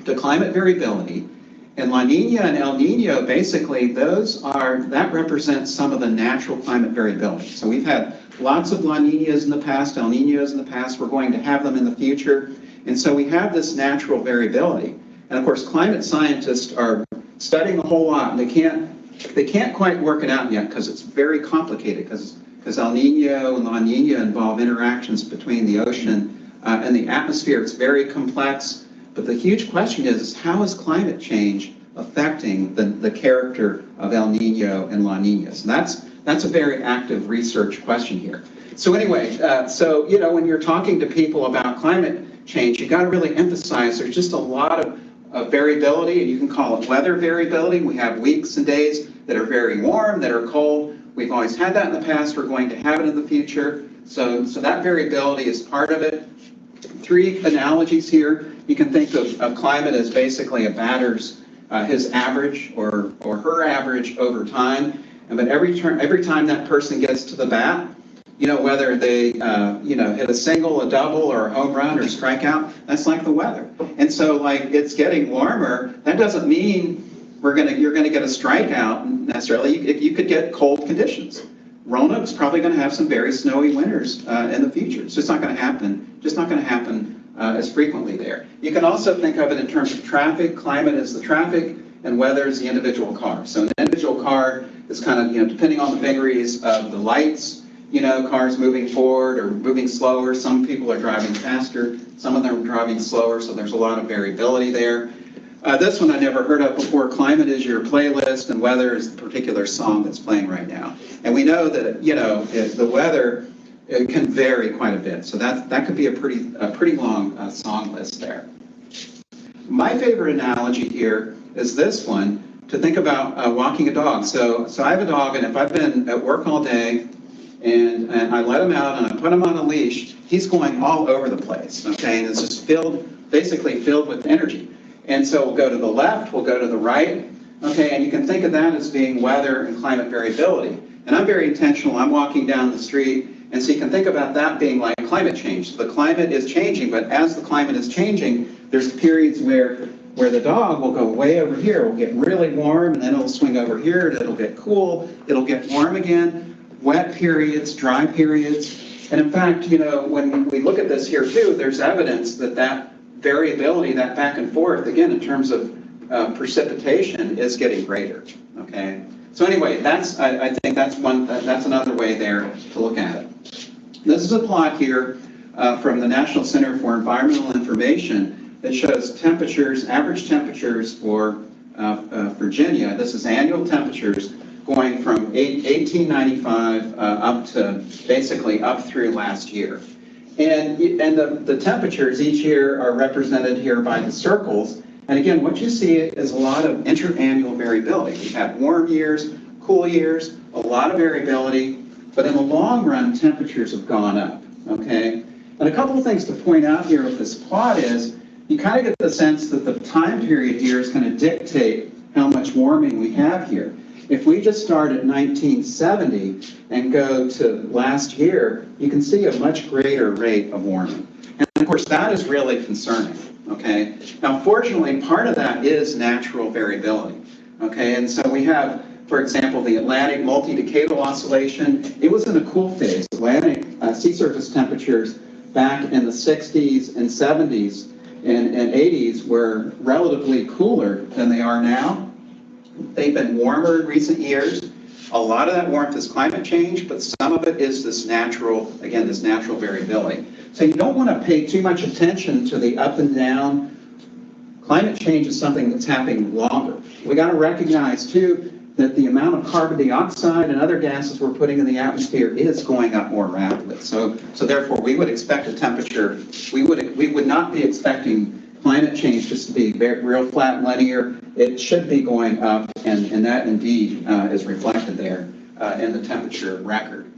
to climate variability. And La Nina and El Nino, basically, that represents some of the natural climate variability. So we've had lots of La Ninas in the past, El Ninos in the past, we're going to have them in the future. And so we have this natural variability. And of course, climate scientists are studying a whole lot, and they can't quite work it out yet because it's very complicated, because El Nino and La Nina involve interactions between the ocean and the atmosphere. It's very complex. But the huge question is how is climate change affecting the character of El Nino and La Nina? So that's a very active research question here. So anyway, when you're talking to people about climate change, you got to really emphasize there's just a lot of variability, and you can call it weather variability. We have weeks and days that are very warm, that are cold. We've always had that in the past. We're going to have it in the future. So that variability is part of it. 3 analogies here. You can think of climate as basically a batter's his average or her average over time. But every time that person gets to the bat, whether they hit a single, a double, or a home run or strikeout, that's like the weather. And so like it's getting warmer. That doesn't mean you're gonna get a strikeout necessarily. You could get cold conditions. Roanoke's probably going to have some very snowy winters in the future. It's just not going to happen. Just not going to happen as frequently there. You can also think of it in terms of traffic. Climate is the traffic, and weather is the individual car. So an individual car is kind of, depending on the vagaries of the lights, cars moving forward or moving slower. Some people are driving faster. Some of them are driving slower. So there's a lot of variability there. This one I never heard of before. Climate is your playlist, and weather is the particular song that's playing right now. And we know that the weather it can vary quite a bit. So that could be a pretty long song list there. My favorite analogy here is this one, to think about walking a dog. So I have a dog, and if I've been at work all day and I let him out and I put him on a leash, he's going all over the place. Okay, and it's just basically filled with energy. And so we'll go to the left, we'll go to the right, okay, and you can think of that as being weather and climate variability. And I'm very intentional, I'm walking down the street, and so you can think about that being like climate change. So the climate is changing, but as the climate is changing, there's periods where the dog will go way over here, will get really warm, and then it'll swing over here, and it'll get cool, it'll get warm again, wet periods, dry periods. And in fact, when we look at this here too, there's evidence that variability, that back and forth, again, in terms of precipitation, is getting greater. Okay. So anyway, I think that's another way there to look at it. This is a plot here from the National Center for Environmental Information that shows temperatures, average temperatures for Virginia. This is annual temperatures going from 1895 up to basically up through last year. And the temperatures each year are represented here by the circles, And again, what you see is a lot of interannual variability. We have warm years, cool years, a lot of variability, but in the long run, temperatures have gone up, okay? And a couple of things to point out here with this plot is, you kind of get the sense that the time period here is going to dictate how much warming we have here. If we just start at 1970 and go to last year, you can see a much greater rate of warming. And of course, that is really concerning, okay? Now, fortunately, part of that is natural variability, okay? And so we have, for example, the Atlantic multi-decadal oscillation. It was in a cool phase. Atlantic sea surface temperatures back in the 60s and 70s and 80s were relatively cooler than they are now. They've been warmer in recent years. A lot of that warmth is climate change, but some of it is this natural, again, this natural variability. So you don't want to pay too much attention to the up and down. Climate change is something that's happening longer. We got to recognize, too, that the amount of carbon dioxide and other gases we're putting in the atmosphere is going up more rapidly. So therefore, we would expect a temperature, we would not be expecting climate change just to be real flat and linear. It should be going up, and that indeed is reflected there in the temperature record.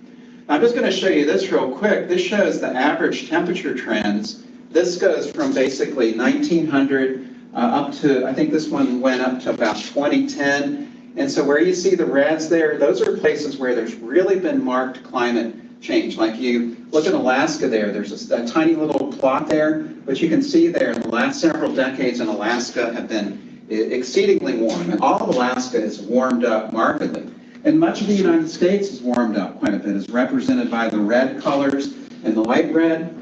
I'm just going to show you this real quick. This shows the average temperature trends. This goes from basically 1900 up to, I think this one went up to about 2010. And so where you see the reds there, those are places where there's really been marked climate change. Like you look at Alaska there, there's a tiny little plot there, but you can see there in the last several decades in Alaska have been exceedingly warm. And all of Alaska is warmed up markedly. And much of the United States is warmed up quite a bit, as represented by the red colors and the light red.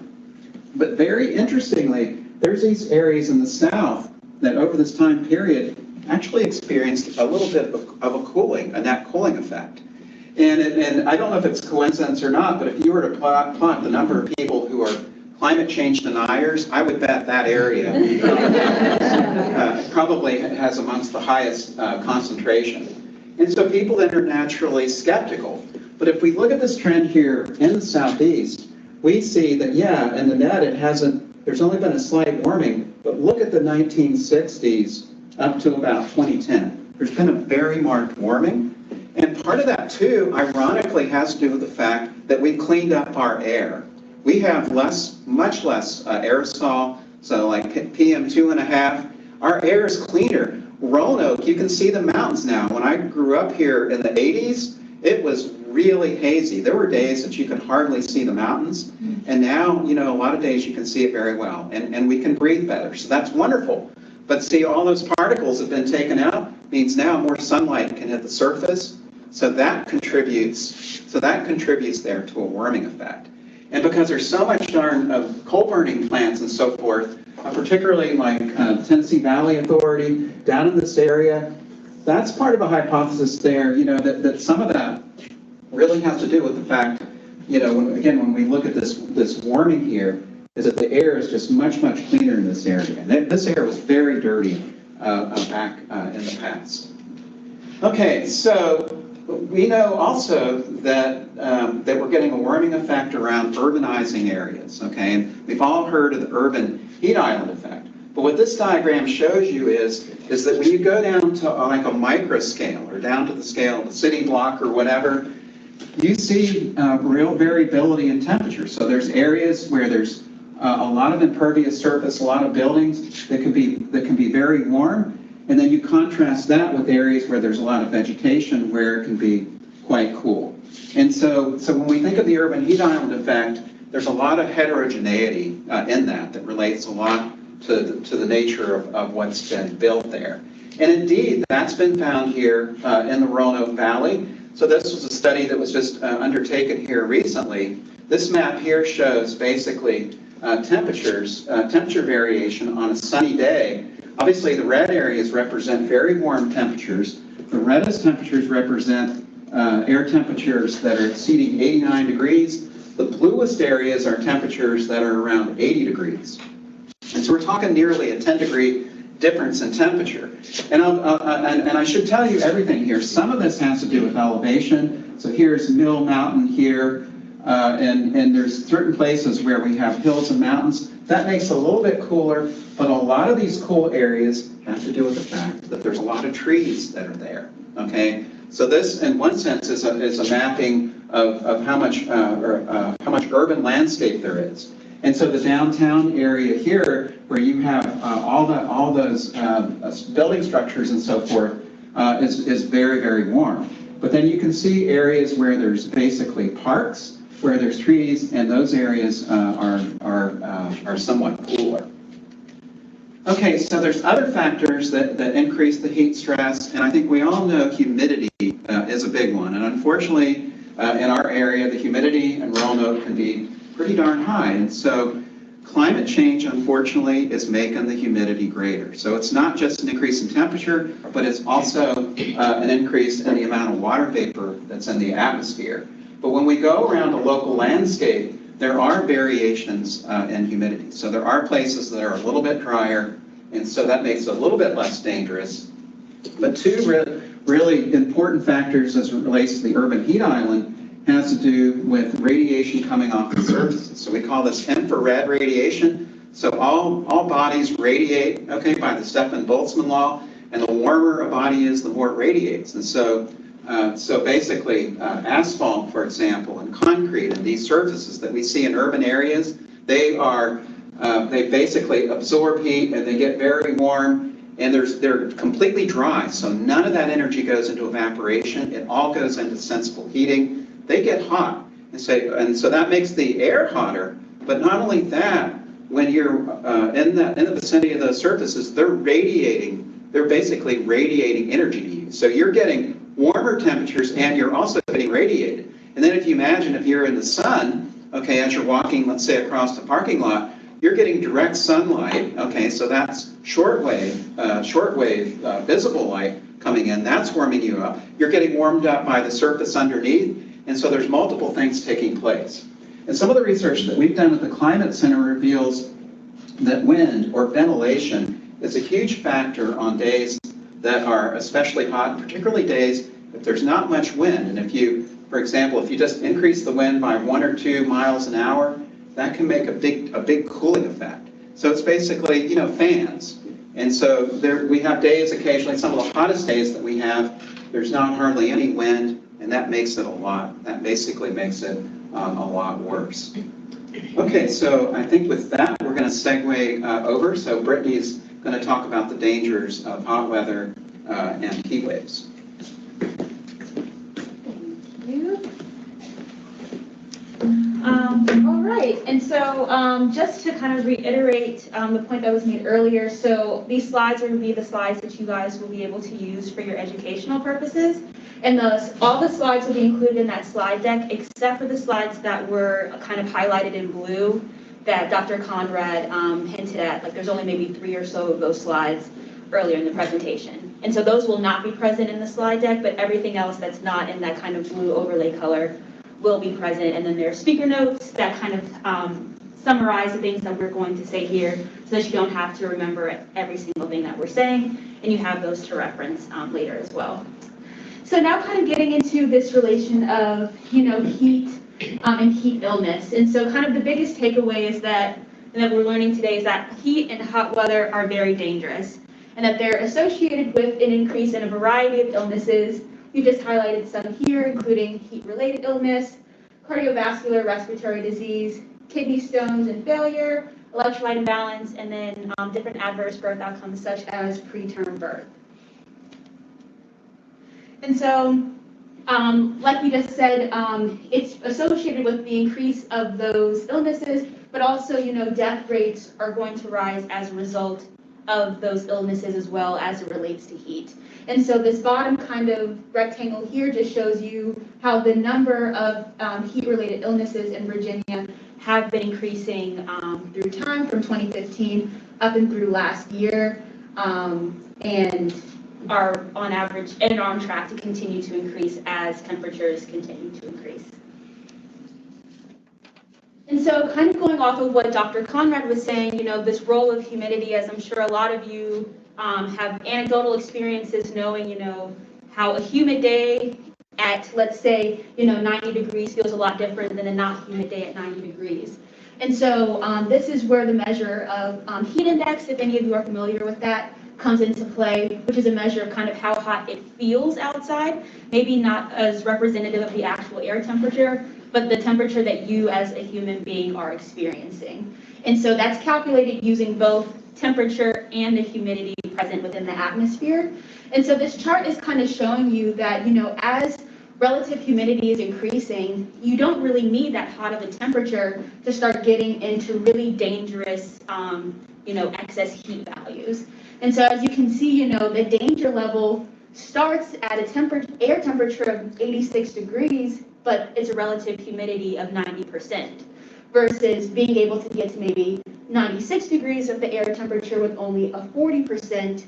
But very interestingly, there's these areas in the south that over this time period actually experienced a little bit of a cooling, a net cooling effect. And I don't know if it's coincidence or not, but if you were to plot the number of people who are climate change deniers, I would bet that area probably has amongst the highest concentration. And so people that are naturally skeptical. But if we look at this trend here in the southeast, we see that, yeah, in the net there's only been a slight warming, but look at the 1960s up to about 2010. There's been a very marked warming. And part of that, too, ironically, has to do with the fact that we cleaned up our air. We have much less aerosol, so like PM2.5. Our air is cleaner. Roanoke, you can see the mountains now. When I grew up here in the 80s, it was really hazy. There were days that you could hardly see the mountains. And now, a lot of days you can see it very well. And we can breathe better. So that's wonderful. But see, all those particles have been taken out, means now more sunlight can hit the surface. So that contributes there to a warming effect. And because there's so much coal burning plants and so forth, particularly like Tennessee Valley Authority, down in this area, that's part of a hypothesis there, that some of that really has to do with the fact, when we look at this warming here, is that the air is just much, much cleaner in this area. And this air was very dirty back in the past. Okay, so we know also that we're getting a warming effect around urbanizing areas, okay? And we've all heard of the urban heat island effect. But what this diagram shows you is that when you go down to like a micro scale or down to the scale of a city block or whatever, you see real variability in temperature. So there's areas where there's a lot of impervious surface, a lot of buildings that can be very warm. And then you contrast that with areas where there's a lot of vegetation where it can be quite cool. And so when we think of the urban heat island effect, there's a lot of heterogeneity in that relates a lot to the nature of what's been built there. And indeed, that's been found here in the Roanoke Valley. So this was a study that was just undertaken here recently. This map here shows basically temperature variation on a sunny day. Obviously, the red areas represent very warm temperatures. The reddest temperatures represent air temperatures that are exceeding 89 degrees. The bluest areas are temperatures that are around 80 degrees. And so we're talking nearly a 10-degree difference in temperature. And I should tell you everything here. Some of this has to do with elevation. So here's Mill Mountain here. and there's certain places where we have hills and mountains. That makes it a little bit cooler, but a lot of these cool areas have to do with the fact that there's a lot of trees that are there, okay? So this, in one sense, is a mapping of how much urban landscape there is. And so the downtown area here, where you have all those building structures and so forth, is very, very warm. But then you can see areas where there's basically parks, where there's trees, and those areas are somewhat cooler. Okay, so there's other factors that increase the heat stress, and I think we all know humidity is a big one. And unfortunately, in our area, the humidity in Roanoke can be pretty darn high. And so climate change, unfortunately, is making the humidity greater. So it's not just an increase in temperature, but it's also an increase in the amount of water vapor that's in the atmosphere. But when we go around a local landscape, there are variations in humidity. So there are places that are a little bit drier, and so that makes it a little bit less dangerous. But two really important factors as it relates to the urban heat island has to do with radiation coming off the surfaces. So we call this infrared radiation. So all bodies radiate, okay, by the Stefan-Boltzmann law, and the warmer a body is, the more it radiates. And so basically, asphalt, for example, and concrete, and these surfaces that we see in urban areas, they basically absorb heat and they get very warm, and they're completely dry. So none of that energy goes into evaporation. It all goes into sensible heating. They get hot, and so that makes the air hotter. But not only that, when you're in the vicinity of those surfaces, they're basically radiating energy to you. So you're getting warmer temperatures, and you're also getting radiated. And then if you imagine if you're in the sun, okay, as you're walking, let's say across the parking lot, you're getting direct sunlight, okay, so that's shortwave visible light coming in, that's warming you up. You're getting warmed up by the surface underneath, and so there's multiple things taking place. And some of the research that we've done at the Climate Center reveals that wind or ventilation is a huge factor on days that are especially hot, particularly days if there's not much wind. And if you, for example, if you just increase the wind by 1 or 2 miles an hour, that can make a big cooling effect. So it's basically, fans. And so we have days occasionally, some of the hottest days that we have, there's not hardly any wind, and that basically makes it a lot worse. Okay, so I think with that, we're going to segue over. So Brittany's going to talk about the dangers of hot weather and heat waves. Thank you. All right, and so just to kind of reiterate the point that was made earlier, so these slides are going to be the slides that you guys will be able to use for your educational purposes. And all the slides will be included in that slide deck, except for the slides that were kind of highlighted in blue that Dr. Konrad hinted at. Like there's only maybe 3 or so of those slides earlier in the presentation. And so those will not be present in the slide deck, but everything else that's not in that kind of blue overlay color will be present. And then there are speaker notes that kind of summarize the things that we're going to say here so that you don't have to remember every single thing that we're saying, and you have those to reference later as well. So now kind of getting into this relation of, heat and heat illness. And so kind of the biggest takeaway is that we're learning today is that heat and hot weather are very dangerous, and that they're associated with an increase in a variety of illnesses. We just highlighted some here, including heat-related illness, cardiovascular respiratory disease, kidney stones and failure, electrolyte imbalance, and then different adverse birth outcomes such as preterm birth. And so, like we just said, it's associated with the increase of those illnesses, but also, death rates are going to rise as a result of those illnesses as well as it relates to heat. And so this bottom kind of rectangle here just shows you how the number of heat-related illnesses in Virginia have been increasing through time from 2015 up and through last year, and are on average and are on track to continue to increase as temperatures continue to increase. And so kind of going off of what Dr. Konrad was saying, this role of humidity, as I'm sure a lot of you have anecdotal experiences knowing, how a humid day at, let's say, 90 degrees feels a lot different than a not humid day at 90 degrees. And so this is where the measure of heat index, if any of you are familiar with that, comes into play, which is a measure of kind of how hot it feels outside, maybe not as representative of the actual air temperature, but the temperature that you as a human being are experiencing. And so that's calculated using both temperature and the humidity present within the atmosphere. And so this chart is kind of showing you that, as relative humidity is increasing, you don't really need that hot of a temperature to start getting into really dangerous, excess heat values. And so as you can see, the danger level starts at a air temperature of 86 degrees, but it's a relative humidity of 90%, versus being able to get to maybe 96 degrees of the air temperature with only a 40%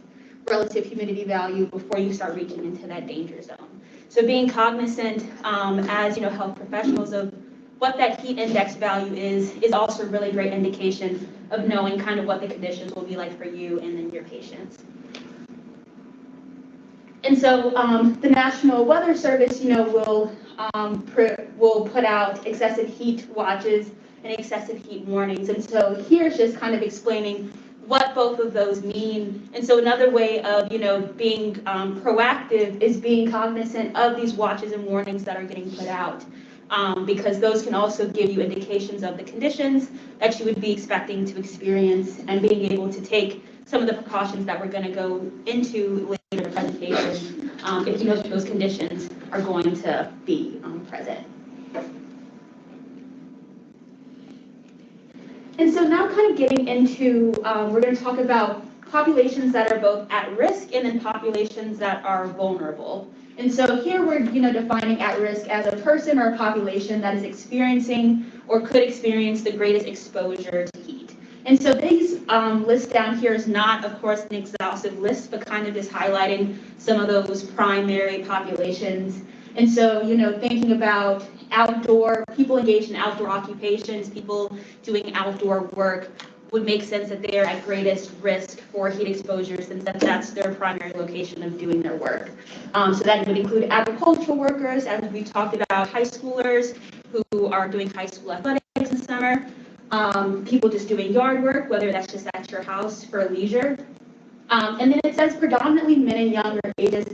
relative humidity value before you start reaching into that danger zone. So being cognizant as health professionals of what that heat index value is also a really great indication of knowing kind of what the conditions will be like for you and then your patients. And so the National Weather Service, will put out excessive heat watches and excessive heat warnings. And so here's just kind of explaining what both of those mean. And so another way of, being proactive is being cognizant of these watches and warnings that are getting put out, because those can also give you indications of the conditions that you would be expecting to experience, and being able to take some of the precautions that we're going to go into later in the presentation if you know that those conditions are going to be present. And so now kind of getting into, we're going to talk about populations that are both at risk and then populations that are vulnerable. And so here we're defining at risk as a person or a population that is experiencing or could experience the greatest exposure to heat. And so these lists down here is not, of course, an exhaustive list, but kind of just highlighting some of those primary populations. And so, thinking about people engaged in outdoor occupations, people doing outdoor work, would make sense that they are at greatest risk for heat exposure, since that's their primary location of doing their work. So that would include agricultural workers, as we talked about, high schoolers who are doing high school athletics in summer, people just doing yard work, whether that's just at your house for leisure. And then it says predominantly men and younger ages.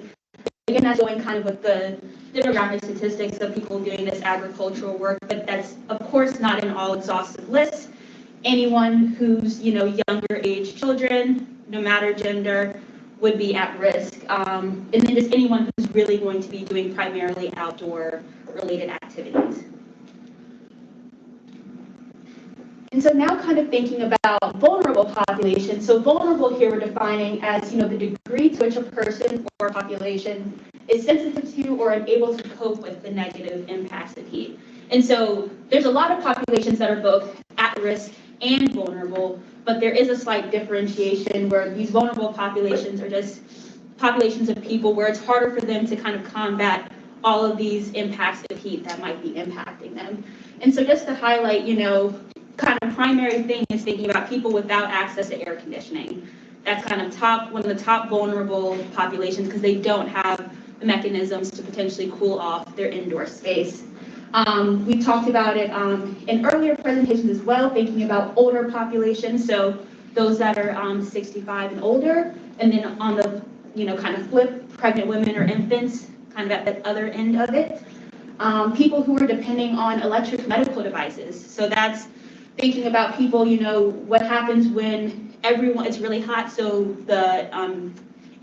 Again, that's going kind of with the demographic statistics of people doing this agricultural work, but that's, of course, not an all exhaustive list. Anyone who's, younger age children, no matter gender, would be at risk. And then just anyone who's really going to be doing primarily outdoor related activities. And so now kind of thinking about vulnerable populations. So vulnerable here we're defining as, the degree to which a person or population is sensitive to or unable to cope with the negative impacts of heat. And so there's a lot of populations that are both at risk and vulnerable, but there is a slight differentiation where these vulnerable populations are just populations of people where it's harder for them to kind of combat all of these impacts of heat that might be impacting them. And so just to highlight, kind of primary thing is thinking about people without access to air conditioning. That's kind of one of the top vulnerable populations, because they don't have the mechanisms to potentially cool off their indoor space. We talked about it in earlier presentations as well, thinking about older populations, so those that are 65 and older, and then on the kind of flip, pregnant women or infants, kind of at the other end of it. People who are depending on electric medical devices, so that's thinking about people, what happens when it's really hot, so the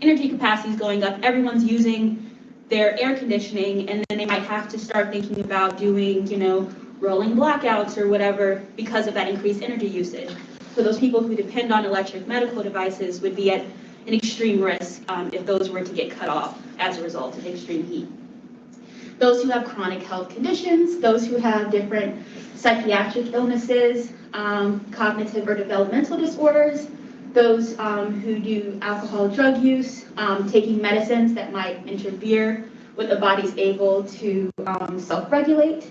energy capacity is going up, everyone's using their air conditioning, and then they might have to start thinking about doing, rolling blackouts or whatever because of that increased energy usage. So those people who depend on electric medical devices would be at an extreme risk if those were to get cut off as a result of extreme heat. Those who have chronic health conditions, those who have different psychiatric illnesses, cognitive or developmental disorders, those who do alcohol drug use, taking medicines that might interfere with the body's able to self-regulate,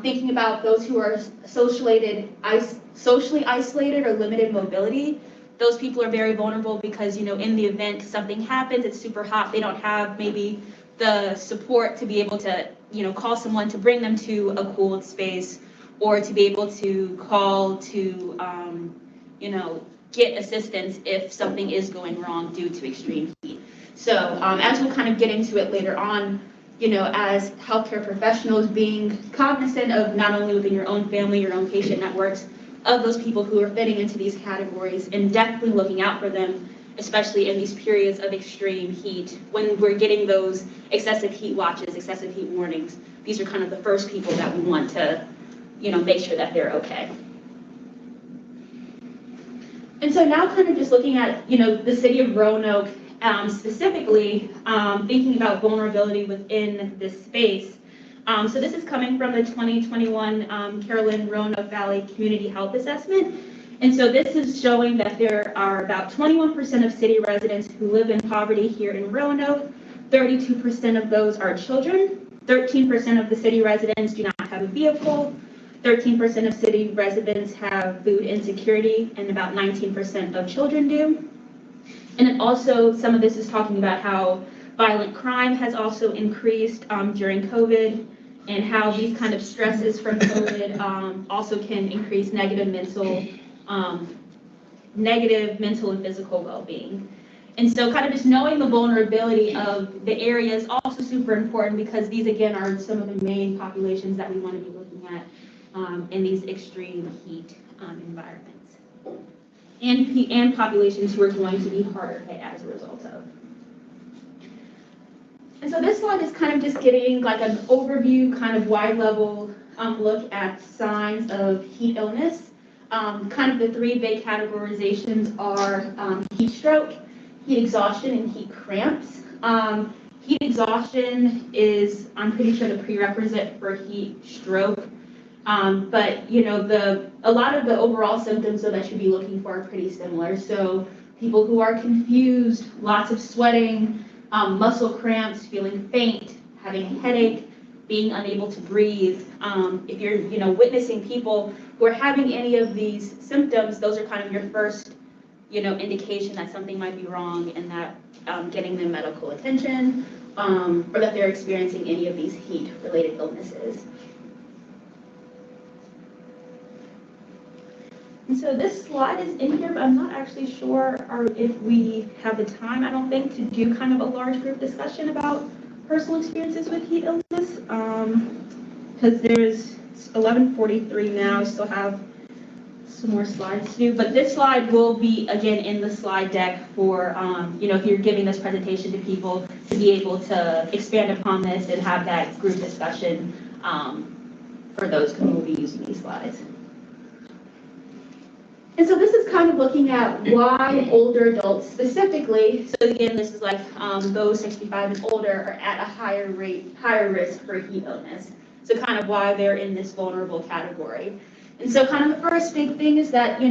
thinking about those who are socially isolated or limited mobility. Those people are very vulnerable because, in the event something happens, it's super hot, they don't have maybe the support to be able to, call someone to bring them to a cooled space, or to be able to call to, get assistance if something is going wrong due to extreme heat. So as we'll kind of get into it later on, as healthcare professionals, being cognizant of not only within your own family, your own patient networks, of those people who are fitting into these categories, and definitely looking out for them, especially in these periods of extreme heat, when we're getting those excessive heat watches, excessive heat warnings. These are kind of the first people that we want to, make sure that they're okay. And so now kind of just looking at, the city of Roanoke, specifically thinking about vulnerability within this space. So this is coming from the 2021 Carolyn Roanoke Valley Community Health Assessment. And so this is showing that there are about 21% of city residents who live in poverty here in Roanoke. 32% of those are children. 13% of the city residents do not have a vehicle. 13% of city residents have food insecurity, and about 19% of children do. And then also some of this is talking about how violent crime has also increased during COVID, and how these kind of stresses from COVID also can increase negative mental and physical well-being. And so kind of just knowing the vulnerability of the area is also super important, because these, again, are some of the main populations that we want to be looking at in these extreme heat environments. And populations who are going to be harder hit as a result of. And so this slide is kind of just getting like an overview, kind of wide level look at signs of heat illness. Kind of the three big categorizations are heat stroke, heat exhaustion, and heat cramps. Heat exhaustion is, I'm pretty sure, the prerequisite for heat stroke. But a lot of the overall symptoms that you'd be looking for are pretty similar. So people who are confused, lots of sweating, muscle cramps, feeling faint, having a headache, being unable to breathe. If you're witnessing people who are having any of these symptoms, those are kind of your first indication that something might be wrong, and that getting them medical attention, or that they're experiencing any of these heat related illnesses. And so this slide is in here, but I'm not actually sure if we have the time, I don't think, to do kind of a large group discussion about personal experiences with heat illness, because there's 11:43 now. I still have some more slides to do, but this slide will be, again, in the slide deck for, if you're giving this presentation to people, to be able to expand upon this and have that group discussion for those who will be using these slides. And so this is kind of looking at why older adults specifically, so again, this is like those 65 and older are at a higher risk for heat illness. So kind of why they're in this vulnerable category. And so kind of the first big thing is that,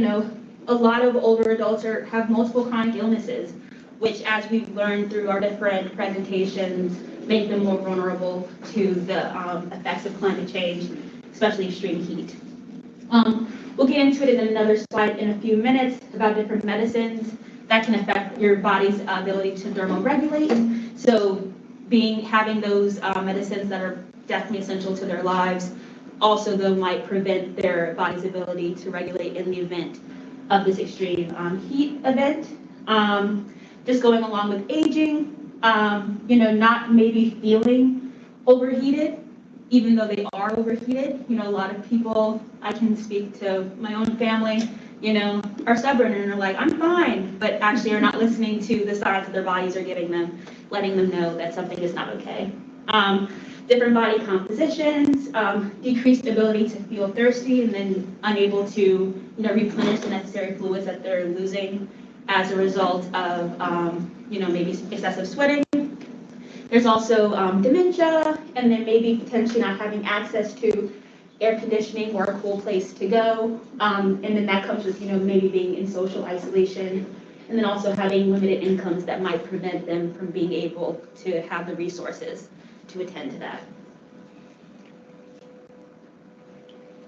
a lot of older adults have multiple chronic illnesses, which, as we've learned through our different presentations, make them more vulnerable to the effects of climate change, especially extreme heat. We'll get into it in another slide in a few minutes about different medicines that can affect your body's ability to thermoregulate. So having those medicines that are definitely essential to their lives, also though might prevent their body's ability to regulate in the event of this extreme heat event. Just going along with aging, not maybe feeling overheated, even though they are overheated. A lot of people, I can speak to my own family, are stubborn and are like, I'm fine, but actually are not listening to the signs that their bodies are giving them, letting them know that something is not okay. Different body compositions, decreased ability to feel thirsty, and then unable to, replenish the necessary fluids that they're losing as a result of, maybe excessive sweating. There's also dementia, and then maybe potentially not having access to air conditioning or a cool place to go. And then that comes with, maybe being in social isolation, and then also having limited incomes that might prevent them from being able to have the resources to attend to that.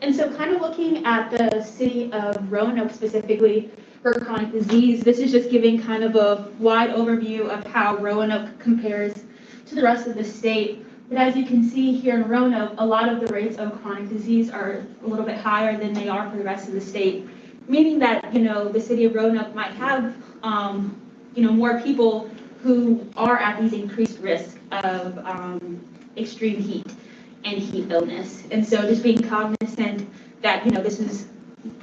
And so kind of looking at the city of Roanoke specifically for chronic disease, this is just giving kind of a wide overview of how Roanoke compares to to the rest of the state. But as you can see here in Roanoke, a lot of the rates of chronic disease are a little bit higher than they are for the rest of the state, meaning that, the city of Roanoke might have, more people who are at these increased risk of extreme heat and heat illness. And so just being cognizant that, this is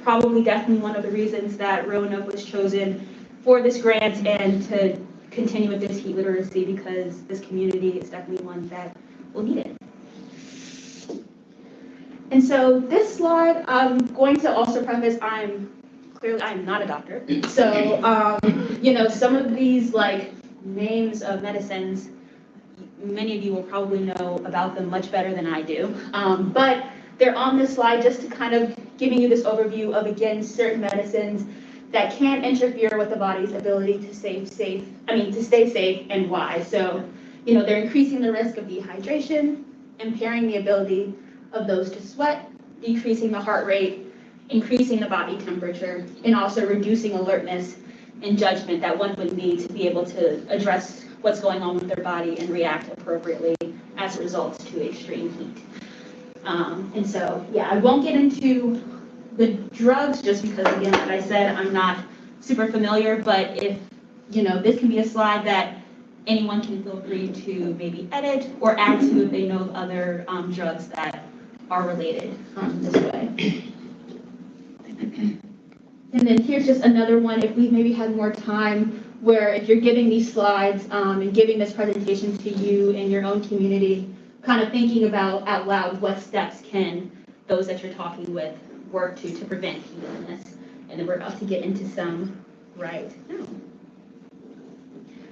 probably definitely one of the reasons that Roanoke was chosen for this grant and to continue with this heat literacy, because this community is definitely one that will need it. And so this slide, I'm going to also preface, I'm not a doctor. So, some of these names of medicines, many of you will probably know about them much better than I do. But they're on this slide just to kind of giving you this overview of, again, certain medicines that can interfere with the body's ability to stay safe and why. So, they're increasing the risk of dehydration, impairing the ability of those to sweat, decreasing the heart rate, increasing the body temperature, and also reducing alertness and judgment that one would need to be able to address what's going on with their body and react appropriately as a result to extreme heat. And so, I won't get into the drugs just because, again, like I said, I'm not super familiar, but if, this can be a slide that anyone can feel free to maybe edit or add to if they know of other drugs that are related this way. And then here's just another one, if we maybe had more time, where if you're giving these slides and giving this presentation to you in your own community, kind of thinking about out loud what steps can those that you're talking with work to prevent heat illness. And then we're about to get into some right now.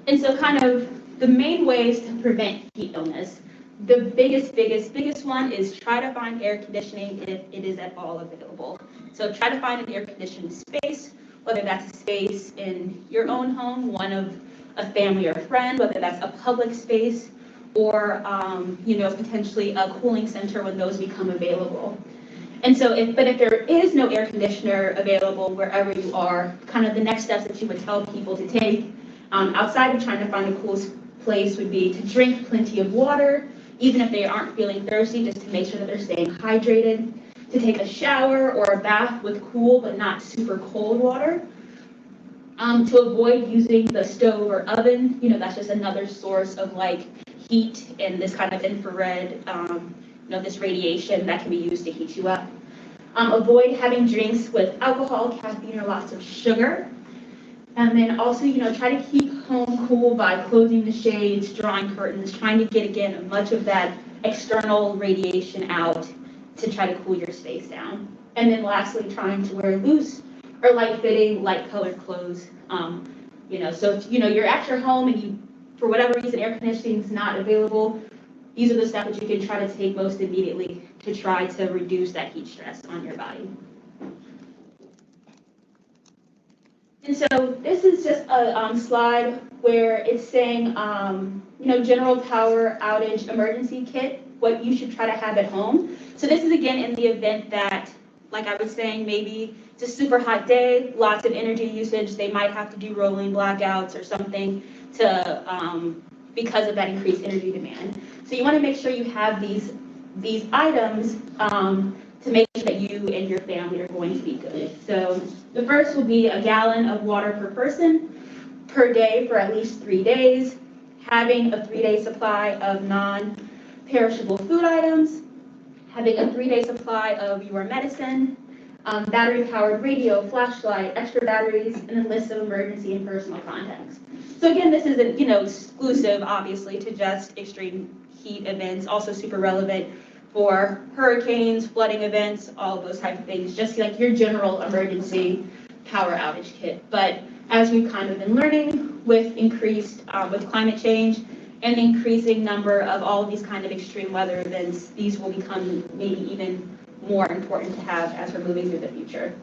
And so kind of the main ways to prevent heat illness, the biggest one is try to find air conditioning if it is at all available. So try to find an air-conditioned space, whether that's a space in your own home, one of a family or friend, whether that's a public space, or potentially a cooling center when those become available. And so, if there is no air conditioner available wherever you are, kind of the next steps that you would tell people to take outside of trying to find a cool place would be to drink plenty of water, even if they aren't feeling thirsty, just to make sure that they're staying hydrated. To take a shower or a bath with cool but not super cold water. To avoid using the stove or oven, that's just another source of heat and this kind of infrared, this radiation that can be used to heat you up. Avoid having drinks with alcohol, caffeine, or lots of sugar. And then also, try to keep home cool by closing the shades, drawing curtains, trying to get, again, much of that external radiation out to try to cool your space down. And then lastly, trying to wear loose or light-fitting, light-colored clothes. So if, you're at your home and for whatever reason, air conditioning is not available, these are the steps that you can try to take most immediately to try to reduce that heat stress on your body. And so this is just a slide where it's saying, general power outage emergency kit, what you should try to have at home. So this is, again, in the event that, like I was saying, maybe it's a super hot day, lots of energy usage, they might have to do rolling blackouts or something to because of that increased energy demand. So you want to make sure you have these items to make sure that you and your family are going to be good. So the first will be a gallon of water per person per day for at least 3 days, having a 3-day supply of non-perishable food items, having a 3-day supply of your medicine, battery-powered radio, flashlight, extra batteries, and a list of emergency and personal contacts. So again, this isn't, exclusive, obviously, to just extreme heat events, also super relevant for hurricanes, flooding events, all of those types of things, just like your general emergency power outage kit. But as we've kind of been learning with with climate change and the increasing number of all of these kind of extreme weather events, these will become maybe even more important to have as we're moving through the future.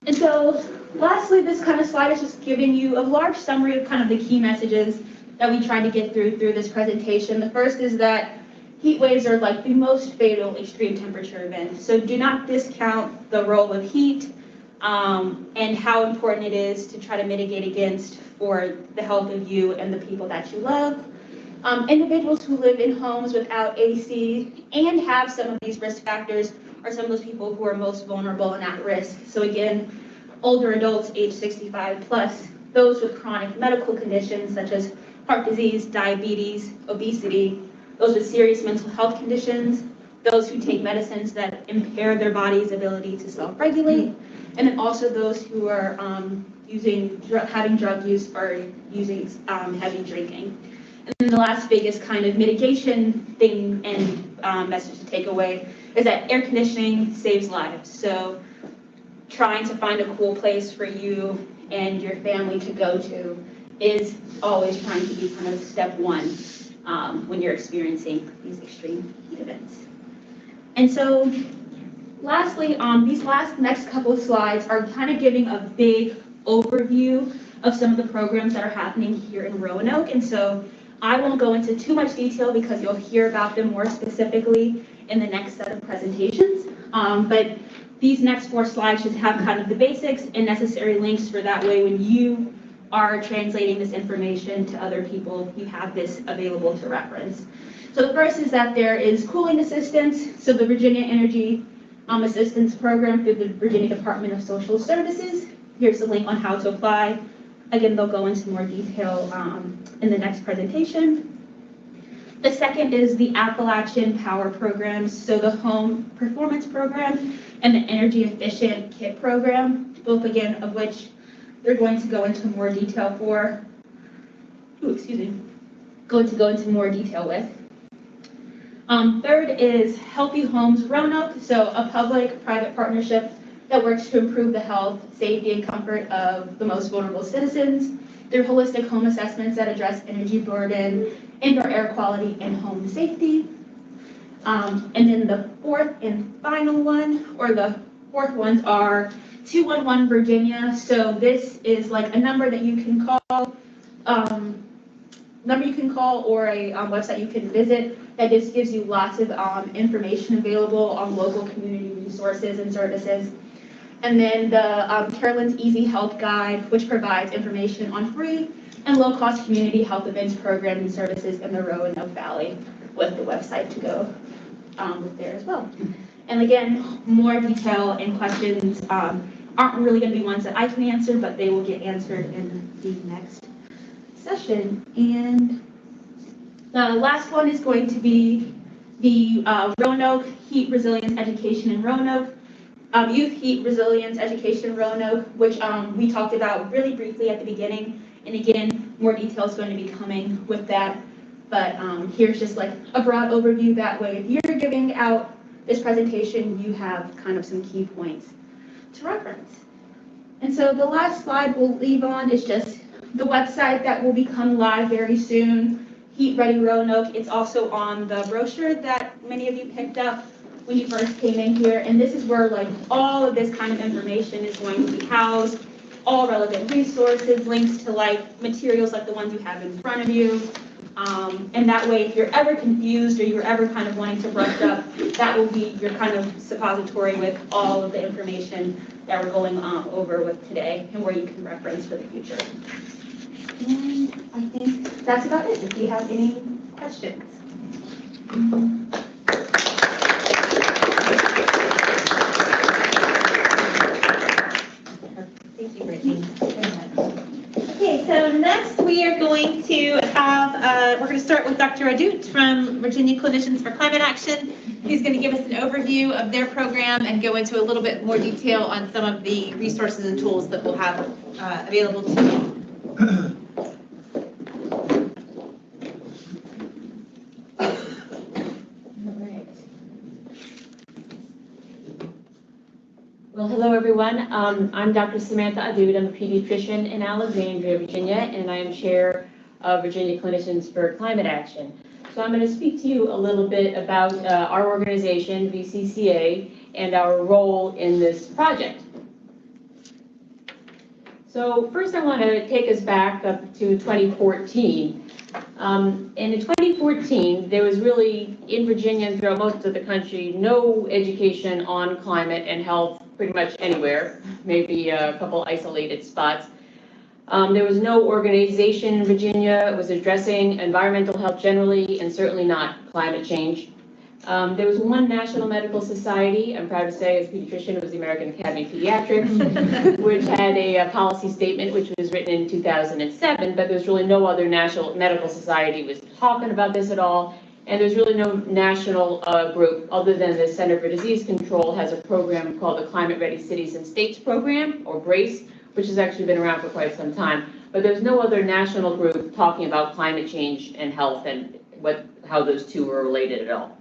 And so lastly, this kind of slide is just giving you a large summary of kind of the key messages that we tried to get through this presentation. The first is that heat waves are the most fatal extreme temperature event. So do not discount the role of heat and how important it is to try to mitigate against for the health of you and the people that you love. Individuals who live in homes without AC and have some of these risk factors are some of those people who are most vulnerable and at risk. So again, older adults age 65 plus, those with chronic medical conditions such as heart disease, diabetes, obesity, those with serious mental health conditions, those who take medicines that impair their body's ability to self-regulate, and then also those who are having drug use or using heavy drinking. And then the last biggest kind of mitigation thing and message to take away is that air conditioning saves lives. So trying to find a cool place for you and your family to go to is always trying to be kind of step one when you're experiencing these extreme heat events. And so lastly, these next couple of slides are kind of giving a big overview of some of the programs that are happening here in Roanoke. And so I won't go into too much detail because you'll hear about them more specifically in the next set of presentations. But these next 4 slides just have kind of the basics and necessary links for that way when you are translating this information to other people, you have this available to reference. So the first is that there is cooling assistance. So the Virginia Energy Assistance Program through the Virginia Department of Social Services. Here's the link on how to apply. Again, they'll go into more detail in the next presentation. The second is the Appalachian Power Programs, so the Home Performance Program and the Energy Efficient Kit Program, both again of which they're going to go into more detail for. Going to go into more detail with. Third is Healthy Homes Roanoke, so a public-private partnership that works to improve the health, safety, and comfort of the most vulnerable citizens through holistic home assessments that address energy burden, indoor air quality, and home safety. And then the fourth and final one, or the fourth ones are 211 Virginia. So this is like a number that you can call, or a website you can visit that just gives you lots of information available on local community resources and services. And then the Carolyn's Easy Health Guide, which provides information on free and low-cost community health events, programs, and services in the Roanoke Valley, with the website to go with there as well. And again, more detail and questions aren't really going to be ones that I can answer, but they will get answered in the next session. And the last one is going to be the Roanoke Heat Resilience Education in Roanoke. Youth Heat Resilience Education in Roanoke, which we talked about really briefly at the beginning. And again, more details going to be coming with that. But here's just like a broad overview. That way, if you're giving out this presentation, you have kind of some key points to reference. And so the last slide we'll leave on is just the website that will become live very soon, Heat Ready Roanoke. It's also on the brochure that many of you picked up when you first came in here, and this is where like all of this kind of information is going to be housed, all relevant resources, links to like materials like the ones you have in front of you, and that way if you're ever confused or you're ever kind of wanting to brush up, that will be your kind of suppository with all of the information that we're going over with today and where you can reference for the future. And I think that's about it, if you have any questions. Thank you, Brittany. Okay, so next we are going to have, we're going to start with Dr. Ahdoot from Virginia Clinicians for Climate Action. He's going to give us an overview of their program and go into a little bit more detail on some of the resources and tools that we'll have available to you. Well, hello everyone. I'm Dr. Samantha Ahdoot. I'm a pediatrician in Alexandria, Virginia, and I am chair of Virginia Clinicians for Climate Action. So I'm going to speak to you a little bit about our organization, VCCA, and our role in this project. So first I want to take us back up to 2014. And in 2014, there was really, in Virginia and throughout most of the country, no education on climate and health pretty much anywhere, maybe a couple isolated spots. There was no organization in Virginia that was addressing environmental health generally, and certainly not climate change. There was one national medical society, I'm proud to say as a pediatrician, it was the American Academy of Pediatrics, which had a policy statement which was written in 2007, but there's really no other national medical society was talking about this at all. And there's really no national group other than the Center for Disease Control has a program called the Climate Ready Cities and States Program, or BRACE, which has actually been around for quite some time. But there's no other national group talking about climate change and health and how those two are related at all.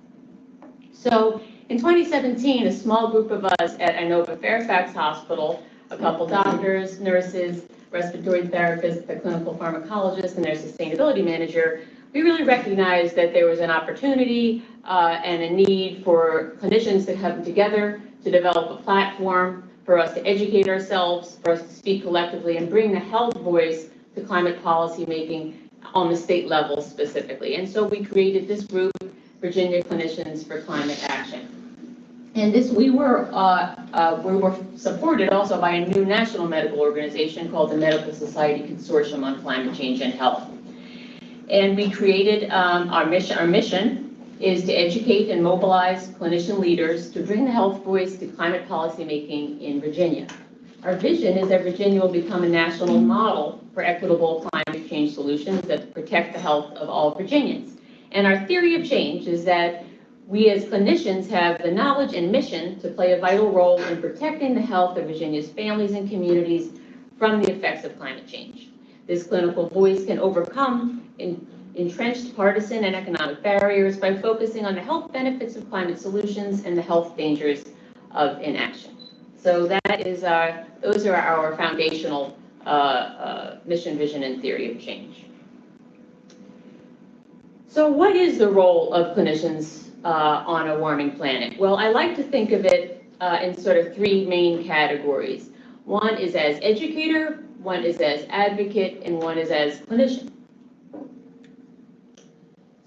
So in 2017, a small group of us at Inova Fairfax Hospital, a couple doctors, nurses, respiratory therapists, the clinical pharmacologist, and their sustainability manager, we really recognized that there was an opportunity and a need for clinicians to come together to develop a platform for us to educate ourselves, for us to speak collectively and bring the health voice to climate policy making on the state level specifically. And so we created this group, Virginia Clinicians for Climate Action. And this, we were supported also by a new national medical organization called the Medical Society Consortium on Climate Change and Health. And we created our mission is to educate and mobilize clinician leaders to bring the health voice to climate policy making in Virginia. Our vision is that Virginia will become a national model for equitable climate change solutions that protect the health of all Virginians. And our theory of change is that we as clinicians have the knowledge and mission to play a vital role in protecting the health of Virginia's families and communities from the effects of climate change. This clinical voice can overcome entrenched partisan and economic barriers by focusing on the health benefits of climate solutions and the health dangers of inaction. So that is those are our foundational mission, vision, and theory of change. So what is the role of clinicians on a warming planet? Well, I like to think of it in sort of three main categories. One is as educator, one is as advocate, and one is as clinician.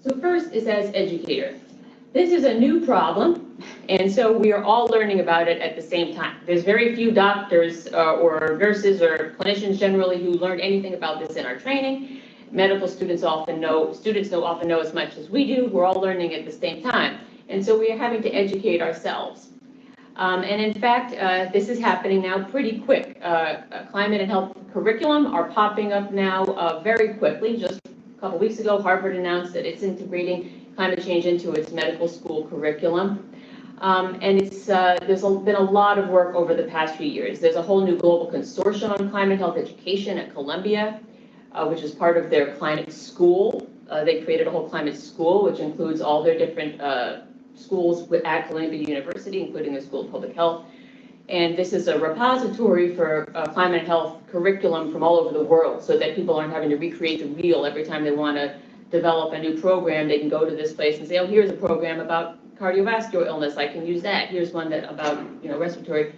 So first is as educator. This is a new problem, and so we are all learning about it at the same time. There's very few doctors or nurses or clinicians generally who learned anything about this in our training. Medical students often know as much as we do. We're all learning at the same time. And so we are having to educate ourselves. And in fact, this is happening now pretty quick. Climate and health curriculum are popping up now very quickly. Just a couple weeks ago, Harvard announced that it's integrating climate change into its medical school curriculum. And there's been a lot of work over the past few years. There's a whole new global consortium on climate health education at Columbia, which is part of their climate school. They created a whole climate school, which includes all their different schools at Columbia University, including the School of Public Health. And this is a repository for climate and health curriculum from all over the world so that people aren't having to recreate the wheel every time they want to develop a new program. They can go to this place and say, oh, here's a program about cardiovascular illness. I can use that. Here's one that about respiratory.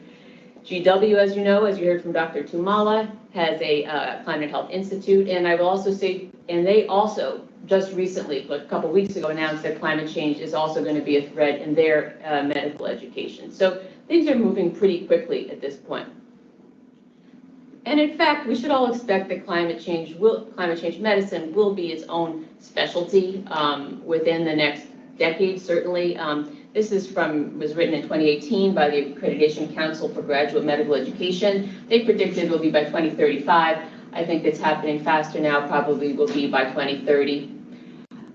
GW, as you know, as you heard from Dr. Tummala, has a Climate Health Institute, and I will also say, and they also just recently, a couple weeks ago, announced that climate change is also going to be a threat in their medical education. So things are moving pretty quickly at this point. And in fact, we should all expect that climate change medicine will be its own specialty within the next decade, certainly. This was written in 2018 by the Accreditation Council for Graduate Medical Education. They predicted it will be by 2035. I think it's happening faster now, probably will be by 2030.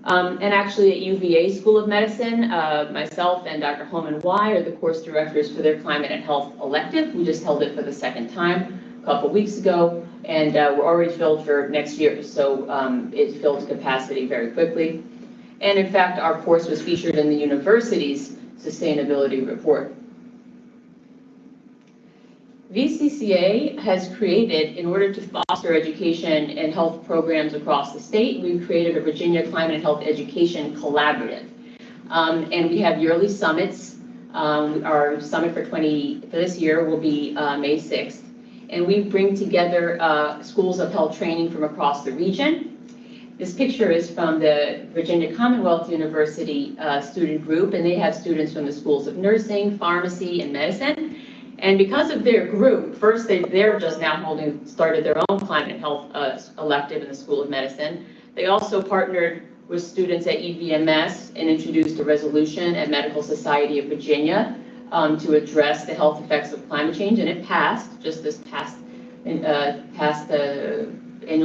And actually at UVA School of Medicine, myself and Dr. Holman Y are the course directors for their climate and health elective. We just held it for the second time a couple weeks ago, and we're already filled for next year. So it filled capacity very quickly. And in fact, our course was featured in the university's sustainability report. VCCA has created, in order to foster education and health programs across the state, we've created a Virginia Climate and Health Education Collaborative. And we have yearly summits. Our summit for this year will be May 6th. And we bring together schools of health training from across the region. This picture is from the Virginia Commonwealth University student group, and they have students from the schools of nursing, pharmacy, and medicine. And because of their group, first they're just now started their own climate health elective in the School of Medicine. They also partnered with students at UVMS and introduced a resolution at Medical Society of Virginia to address the health effects of climate change, and it passed just this past annual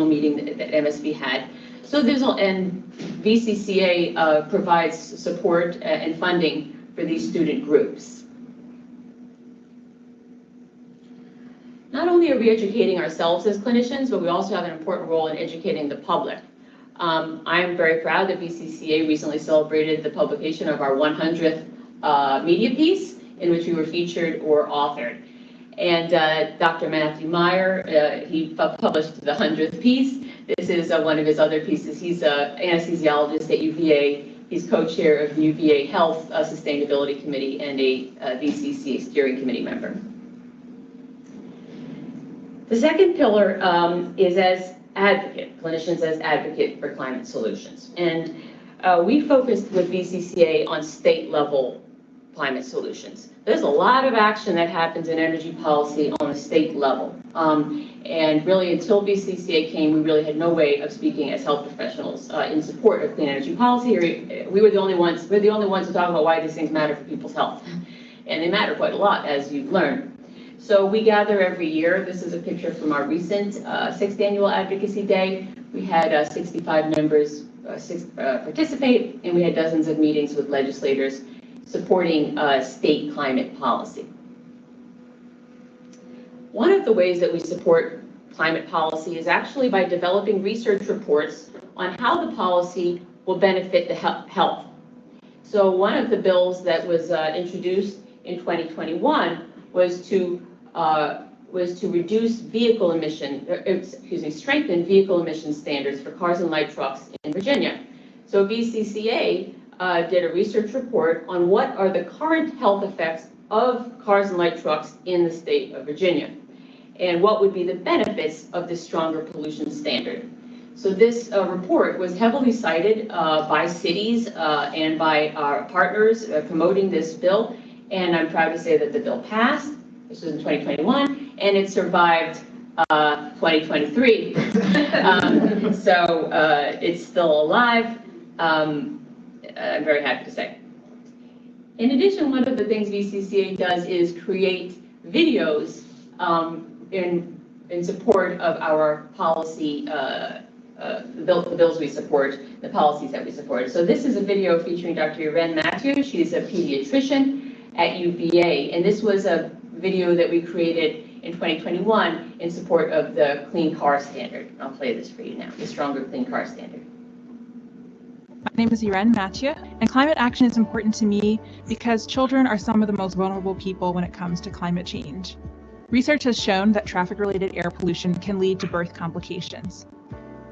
meeting that MSV had. So and VCCA provides support and funding for these student groups. Not only are we educating ourselves as clinicians, but we also have an important role in educating the public. I'm very proud that VCCA recently celebrated the publication of our 100th media piece in which we were featured or authored. And Dr. Matthew Meyer, he published the 100th piece. This is one of his other pieces. He's an anesthesiologist at UVA. He's co-chair of the UVA Health Sustainability Committee and a VCCA steering committee member. The second pillar is as advocate, clinicians as advocate for climate solutions. And we focused with VCCA on state level climate solutions. There's a lot of action that happens in energy policy on a state level. And really until VCCA came, we really had no way of speaking as health professionals in support of clean energy policy. We were the only ones, we're the only ones who talk about why these things matter for people's health. And they matter quite a lot, as you've learned. So we gather every year. This is a picture from our recent 6th annual Advocacy Day. We had 65 members participate, and we had dozens of meetings with legislators supporting state climate policy. One of the ways that we support climate policy is actually by developing research reports on how the policy will benefit the health. So one of the bills that was introduced in 2021 was to reduce vehicle strengthen vehicle emission standards for cars and light trucks in Virginia. So VCCA did a research report on what are the current health effects of cars and light trucks in the state of Virginia, and what would be the benefits of this stronger pollution standard. So this report was heavily cited by cities and by our partners promoting this bill, and I'm proud to say that the bill passed. This was in 2021, and it survived 2023. So it's still alive. I'm very happy to say. In addition, one of the things VCCA does is create videos in support of our policy, the bills we support, the policies that we support. So this is a video featuring Dr. Irene Mathieu. She's a pediatrician at UVA, and this was a video that we created in 2021 in support of the Clean Car Standard. I'll play this for you now, the Stronger Clean Car Standard. My name is Irene Mathieu, and climate action is important to me because children are some of the most vulnerable people when it comes to climate change. Research has shown that traffic-related air pollution can lead to birth complications.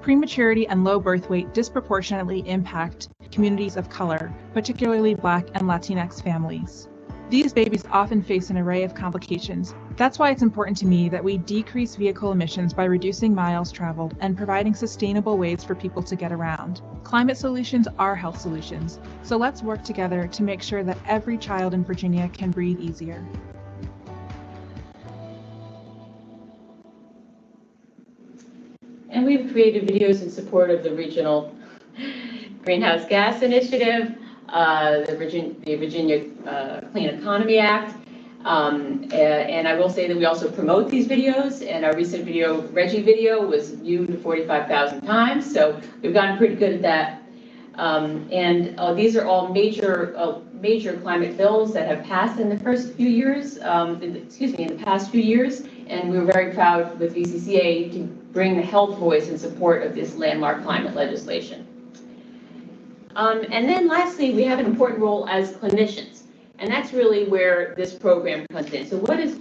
Prematurity and low birth weight disproportionately impact communities of color, particularly Black and Latinx families. These babies often face an array of complications. That's why it's important to me that we decrease vehicle emissions by reducing miles traveled and providing sustainable ways for people to get around. Climate solutions are health solutions, so let's work together to make sure that every child in Virginia can breathe easier. And we've created videos in support of the Regional Greenhouse Gas Initiative, the Virginia Clean Economy Act, and I will say that we also promote these videos, and our recent video, Reggie video, was viewed 45,000 times, so we've gotten pretty good at that. These are all major climate bills that have passed in the first few years, in the past few years, and we're very proud with VCCA to bring the health voice in support of this landmark climate legislation. And then lastly, we have an important role as clinicians, and that's really where this program comes in. So what does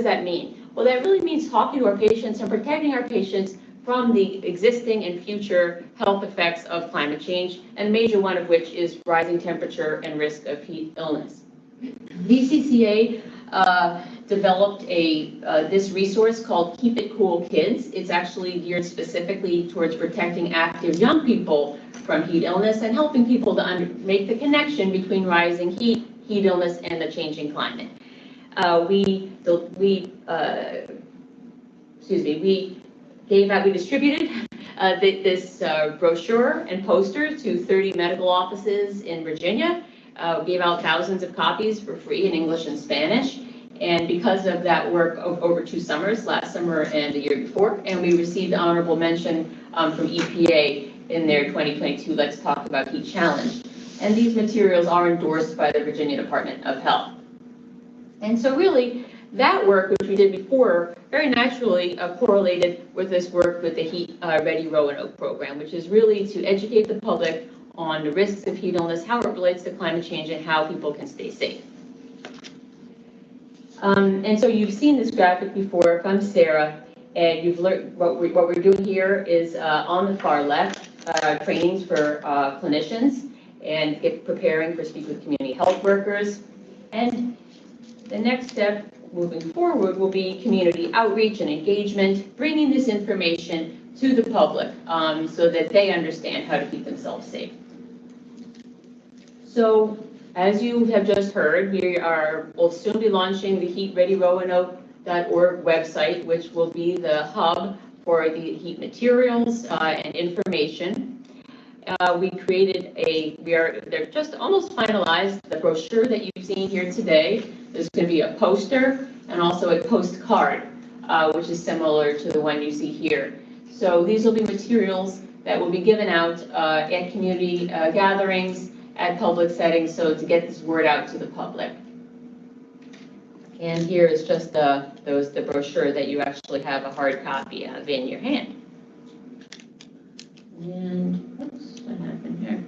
that mean? Well, that really means talking to our patients and protecting our patients from the existing and future health effects of climate change, and a major one of which is rising temperature and risk of heat illness. VCCA developed this resource called Keep It Cool Kids. It's actually geared specifically towards protecting active young people from heat illness and helping people to make the connection between rising heat illness, and the changing climate. We distributed this brochure and poster to 30 medical offices in Virginia. Gave out thousands of copies for free in English and Spanish. And because of that work over 2 summers, last summer and the year before, and we received honorable mention from EPA in their 2022 Let's Talk About Heat Challenge. And these materials are endorsed by the Virginia Department of Health. And so really, that work, which we did before, very naturally correlated with this work with the Heat Ready Roanoke program, which is really to educate the public on the risks of heat illness, how it relates to climate change, and how people can stay safe. And so you've seen this graphic before from Sara, and you've learned what we're doing here is on the far left, trainings for clinicians and preparing for speak with community health workers. And the next step moving forward will be community outreach and engagement, bringing this information to the public so that they understand how to keep themselves safe. So, as you have just heard, we'll soon be launching the heatreadyroanoke.org website, which will be the hub for the heat materials and information. We created they're just almost finalized, the brochure that you've seen here today. There's going to be a poster and also a postcard, which is similar to the one you see here. So these will be materials that will be given out at community gatherings, at public settings, so to get this word out to the public. And here is just the brochure that you actually have a hard copy of in your hand. And oops, what happened here?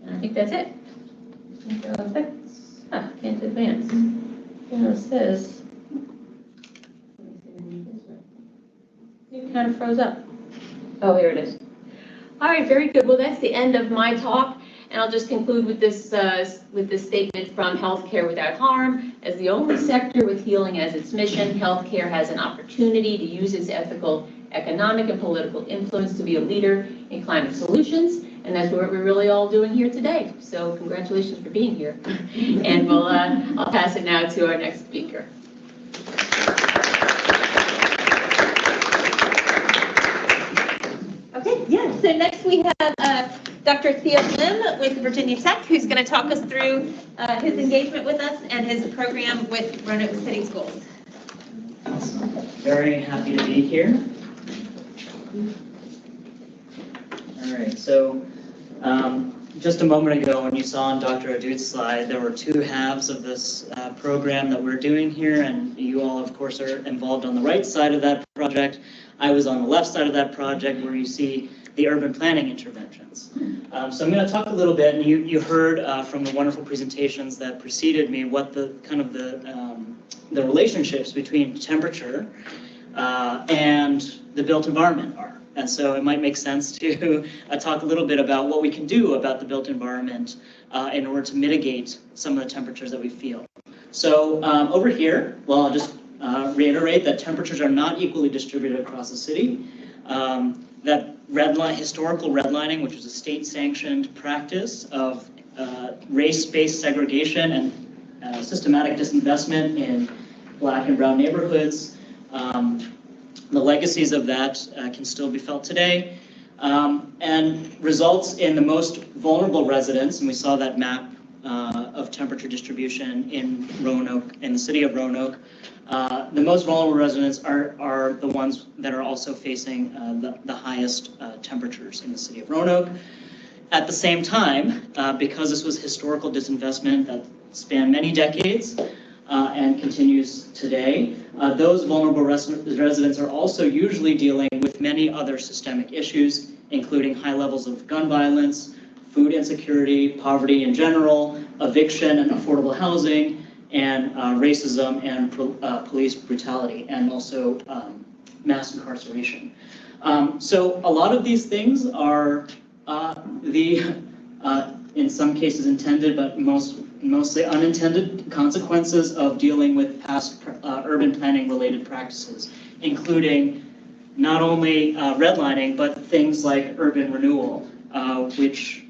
And I think that's it. Can't advance. It says it kind of froze up. Oh, here it is. All right, very good. Well, that's the end of my talk, and I'll just conclude with this statement from Healthcare Without Harm. As the only sector with healing as its mission, healthcare has an opportunity to use its ethical, economic, and political influence to be a leader in climate solutions, and that's what we're really all doing here today. So, congratulations for being here. And I'll pass it now to our next speaker. Okay, yeah, so next we have Dr. Theo with Virginia Tech, who's going to talk us through his engagement with us and his program with Roanoke City Schools. Awesome. Very happy to be here. All right, so just a moment ago when you saw on Dr. Ahdoot's slide, there were 2 halves of this program that we're doing here, and you all, of course, are involved on the right side of that project. I was on the left side of that project where you see the urban planning interventions. So I'm going to talk a little bit, and you heard from the wonderful presentations that preceded me what the kind of the relationships between temperature and the built environment are. And so it might make sense to talk a little bit about what we can do about the built environment in order to mitigate some of the temperatures that we feel. So over here, well, I'll just reiterate that temperatures are not equally distributed across the city. That historical redlining, which was a state-sanctioned practice of race-based segregation and systematic disinvestment in Black and brown neighborhoods, the legacies of that can still be felt today, and results in the most vulnerable residents, and we saw that map of temperature distribution in Roanoke, in the city of Roanoke. The most vulnerable residents are the ones that are also facing the highest temperatures in the city of Roanoke. At the same time, because this was historical disinvestment that spanned many decades and continues today, those vulnerable residents are also usually dealing with many other systemic issues, including high levels of gun violence, food insecurity, poverty in general, eviction and affordable housing, and racism and police brutality, and also mass incarceration. So a lot of these things are in some cases intended, but most mostly unintended consequences of dealing with past urban planning related practices, including not only redlining, but things like urban renewal, which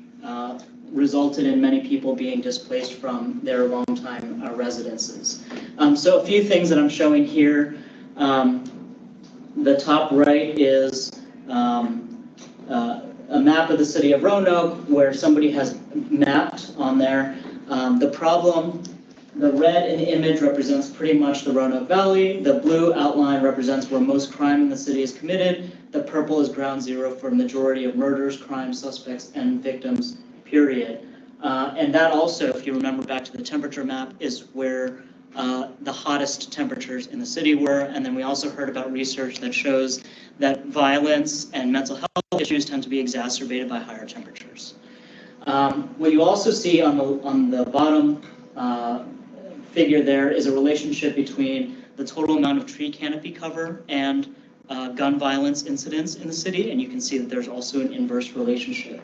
resulted in many people being displaced from their longtime residences. So a few things that I'm showing here. The top right is a map of the city of Roanoke where somebody has mapped on there. The problem, the red in the image represents pretty much the Roanoke Valley. The blue outline represents where most crime in the city is committed. The purple is ground zero for a majority of murders, crime suspects, and victims, period. And that also, if you remember back to the temperature map, is where the hottest temperatures in the city were. And then we also heard about research that shows that violence and mental health issues tend to be exacerbated by higher temperatures. What you also see on the bottom figure there is a relationship between the total amount of tree canopy cover and gun violence incidents in the city, and you can see that there's also an inverse relationship.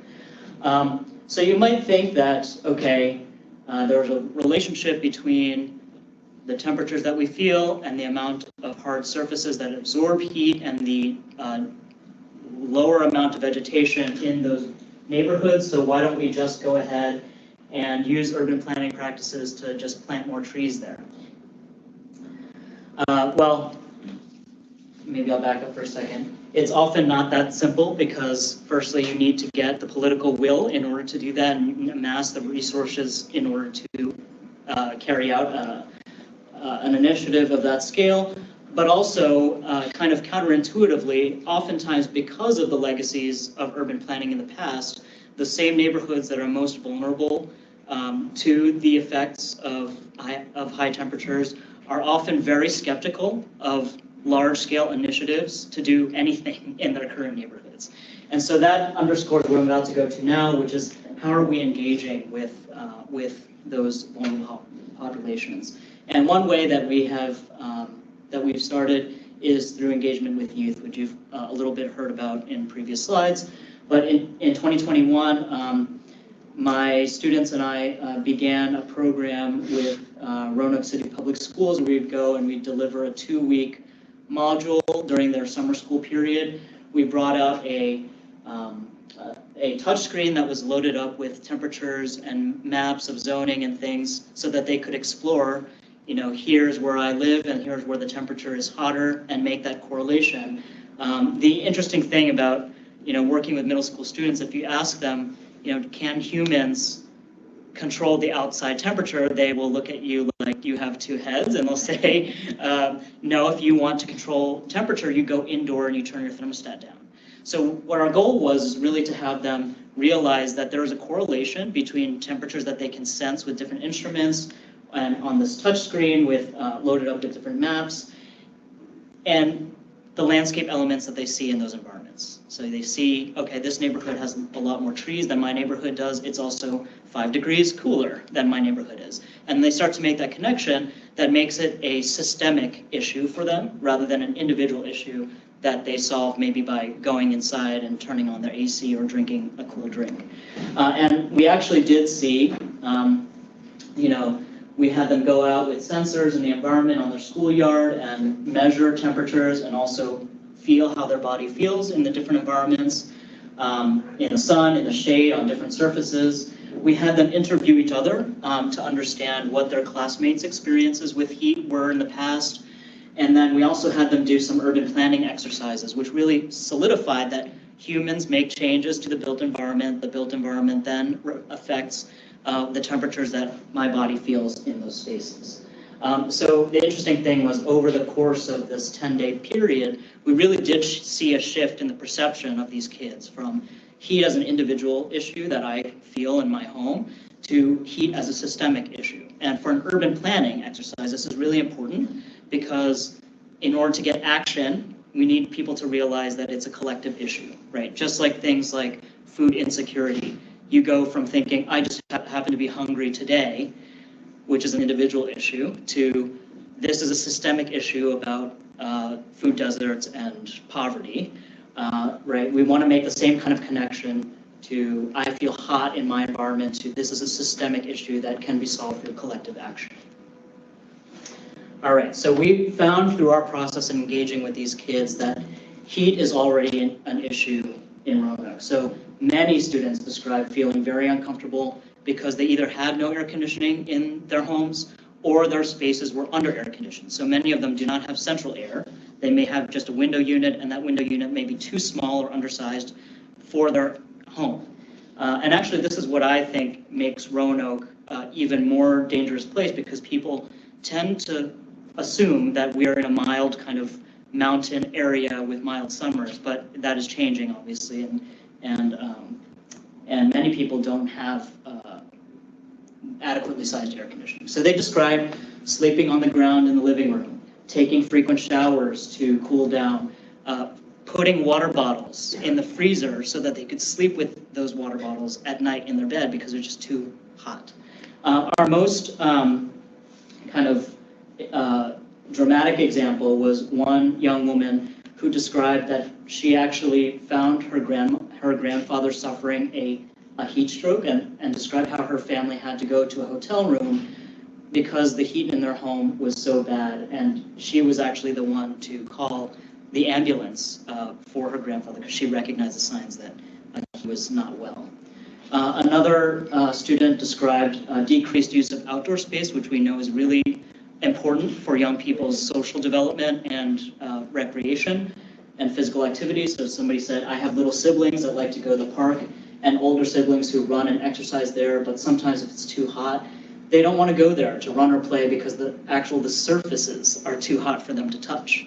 So you might think that, okay, there's a relationship between the temperatures that we feel and the amount of hard surfaces that absorb heat and the lower amount of vegetation in those neighborhoods, so why don't we just go ahead and use urban planning practices to just plant more trees there? Well, maybe I'll back up for a second. It's often not that simple because firstly you need to get the political will in order to do that and amass the resources in order to carry out an initiative of that scale. But also, kind of counterintuitively, oftentimes because of the legacies of urban planning in the past, the same neighborhoods that are most vulnerable to the effects of high temperatures are often very skeptical of large-scale initiatives to do anything in their current neighborhoods. And so that underscores what I'm about to go to now, which is how are we engaging with those vulnerable populations. And one way that we have that we've started is through engagement with youth, which you've a little bit heard about in previous slides. But in 2021, my students and I began a program with Roanoke City Public Schools where we'd go and we'd deliver a 2-week module during their summer school period. We brought out a touchscreen that was loaded up with temperatures and maps of zoning and things so that they could explore, you know, here's where I live and here's where the temperature is hotter, and make that correlation. The interesting thing about, you know, working with middle school students, if you ask them, you know, can humans control the outside temperature, they will look at you like you have two heads, and they'll say, no, if you want to control temperature, you go indoor and you turn your thermostat down. So what our goal was is really to have them realize that there is a correlation between temperatures that they can sense with different instruments and on this touch screen with loaded up with different maps, and the landscape elements that they see in those environments. So they see, okay, this neighborhood has a lot more trees than my neighborhood does. It's also 5 degrees cooler than my neighborhood is. And they start to make that connection that makes it a systemic issue for them rather than an individual issue that they solve maybe by going inside and turning on their AC or drinking a cool drink. And we actually did see, you know, we had them go out with sensors in the environment on their schoolyard and measure temperatures and also feel how their body feels in the different environments, in the sun, in the shade, on different surfaces. We had them interview each other to understand what their classmates' experiences with heat were in the past. And then we also had them do some urban planning exercises, which really solidified that humans make changes to the built environment. The built environment then affects the temperatures that my body feels in those spaces. So the interesting thing was over the course of this 10-day period, we really did see a shift in the perception of these kids from heat as an individual issue that I feel in my home to heat as a systemic issue. And for an urban planning exercise, this is really important because in order to get action, we need people to realize that it's a collective issue, right? Just like things like food insecurity. You go from thinking, I just happen to be hungry today, which is an individual issue, to this is a systemic issue about food deserts and poverty, right? We want to make the same kind of connection to I feel hot in my environment, to this is a systemic issue that can be solved through collective action. All right, so we found through our process of engaging with these kids that heat is already an issue in Roanoke. So many students describe feeling very uncomfortable because they either had no air conditioning in their homes or their spaces were under air conditioned. So many of them do not have central air. They may have just a window unit, and that window unit may be too small or undersized for their home. And actually, this is what I think makes Roanoke even more dangerous place, because people tend to assume that we are in a mild kind of mountain area with mild summers, but that is changing, obviously, and many people don't have adequately sized air conditioning. So they describe sleeping on the ground in the living room, taking frequent showers to cool down, putting water bottles in the freezer so that they could sleep with those water bottles at night in their bed because they're just too hot. Our most kind of dramatic example was one young woman who described that she actually found her grandfather suffering a heat stroke, and described how her family had to go to a hotel room because the heat in their home was so bad, and she was actually the one to call the ambulance for her grandfather because she recognized the signs that he was not well. Another student described decreased use of outdoor space, which we know is really important for young people's social development and recreation and physical activity. So somebody said, I have little siblings that like to go to the park, and older siblings who run and exercise there, but sometimes if it's too hot, they don't want to go there to run or play because the surfaces are too hot for them to touch.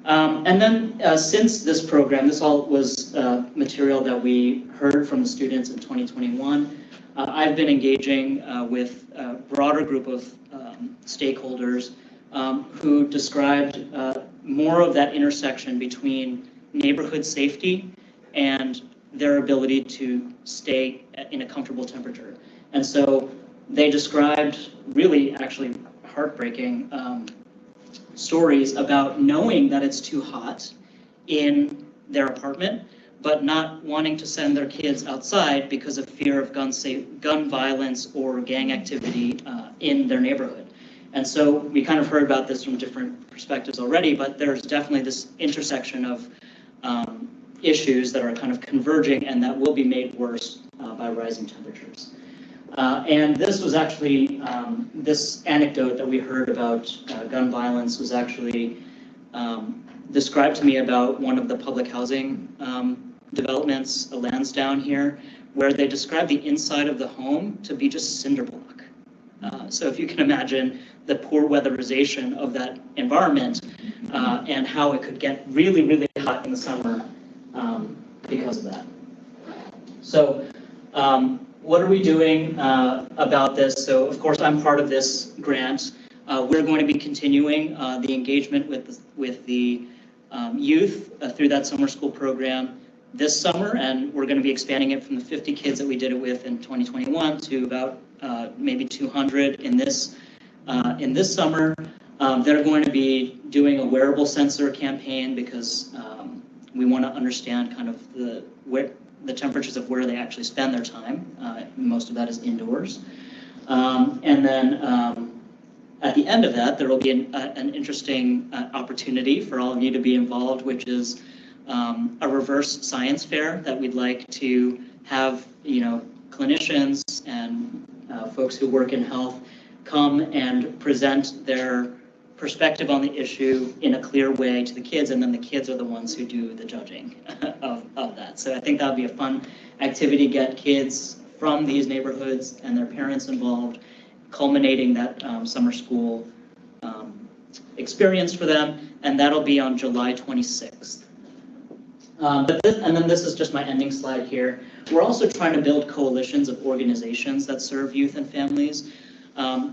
And then since this program, this all was material that we heard from the students in 2021, I've been engaging with a broader group of stakeholders who described more of that intersection between neighborhood safety and their ability to stay in a comfortable temperature. And so they described really actually heartbreaking stories about knowing that it's too hot in their apartment, but not wanting to send their kids outside because of fear of gun violence or gang activity in their neighborhood. And so we kind of heard about this from different perspectives already, but there's definitely this intersection of issues that are kind of converging and that will be made worse by rising temperatures. And this was actually, this anecdote that we heard about gun violence was actually described to me about one of the public housing developments, Lansdowne here, where they described the inside of the home to be just cinder block. So if you can imagine the poor weatherization of that environment and how it could get really, really hot in the summer because of that. So what are we doing about this? So of course I'm part of this grant. We're going to be continuing the engagement with the youth through that summer school program this summer, and we're going to be expanding it from the 50 kids that we did it with in 2021 to about maybe 200 in this summer. They're going to be doing a wearable sensor campaign because we want to understand kind of the temperatures of where they actually spend their time. Most of that is indoors. And then at the end of that, there will be an interesting opportunity for all of you to be involved, which is a reverse science fair that we'd like to have, clinicians and folks who work in health come and present their perspective on the issue in a clear way to the kids, and then the kids are the ones who do the judging of that. So I think that would be a fun activity to get kids from these neighborhoods and their parents involved, culminating that summer school experience for them, and that'll be on July 26th. And then this is just my ending slide here. We're also trying to build coalitions of organizations that serve youth and families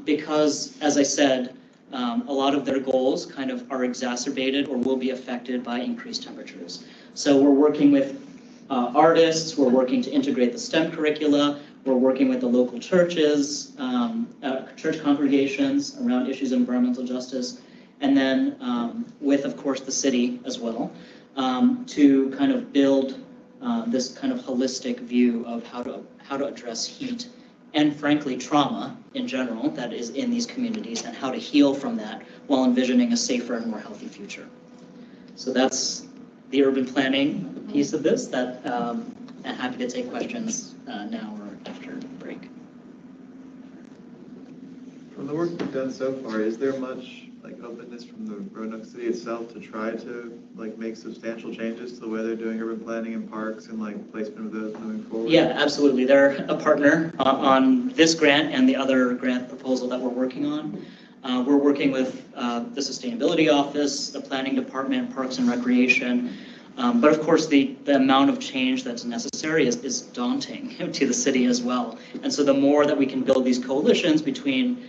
because, as I said, a lot of their goals kind of are exacerbated or will be affected by increased temperatures. So we're working with artists, we're working to integrate the STEM curricula, we're working with the local churches, church congregations around issues of environmental justice, and then with, of course, the city as well, to kind of build this kind of holistic view of how to address heat and frankly trauma in general that is in these communities and how to heal from that while envisioning a safer and more healthy future. So that's the urban planning piece of this that I'm happy to take questions now or after the break. From the work you've done so far, is there much like openness from the Roanoke City itself to try to like make substantial changes to the way they're doing urban planning and parks and like placement of those moving forward? Yeah, absolutely. They're a partner on this grant and the other grant proposal that we're working on. We're working with the Sustainability Office, the Planning Department, Parks and Recreation. But of course, the amount of change that's necessary is daunting to the city as well. And so the more that we can build these coalitions between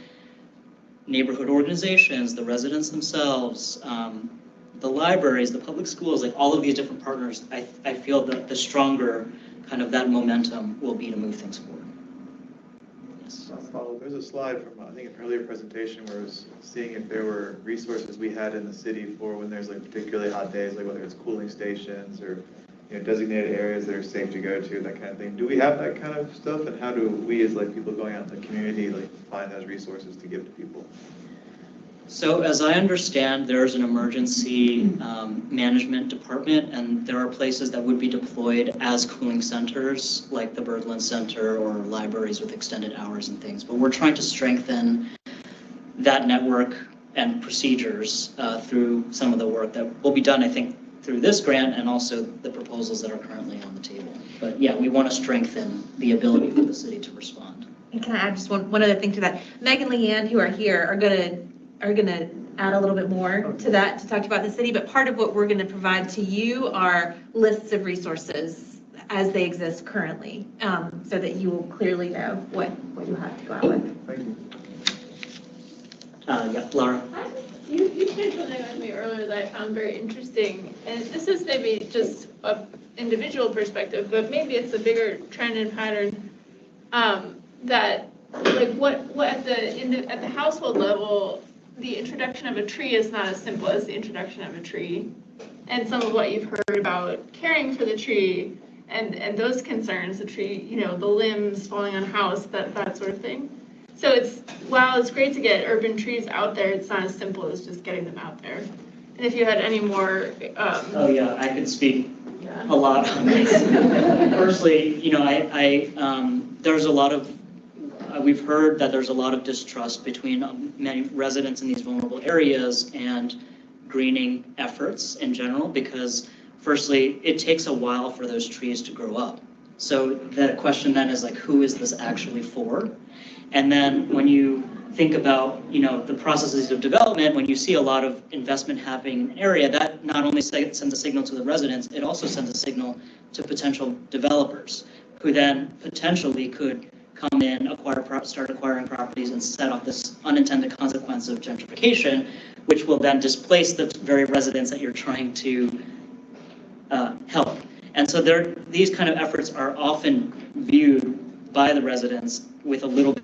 neighborhood organizations, the residents themselves, the libraries, the public schools, like all of these different partners, I feel that the stronger kind of that momentum will be to move things forward. Yes. There's a slide from, I think, an earlier presentation where I was seeing if there were resources we had in the city for when there's like particularly hot days, like whether it's cooling stations or designated areas that are safe to go to, that kind of thing. Do we have that kind of stuff, and how do we as like people going out in the community like find those resources to give to people? So as I understand, there's an emergency management department, and there are places that would be deployed as cooling centers, like the Birdland Center or libraries with extended hours and things. But we're trying to strengthen that network and procedures through some of the work that will be done, I think, through this grant and also the proposals that are currently on the table. But yeah, we want to strengthen the ability for the city to respond. And can I add just one other thing to that? Meg and Leanne, who are here, are gonna add a little bit more to that to talk about the city. But part of what we're gonna provide to you are lists of resources as they exist currently, so that you will clearly know what you have to go out with. Thank you. Yeah, Laura. You shared something with me earlier that I found very interesting, and this is maybe just an individual perspective, but maybe it's a bigger trend and pattern, that like what at the household level, the introduction of a tree is not as simple as the introduction of a tree, and some of what you've heard about caring for the tree and those concerns, the tree, the limbs falling on a house, that sort of thing. So while it's great to get urban trees out there, it's not as simple as just getting them out there. And if you had any more... Oh yeah, I could speak a lot on this. Firstly, there's a lot of, we've heard that there's a lot of distrust between many residents in these vulnerable areas and greening efforts in general, because firstly, it takes a while for those trees to grow up. So the question then is like, who is this actually for? And then when you think about, the processes of development, when you see a lot of investment happening in an area, that not only sends a signal to the residents, it also sends a signal to potential developers who then potentially could come in, start acquiring properties and set off this unintended consequence of gentrification, which will then displace the very residents that you're trying to help. And so these kind of efforts are often viewed by the residents with a little bit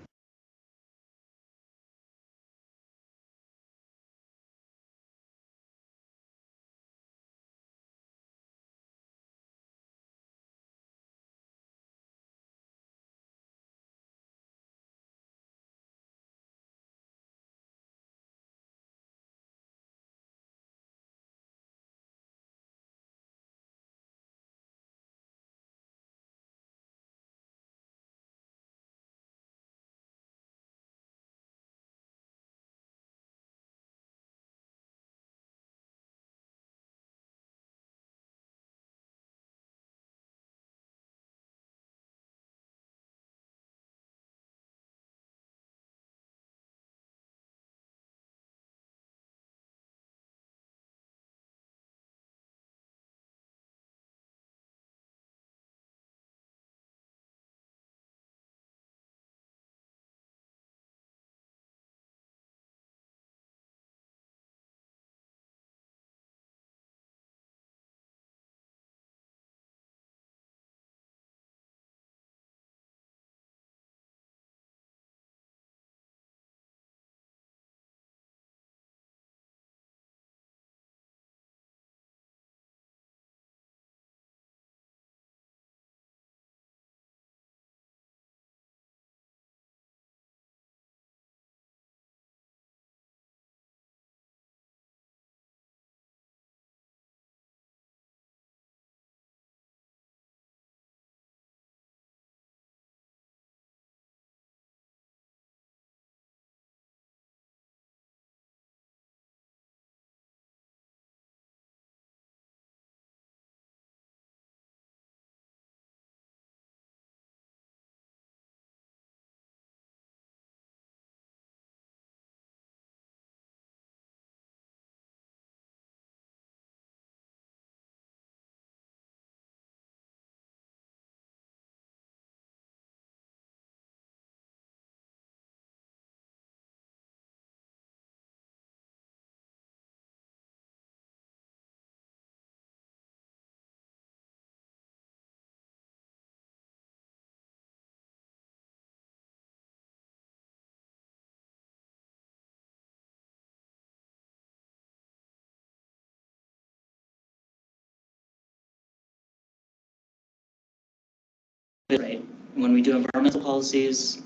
when we do environmental policies,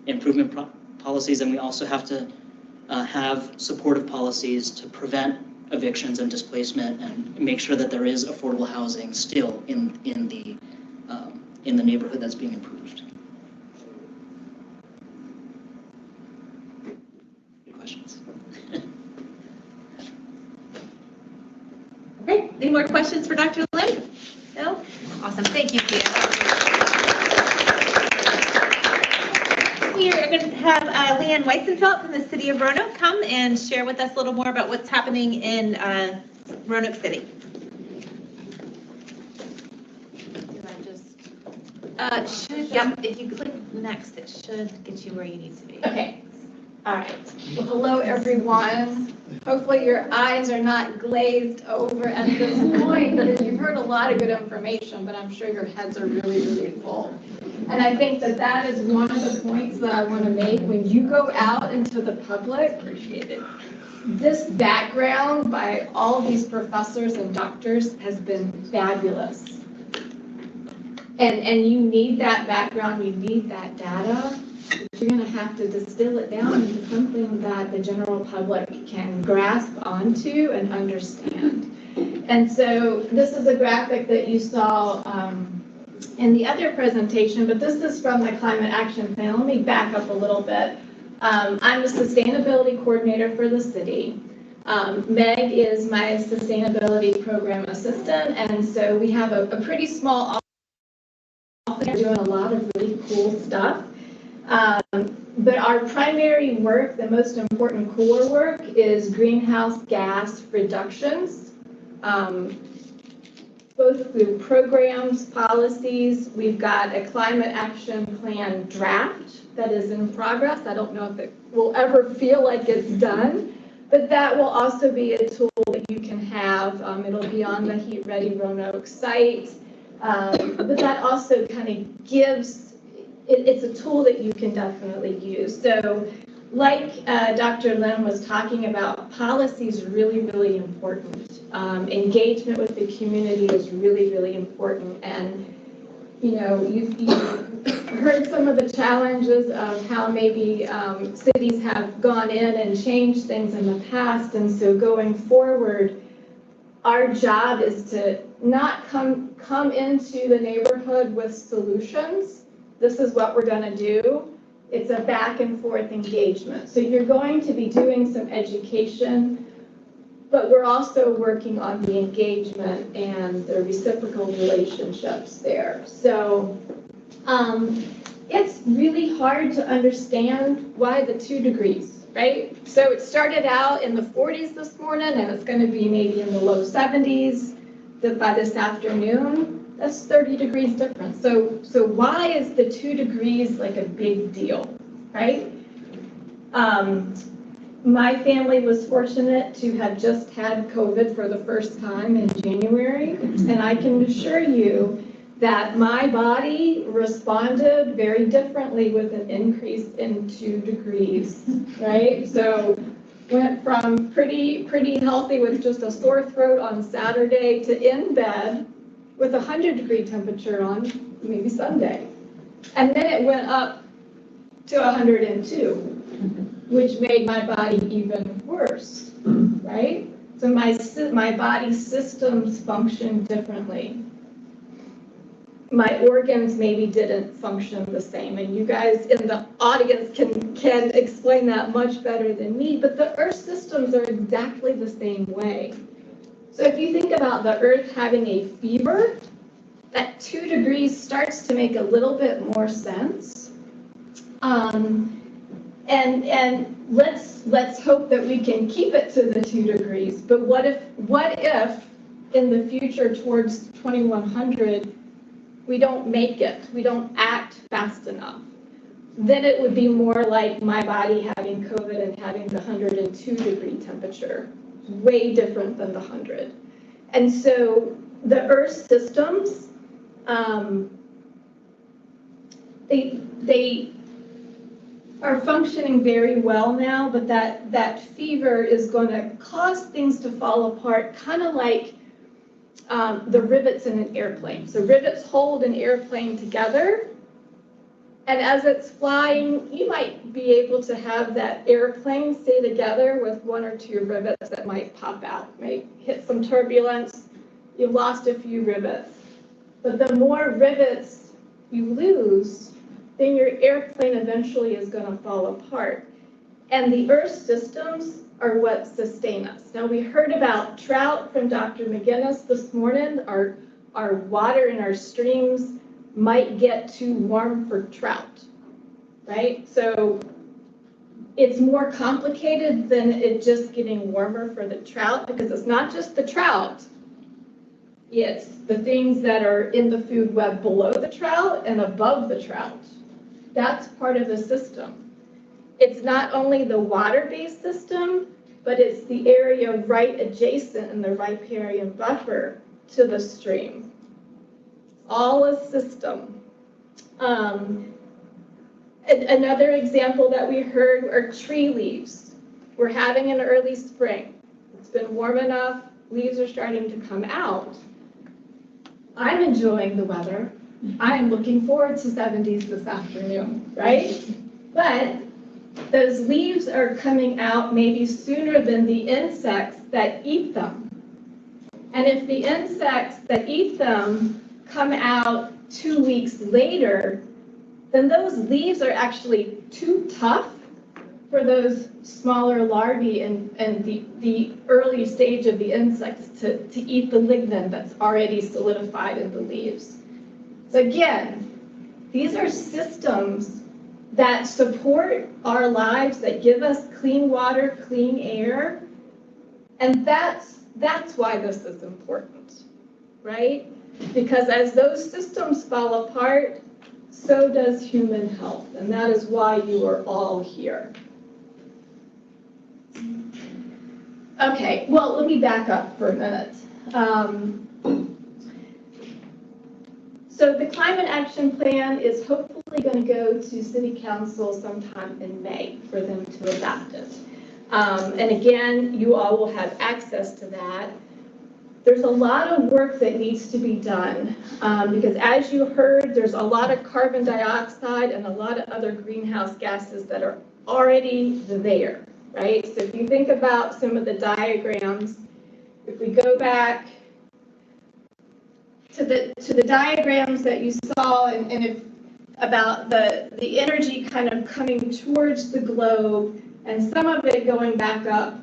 improvement policies, and we also have to have supportive policies to prevent evictions and displacement and make sure that there is affordable housing still in the neighborhood that's being improved. Good questions. Okay, any more questions for Dr. Leigh? No? Awesome, thank you, Theo. We are going to have Leanne Weitzenfeld from the city of Roanoke come and share with us a little more about what's happening in Roanoke City. If you click next, it should get you where you need to be. Okay. All right. Well, hello, everyone. Hopefully your eyes are not glazed over at this point because you've heard a lot of good information, but I'm sure your heads are really, really full. And I think that that is one of the points that I want to make when you go out into the public. Appreciate it. This background by all these professors and doctors has been fabulous. And you need that background, you need that data. But you're going to have to distill it down into something that the general public can grasp onto and understand. And so this is a graphic that you saw in the other presentation, but this is from the Climate Action Plan. Let me back up a little bit. I'm the sustainability coordinator for the city. Meg is my sustainability program assistant, and so we have a pretty small office doing a lot of really cool stuff. But our primary work, the most important core work, is greenhouse gas reductions, both through programs, policies. We've got a climate action plan draft that is in progress. I don't know if it will ever feel like it's done, but that will also be a tool that you can have. It'll be on the Heat Ready Roanoke site, but that also kind of gives it's a tool that you can definitely use. So like Dr. Lim was talking about, policy is really, really important. Engagement with the community is really, really important. And, you know, you've heard some of the challenges of how maybe cities have gone in and changed things in the past. And so going forward, our job is to not come into the neighborhood with solutions. This is what we're going to do. It's a back and forth engagement. So you're going to be doing some education, but we're also working on the engagement and the reciprocal relationships there. So it's really hard to understand why the 2 degrees, right? So it started out in the 40s this morning, and it's going to be maybe in the low 70s by this afternoon. That's 30 degrees difference. So why is the 2 degrees like a big deal, right? My family was fortunate to have just had COVID for the first time in January, and I can assure you that my body responded very differently with an increase in 2 degrees, right? So went from pretty healthy with just a sore throat on Saturday to in bed with a 100-degree temperature on maybe Sunday. And then it went up to 102, which made my body even worse, right? So my body's systems function differently. My organs maybe didn't function the same, and you guys in the audience can explain that much better than me, but the Earth systems are exactly the same way. So if you think about the Earth having a fever, that 2 degrees starts to make a little bit more sense. And let's hope that we can keep it to the 2 degrees. But what if in the future towards 2100 we don't make it, we don't act fast enough? Then it would be more like my body having COVID and having the 102-degree temperature. Way different than the 100. And so the Earth systems, they are functioning very well now, but that fever is going to cause things to fall apart, kind of like the rivets in an airplane. So rivets hold an airplane together, And as it's flying, you might be able to have that airplane stay together with 1 or 2 rivets that might pop out, might hit some turbulence, you lost a few rivets. But the more rivets you lose, then your airplane eventually is going to fall apart. And the Earth systems are what sustain us. Now, we heard about trout from Dr. McGinnis this morning. Our water in our streams might get too warm for trout, right? So it's more complicated than it just getting warmer for the trout, because it's not just the trout, it's the things that are in the food web below the trout and above the trout. That's part of the system. It's not only the water-based system, but it's the area right adjacent in the riparian buffer to the stream. All a system. Another example that we heard are tree leaves. We're having an early spring. It's been warm enough, leaves are starting to come out. I'm enjoying the weather. I'm looking forward to 70s this afternoon, right? But those leaves are coming out maybe sooner than the insects that eat them. And if the insects that eat them come out 2 weeks later, then those leaves are actually too tough for those smaller larvae and the early stage of the insects to eat the lignin that's already solidified in the leaves. So again, these are systems that support our lives, that give us clean water, clean air, and that's why this is important, right? Because as those systems fall apart, so does human health, and that is why you are all here. Okay, well, let me back up for a minute. So the Climate Action Plan is hopefully going to go to City Council sometime in May for them to adopt it. And again, you all will have access to that. There's a lot of work that needs to be done because, as you heard, there's a lot of carbon dioxide and a lot of other greenhouse gases that are already there, right? So if you think about some of the diagrams, if we go back to the diagrams that you saw and if about the energy kind of coming towards the globe and some of it going back up.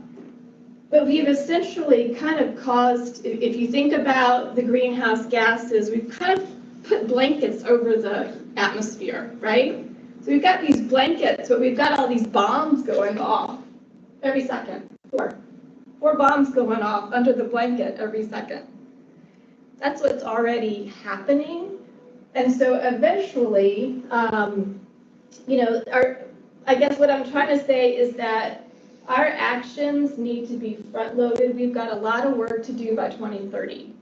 But we've essentially kind of caused, if you think about the greenhouse gases, we've kind of put blankets over the atmosphere, right? So we've got these blankets, but we've got all these bombs going off every second. Four bombs going off under the blanket every second. That's what's already happening. And so eventually, I guess what I'm trying to say is that our actions need to be front-loaded. We've got a lot of work to do by 2030.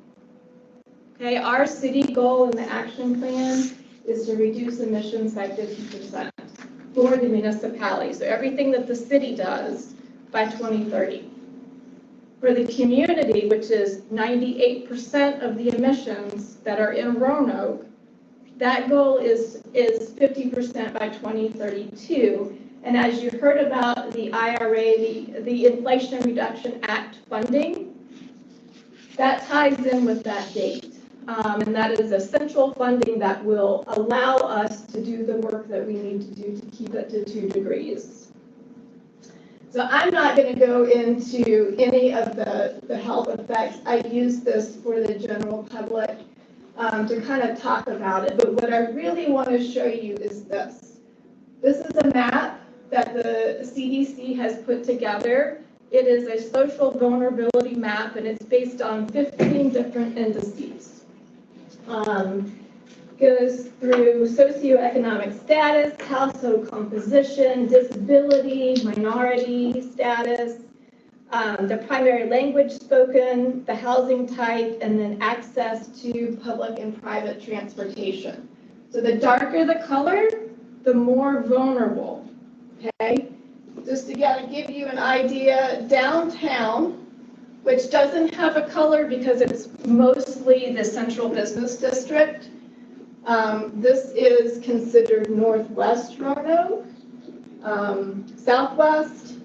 Okay, our city goal in the action plan is to reduce emissions by 50% for the municipality. So everything that the city does by 2030. For the community, which is 98% of the emissions that are in Roanoke, that goal is 50% by 2032. And as you heard about the IRA, the Inflation Reduction Act funding, that ties in with that date. And that is essential funding that will allow us to do the work that we need to do to keep it to 2 degrees. So I'm not going to go into any of the health effects. I use this for the general public to kind of talk about it. But what I really want to show you is this. This is a map that the CDC has put together. It is a social vulnerability map, and it's based on 15 different indices. Goes through socioeconomic status, household composition, disability, minority status, the primary language spoken, the housing type, and then access to public and private transportation. So the darker the color, the more vulnerable, okay? Just to give you an idea, downtown, which doesn't have a color because it's mostly the central business district, This is considered northwest Roanoke. Southwest,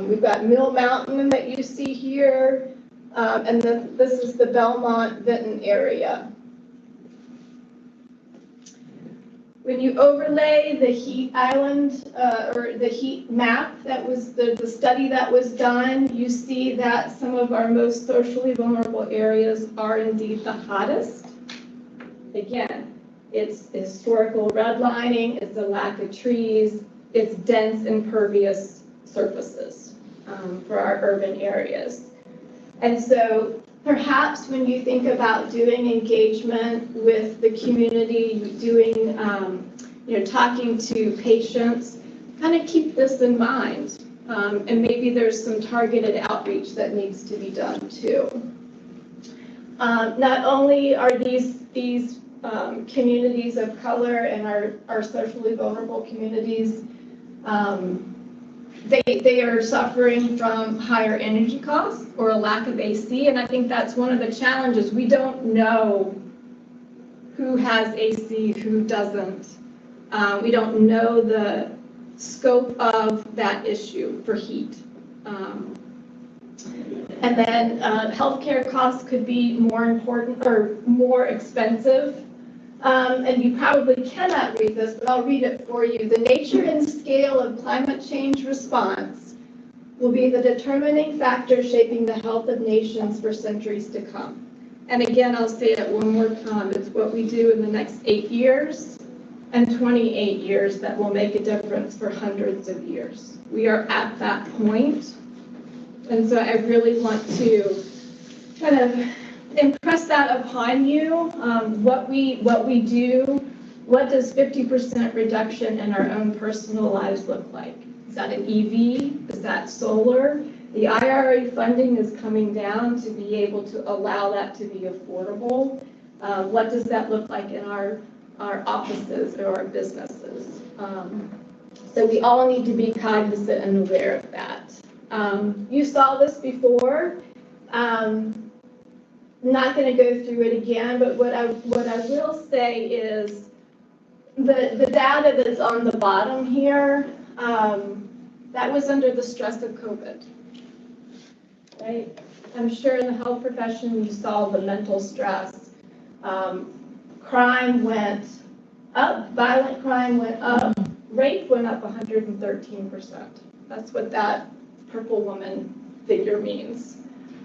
we've got Mill Mountain that you see here, and then this is the Belmont-Vinton area. When you overlay the heat island, or the heat map, that was the study that was done, you see that some of our most socially vulnerable areas are indeed the hottest. Again, it's historical redlining, it's the lack of trees, it's dense impervious surfaces for our urban areas. And so perhaps when you think about doing engagement with the community, doing, talking to patients, kind of keep this in mind. And maybe there's some targeted outreach that needs to be done too. Not only are these communities of color and our socially vulnerable communities, they are suffering from higher energy costs or a lack of AC, and I think that's one of the challenges. We don't know who has AC, who doesn't. We don't know the scope of that issue for heat. And then healthcare costs could be more important or more expensive. And you probably cannot read this, but I'll read it for you. The nature and scale of climate change response will be the determining factor shaping the health of nations for centuries to come. And again, I'll say it one more time. It's what we do in the next 8 years and 28 years that will make a difference for hundreds of years. We are at that point. And so I really want to kind of impress that upon you. What we do, what does 50% reduction in our own personal lives look like? Is that an EV? Is that solar? The IRA funding is coming down to be able to allow that to be affordable. What does that look like in our offices or our businesses? So we all need to be cognizant and aware of that. You saw this before. Not going to go through it again, but what I will say is the data that's on the bottom here, that was under the stress of COVID, right? I'm sure in the health profession you saw the mental stress. Crime went up, violent crime went up, rape went up 113%. That's what that purple woman figure means.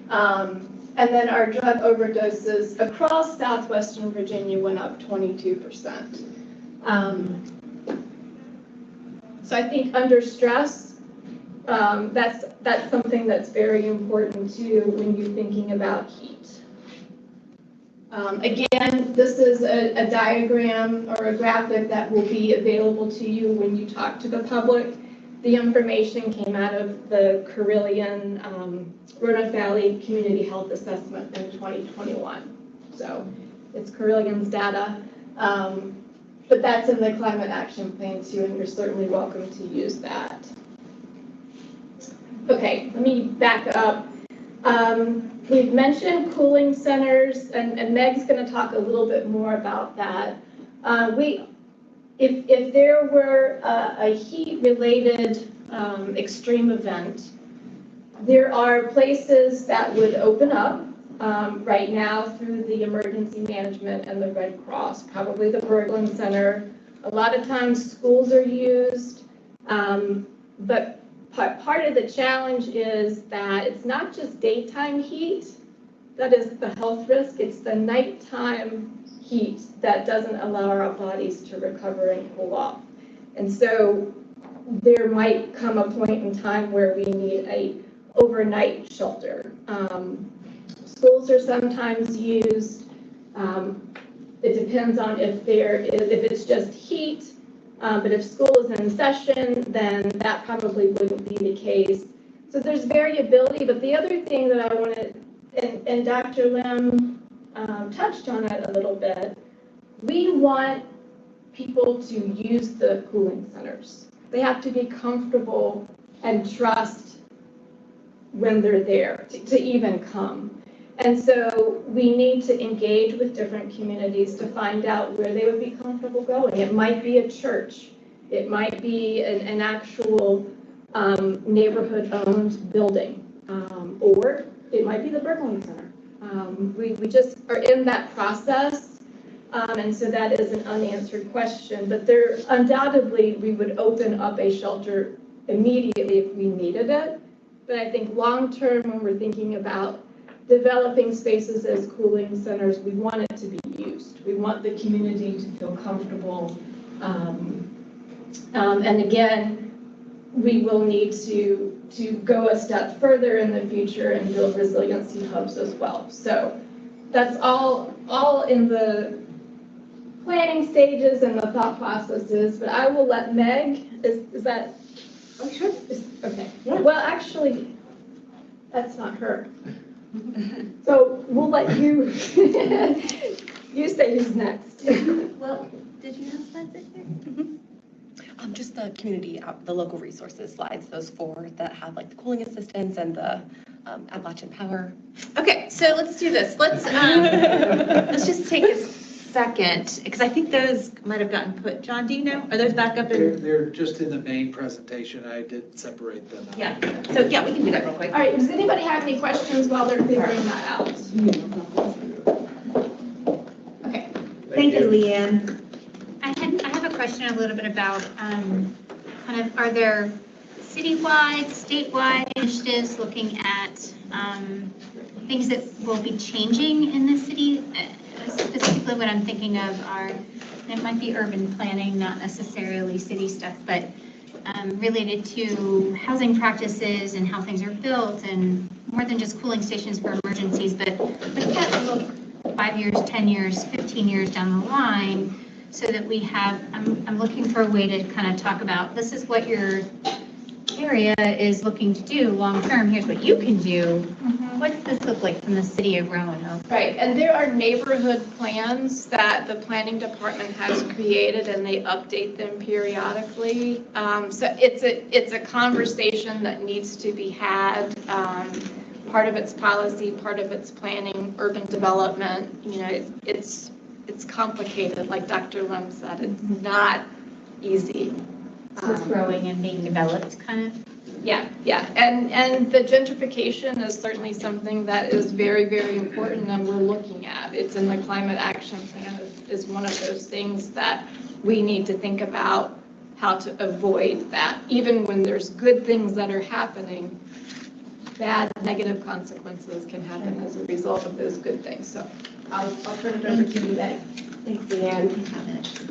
And then our drug overdoses across southwestern Virginia went up 22%. So I think under stress, that's something that's very important too when you're thinking about heat. Again, this is a diagram or a graphic that will be available to you when you talk to the public. The information came out of the Clinician Roanoke Valley Community Health Assessment in 2021. So it's Clinician's data, but that's in the Climate Action Plan too, and you're certainly welcome to use that. Okay, let me back up. We've mentioned cooling centers, and Meg's going to talk a little bit more about that. If there were a heat-related extreme event, there are places that would open up right now through the emergency management and the Red Cross, probably the Berglund Center. A lot of times schools are used, but part of the challenge is that it's not just daytime heat that is the health risk, it's the nighttime heat that doesn't allow our bodies to recover and cool off. And so there might come a point in time where we need a overnight shelter. Schools are sometimes used. It depends on if it's just heat, but if school is in session, then that probably wouldn't be the case. So there's variability, but the other thing that I wanted, and Dr. Lim touched on it a little bit, we want people to use the cooling centers. They have to be comfortable and trust when they're there to even come. And so we need to engage with different communities to find out where they would be comfortable going. It might be a church. It might be an actual neighborhood-owned building, or it might be the Burglary Center. We just are in that process, and so that is an unanswered question. But there, undoubtedly, we would open up a shelter immediately if we needed it. But I think long-term, when we're thinking about developing spaces as cooling centers, we want it to be used. We want the community to feel comfortable. And again, we will need to go a step further in the future and build resiliency hubs as well. So that's all in the planning stages and the thought processes, but I will let Meg, is that, oh, sure, okay. Yeah. Well, actually, that's not her. So we'll let you, you say who's next. Well, did you have slides in here? Just the community, the local resources slides, those 4 that have like the cooling assistance and the Appalachian Power. Okay, so let's do this. Let's just take a second, because I think those might have gotten put. John, do you know? Are those back up in? They're just in the main presentation. I did separate them out. Yeah. So yeah, we can do that real quick. All right, does anybody have any questions while they're figuring that out? Okay. Thank you, Leanne. I have a question a little bit about kind of, are there citywide, statewide initiatives looking at things that will be changing in the city? Specifically what I'm thinking of are, it might be urban planning, not necessarily city stuff, but related to housing practices and how things are built, and more than just cooling stations for emergencies, but look at look 5 years, 10 years, 15 years down the line, so that we have, I'm looking for a way to kind of talk about, this is what your area is looking to do long-term, here's what you can do. What does this look like from the city of Roanoke? Right, and there are neighborhood plans that the planning department has created, and they update them periodically. So it's a conversation that needs to be had. Part of it's policy, part of it's planning, urban development. You know, it's complicated, like Dr. Lim said. It's not easy. So it's growing and being developed, kind of. Yeah, and the gentrification is certainly something that is very, very important, and we're looking at. It's in the climate action plan, is one of those things that we need to think about how to avoid that. Even when there's good things that are happening, bad negative consequences can happen as a result of those good things. So I'll turn it over to you, Meg. Thanks, Leanne.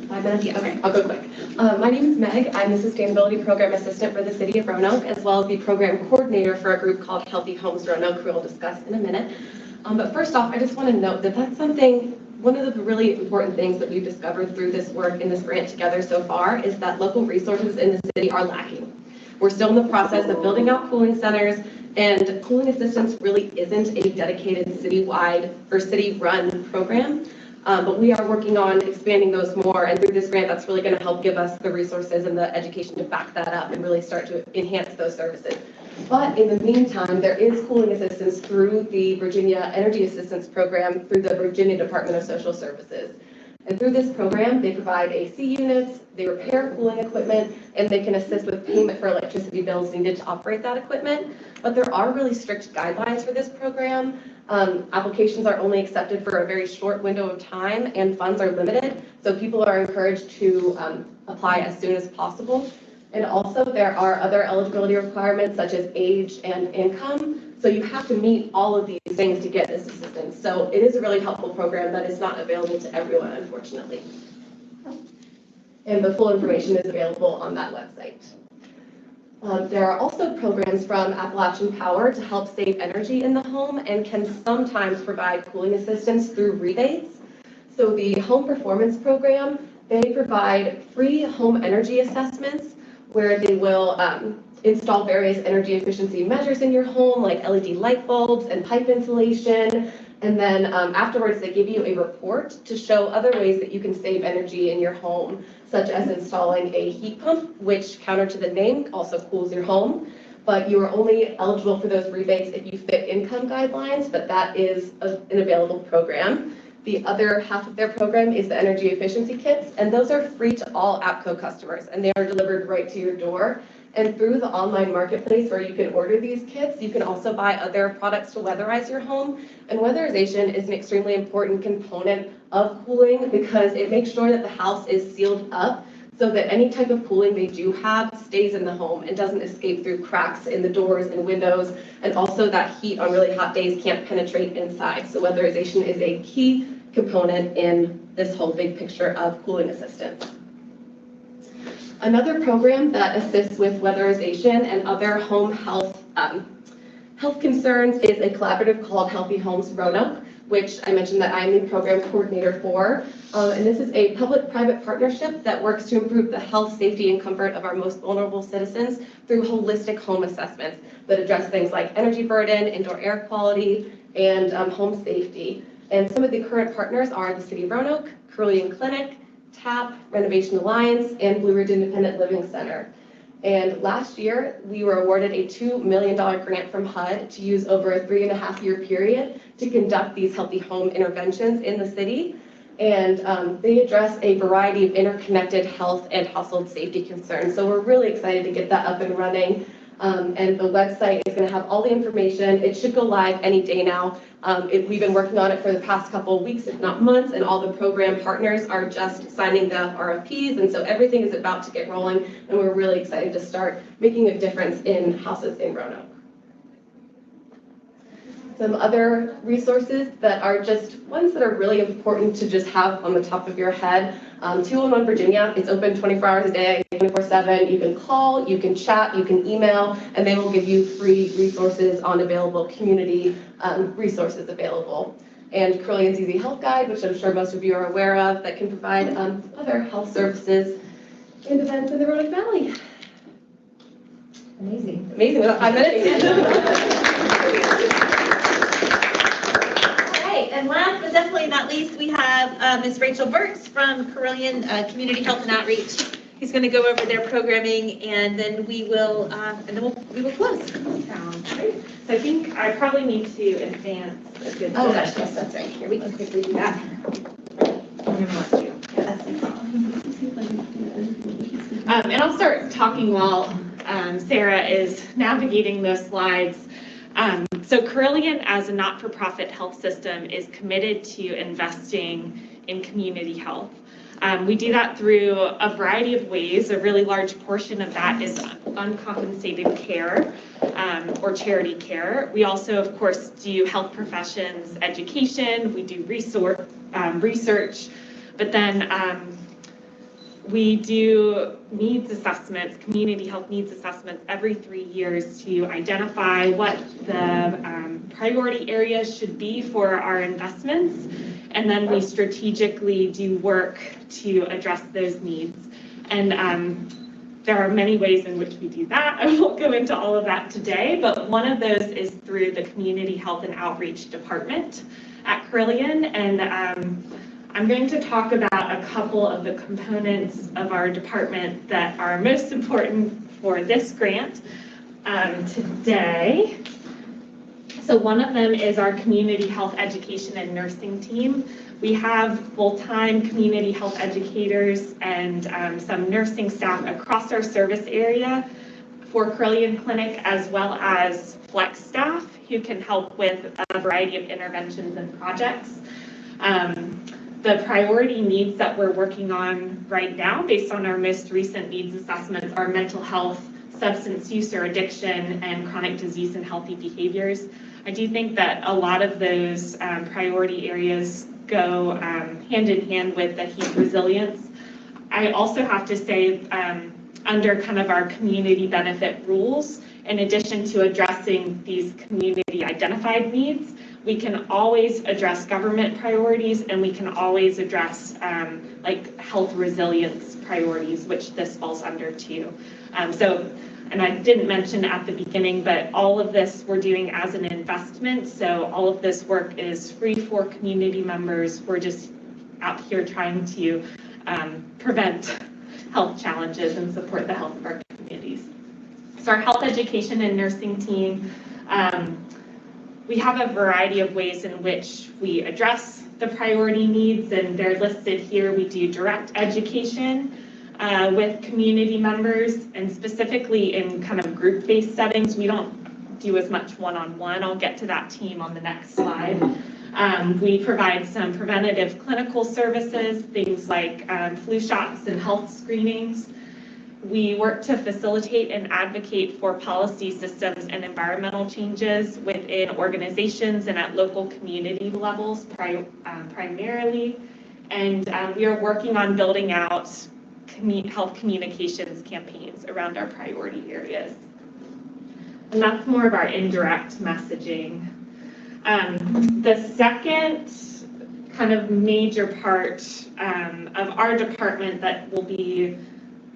5 minutes? Yeah. Okay, I'll go quick. My name is Meg. I'm the Sustainability Program Assistant for the City of Roanoke, as well as the Program Coordinator for a group called Healthy Homes Roanoke, who we'll discuss in a minute. But first off, I just want to note that that's something, one of the really important things that we've discovered through this work in this grant together so far is that local resources in the city are lacking. We're still in the process of building out cooling centers, and cooling assistance really isn't a dedicated citywide or city-run program. But we are working on expanding those more, and through this grant, that's really going to help give us the resources and the education to back that up and really start to enhance those services. But in the meantime, there is cooling assistance through the Virginia Energy Assistance Program through the Virginia Department of Social Services. And through this program, they provide AC units, they repair cooling equipment, and they can assist with payment for electricity bills needed to operate that equipment. But there are really strict guidelines for this program. Applications are only accepted for a very short window of time, and funds are limited. So people are encouraged to apply as soon as possible. And also there are other eligibility requirements such as age and income. So you have to meet all of these things to get this assistance. So it is a really helpful program that is not available to everyone, unfortunately. And the full information is available on that website. There are also programs from Appalachian Power to help save energy in the home and can sometimes provide cooling assistance through rebates. So the Home Performance Program, they provide free home energy assessments where they will install various energy efficiency measures in your home, like LED light bulbs and pipe insulation. And then afterwards, they give you a report to show other ways that you can save energy in your home, such as installing a heat pump, which, counter to the name, also cools your home. but you are only eligible for those rebates if you fit income guidelines, but that is an available program. The other half of their program is the energy efficiency kits, and those are free to all APCO customers, and they are delivered right to your door. And through the online marketplace where you can order these kits, you can also buy other products to weatherize your home. And weatherization is an extremely important component of cooling because it makes sure that the house is sealed up so that any type of cooling they do have stays in the home and doesn't escape through cracks in the doors and windows. And also that heat on really hot days can't penetrate inside. So weatherization is a key component in this whole big picture of cooling assistance. Another program that assists with weatherization and other home health concerns is a collaborative called Healthy Homes Roanoke, which I mentioned that I'm the program coordinator for. And this is a public-private partnership that works to improve the health, safety, and comfort of our most vulnerable citizens through holistic home assessments that address things like energy burden, indoor air quality, and home safety. And some of the current partners are the City of Roanoke, Clinician Clinic, TAP, Renovation Alliance, and Blue Ridge Independent Living Center. And last year, we were awarded a $2 million grant from HUD to use over a 3.5-year period to conduct these healthy home interventions in the city. And they address a variety of interconnected health and household safety concerns. So we're really excited to get that up and running. And the website is going to have all the information. It should go live any day now. We've been working on it for the past couple of weeks, if not months, and all the program partners are just signing the RFPs, and so everything is about to get rolling, and we're really excited to start making a difference in houses in Roanoke. Some other resources that are just ones that are really important to just have on the top of your head. 211 Virginia, it's open 24 hours a day, 24/7. You can call, you can chat, you can email, and they will give you free resources on available community resources available. And Clinician's Easy Health Guide, which I'm sure most of you are aware of, that can provide other health services and events in the Roanoke Valley. Amazing. Amazing, without 5 minutes. And last but definitely not least, we have Ms. Rachel Burks from Clinician Community Health and Outreach. He's going to go over their programming, and then we will close. Sounds great. So I think I probably need to advance a good. Oh gosh, yes, that's right. Here we can quickly do that. I'm going to let you. And I'll start talking while Sara is navigating those slides. So Clinician, as a not-for-profit health system, is committed to investing in community health. We do that through a variety of ways. A really large portion of that is uncompensated care or charity care. We also, of course, do health professions education. We do research, but then we do needs assessments, community health needs assessments every 3 years to identify what the priority areas should be for our investments. And then we strategically do work to address those needs. And there are many ways in which we do that. I won't go into all of that today, but one of those is through the Community Health and Outreach Department at Clinician. And I'm going to talk about a couple of the components of our department that are most important for this grant today. So one of them is our community health education and nursing team. We have full-time community health educators and some nursing staff across our service area for Clinician Clinic, as well as flex staff who can help with a variety of interventions and projects. The priority needs that we're working on right now, based on our most recent needs assessments, are mental health, substance use or addiction, and chronic disease and healthy behaviors. I do think that a lot of those priority areas go hand in hand with the heat resilience. I also have to say, under kind of our community benefit rules, in addition to addressing these community identified needs, we can always address government priorities, and we can always address like health resilience priorities, which this falls under too. And I didn't mention at the beginning, but all of this we're doing as an investment. So all of this work is free for community members. We're just out here trying to prevent health challenges and support the health of our communities. So our health education and nursing team, we have a variety of ways in which we address the priority needs, and they're listed here. We do direct education with community members, and specifically in kind of group-based settings. We don't do as much one-on-one. I'll get to that team on the next slide. We provide some preventative clinical services, things like flu shots and health screenings. We work to facilitate and advocate for policy systems and environmental changes within organizations and at local community levels primarily. And we are working on building out health communications campaigns around our priority areas. And that's more of our indirect messaging. The second kind of major part of our department that will be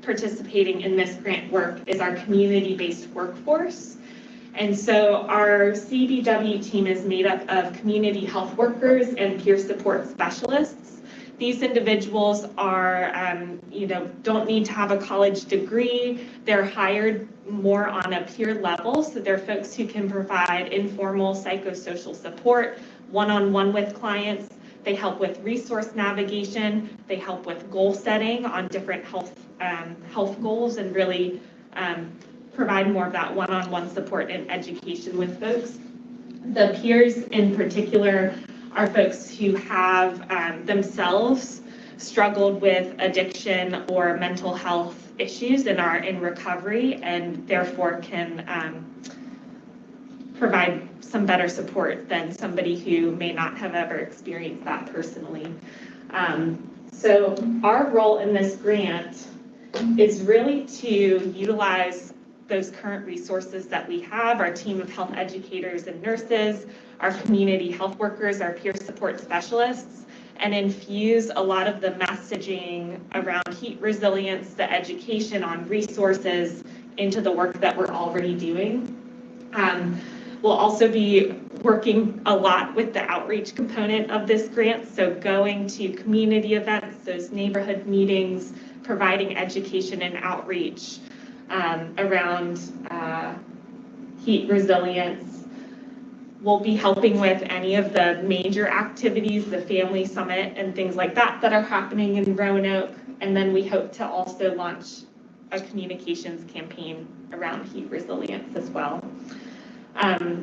participating in this grant work is our community-based workforce. And so our CBW team is made up of community health workers and peer support specialists. These individuals are, don't need to have a college degree. They're hired more on a peer level. So they're folks who can provide informal psychosocial support, one-on-one with clients. They help with resource navigation. They help with goal setting on different health goals, and really provide more of that one-on-one support and education with folks. The peers in particular are folks who have themselves struggled with addiction or mental health issues and are in recovery, and therefore can provide some better support than somebody who may not have ever experienced that personally. So our role in this grant is really to utilize those current resources that we have, our team of health educators and nurses, our community health workers, our peer support specialists, and infuse a lot of the messaging around heat resilience, the education on resources into the work that we're already doing. We'll also be working a lot with the outreach component of this grant, so going to community events, those neighborhood meetings, providing education and outreach around heat resilience. We'll be helping with any of the major activities, the family summit and things like that are happening in Roanoke, and then we hope to also launch a communications campaign around heat resilience as well.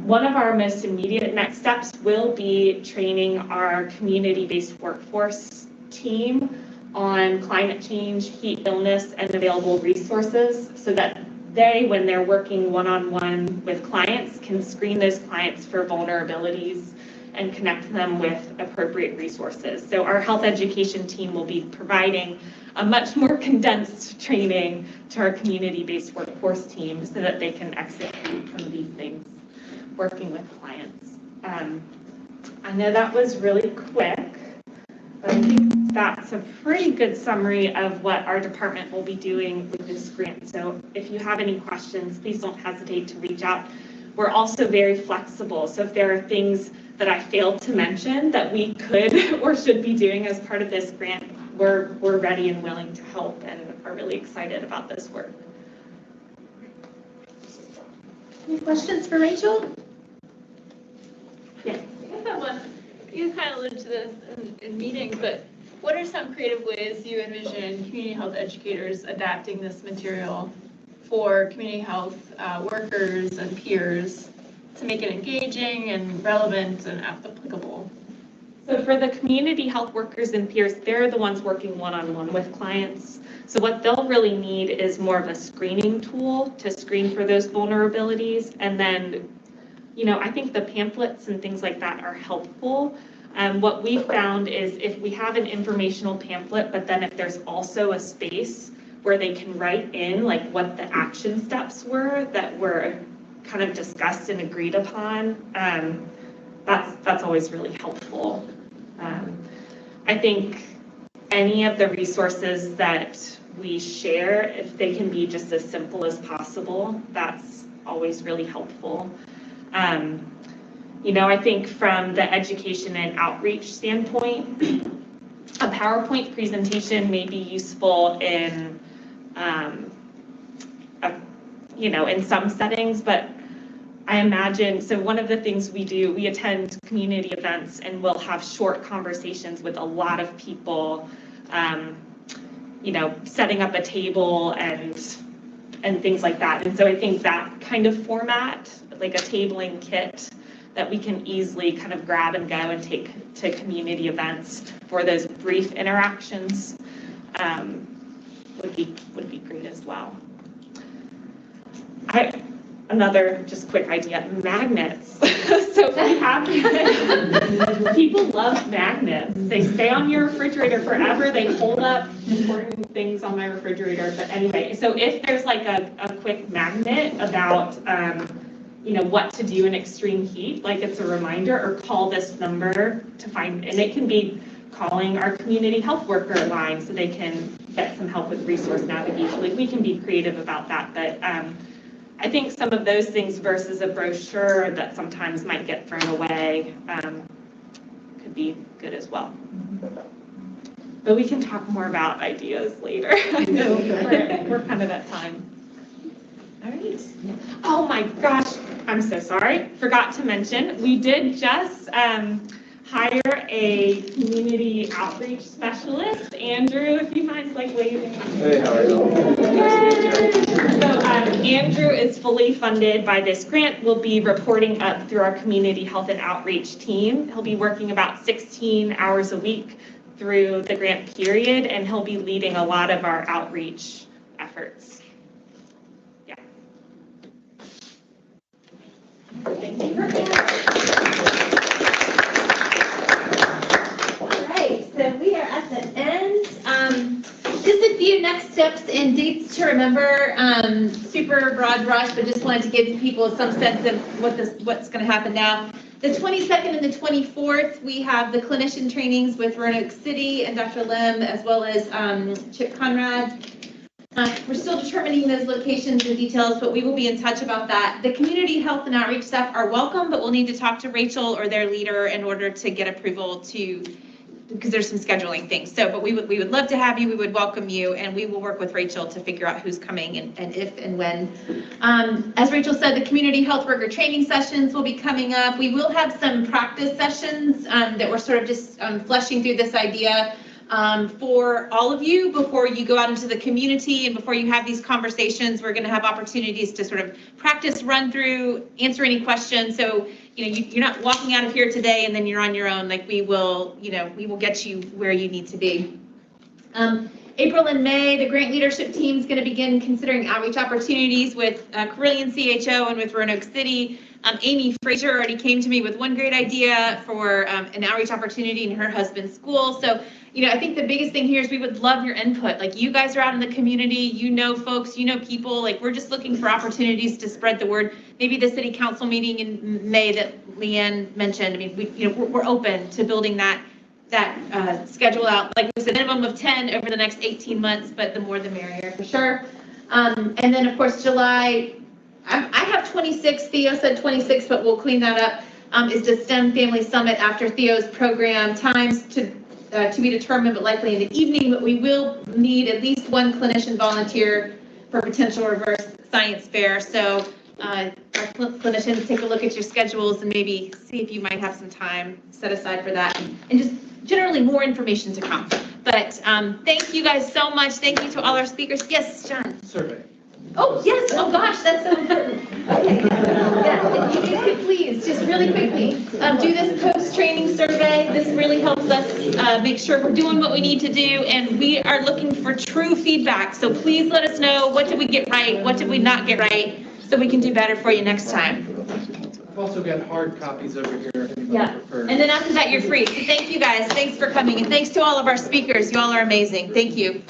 One of our most immediate next steps will be training our community-based workforce team on climate change, heat illness, and available resources, so that they, when they're working one-on-one with clients, can screen those clients for vulnerabilities and connect them with appropriate resources. So our health education team will be providing a much more condensed training to our community-based workforce team so that they can execute some of these things working with clients. I know that was really quick, but I think that's a pretty good summary of what our department will be doing with this grant. So if you have any questions, please don't hesitate to reach out. We're also very flexible. So if there are things that I failed to mention that we could or should be doing as part of this grant, we're ready and willing to help and are really excited about this work. Any questions for Rachel? Yes. I guess I want, you kind of alluded to this in meetings, but what are some creative ways you envision community health educators adapting this material for community health workers and peers to make it engaging and relevant and applicable? So for the community health workers and peers, they're the ones working one-on-one with clients. So what they'll really need is more of a screening tool to screen for those vulnerabilities. And then, I think the pamphlets and things like that are helpful. What we found is if we have an informational pamphlet, but then if there's also a space where they can write in like what the action steps were that were kind of discussed and agreed upon, that's always really helpful. I think any of the resources that we share, if they can be just as simple as possible, that's always really helpful. I think from the education and outreach standpoint, a PowerPoint presentation may be useful in in some settings, but I imagine, so one of the things we do, we attend community events and we'll have short conversations with a lot of people, setting up a table and things like that. And so I think that kind of format, like a tabling kit that we can easily kind of grab and go and take to community events for those brief interactions would be great as well. Another just quick idea, magnets. So we have, people love magnets. They stay on your refrigerator forever. They hold up important things on my refrigerator. But anyway, so if there's like a quick magnet about, what to do in extreme heat, like it's a reminder, or call this number to find, and it can be calling our community health worker line so they can get some help with resource navigation. Like we can be creative about that, but I think some of those things versus a brochure that sometimes might get thrown away could be good as well. But we can talk more about ideas later. I know we're kind of at time. All right. Oh my gosh, I'm so sorry. Forgot to mention, we did just hire a community outreach specialist. Andrew, if you mind waving. Hey, how are you? So Andrew is fully funded by this grant. We'll be reporting up through our community health and outreach team. He'll be working about 16 hours a week through the grant period, and he'll be leading a lot of our outreach efforts. Yeah. Thank you. So we are at the end. Just a few next steps and dates to remember. Super broad brush, but just wanted to give people some sense of what's going to happen now. The 22nd and the 24th, we have the clinician trainings with Roanoke City and Dr. Lim, as well as Chip Konrad. We're still determining those locations and details, but we will be in touch about that. The community health and outreach staff are welcome, but we'll need to talk to Rachel or their leader in order to get approval because there's some scheduling things. So, but we would love to have you. We would welcome you, and we will work with Rachel to figure out who's coming and if and when. As Rachel said, the community health worker training sessions will be coming up. We will have some practice sessions that we're sort of just fleshing through this idea for all of you before you go out into the community and before you have these conversations. We're going to have opportunities to sort of practice, run through, answer any questions. So you're not walking out of here today and then you're on your own. Like we will get you where you need to be. April and May, the grant leadership team is going to begin considering outreach opportunities with Carillion CHO and with Roanoke City. Amy Frazier already came to me with one great idea for an outreach opportunity in her husband's school. So, I think the biggest thing here is we would love your input. Like you guys are out in the community, folks, people, like we're just looking for opportunities to spread the word. Maybe the city council meeting in May that Leanne mentioned. I mean, we're open to building that schedule out. Like we said, a minimum of 10 over the next 18 months, but the more the merrier for sure. And then of course, July, I have 26, Theo said 26, but we'll clean that up, is the STEM Family Summit after Theo's program. Times to be determined, but likely in the evening, but we will need at least one clinician volunteer for potential reverse science fair. So our clinicians, take a look at your schedules and maybe see if you might have some time set aside for that, and just generally more information to come. But thank you guys so much. Thank you to all our speakers. Yes, John. Survey. Oh, yes. Oh, gosh, that's so important. Okay. Yeah, if you guys could please, just really quickly, do this post-training survey. This really helps us make sure we're doing what we need to do, and we are looking for true feedback. So please let us know, what did we get right? What did we not get right? So we can do better for you next time. I've also got hard copies over here. Yeah. And then after that, you're free. So thank you guys. Thanks for coming. And thanks to all of our speakers. You all are amazing. Thank you.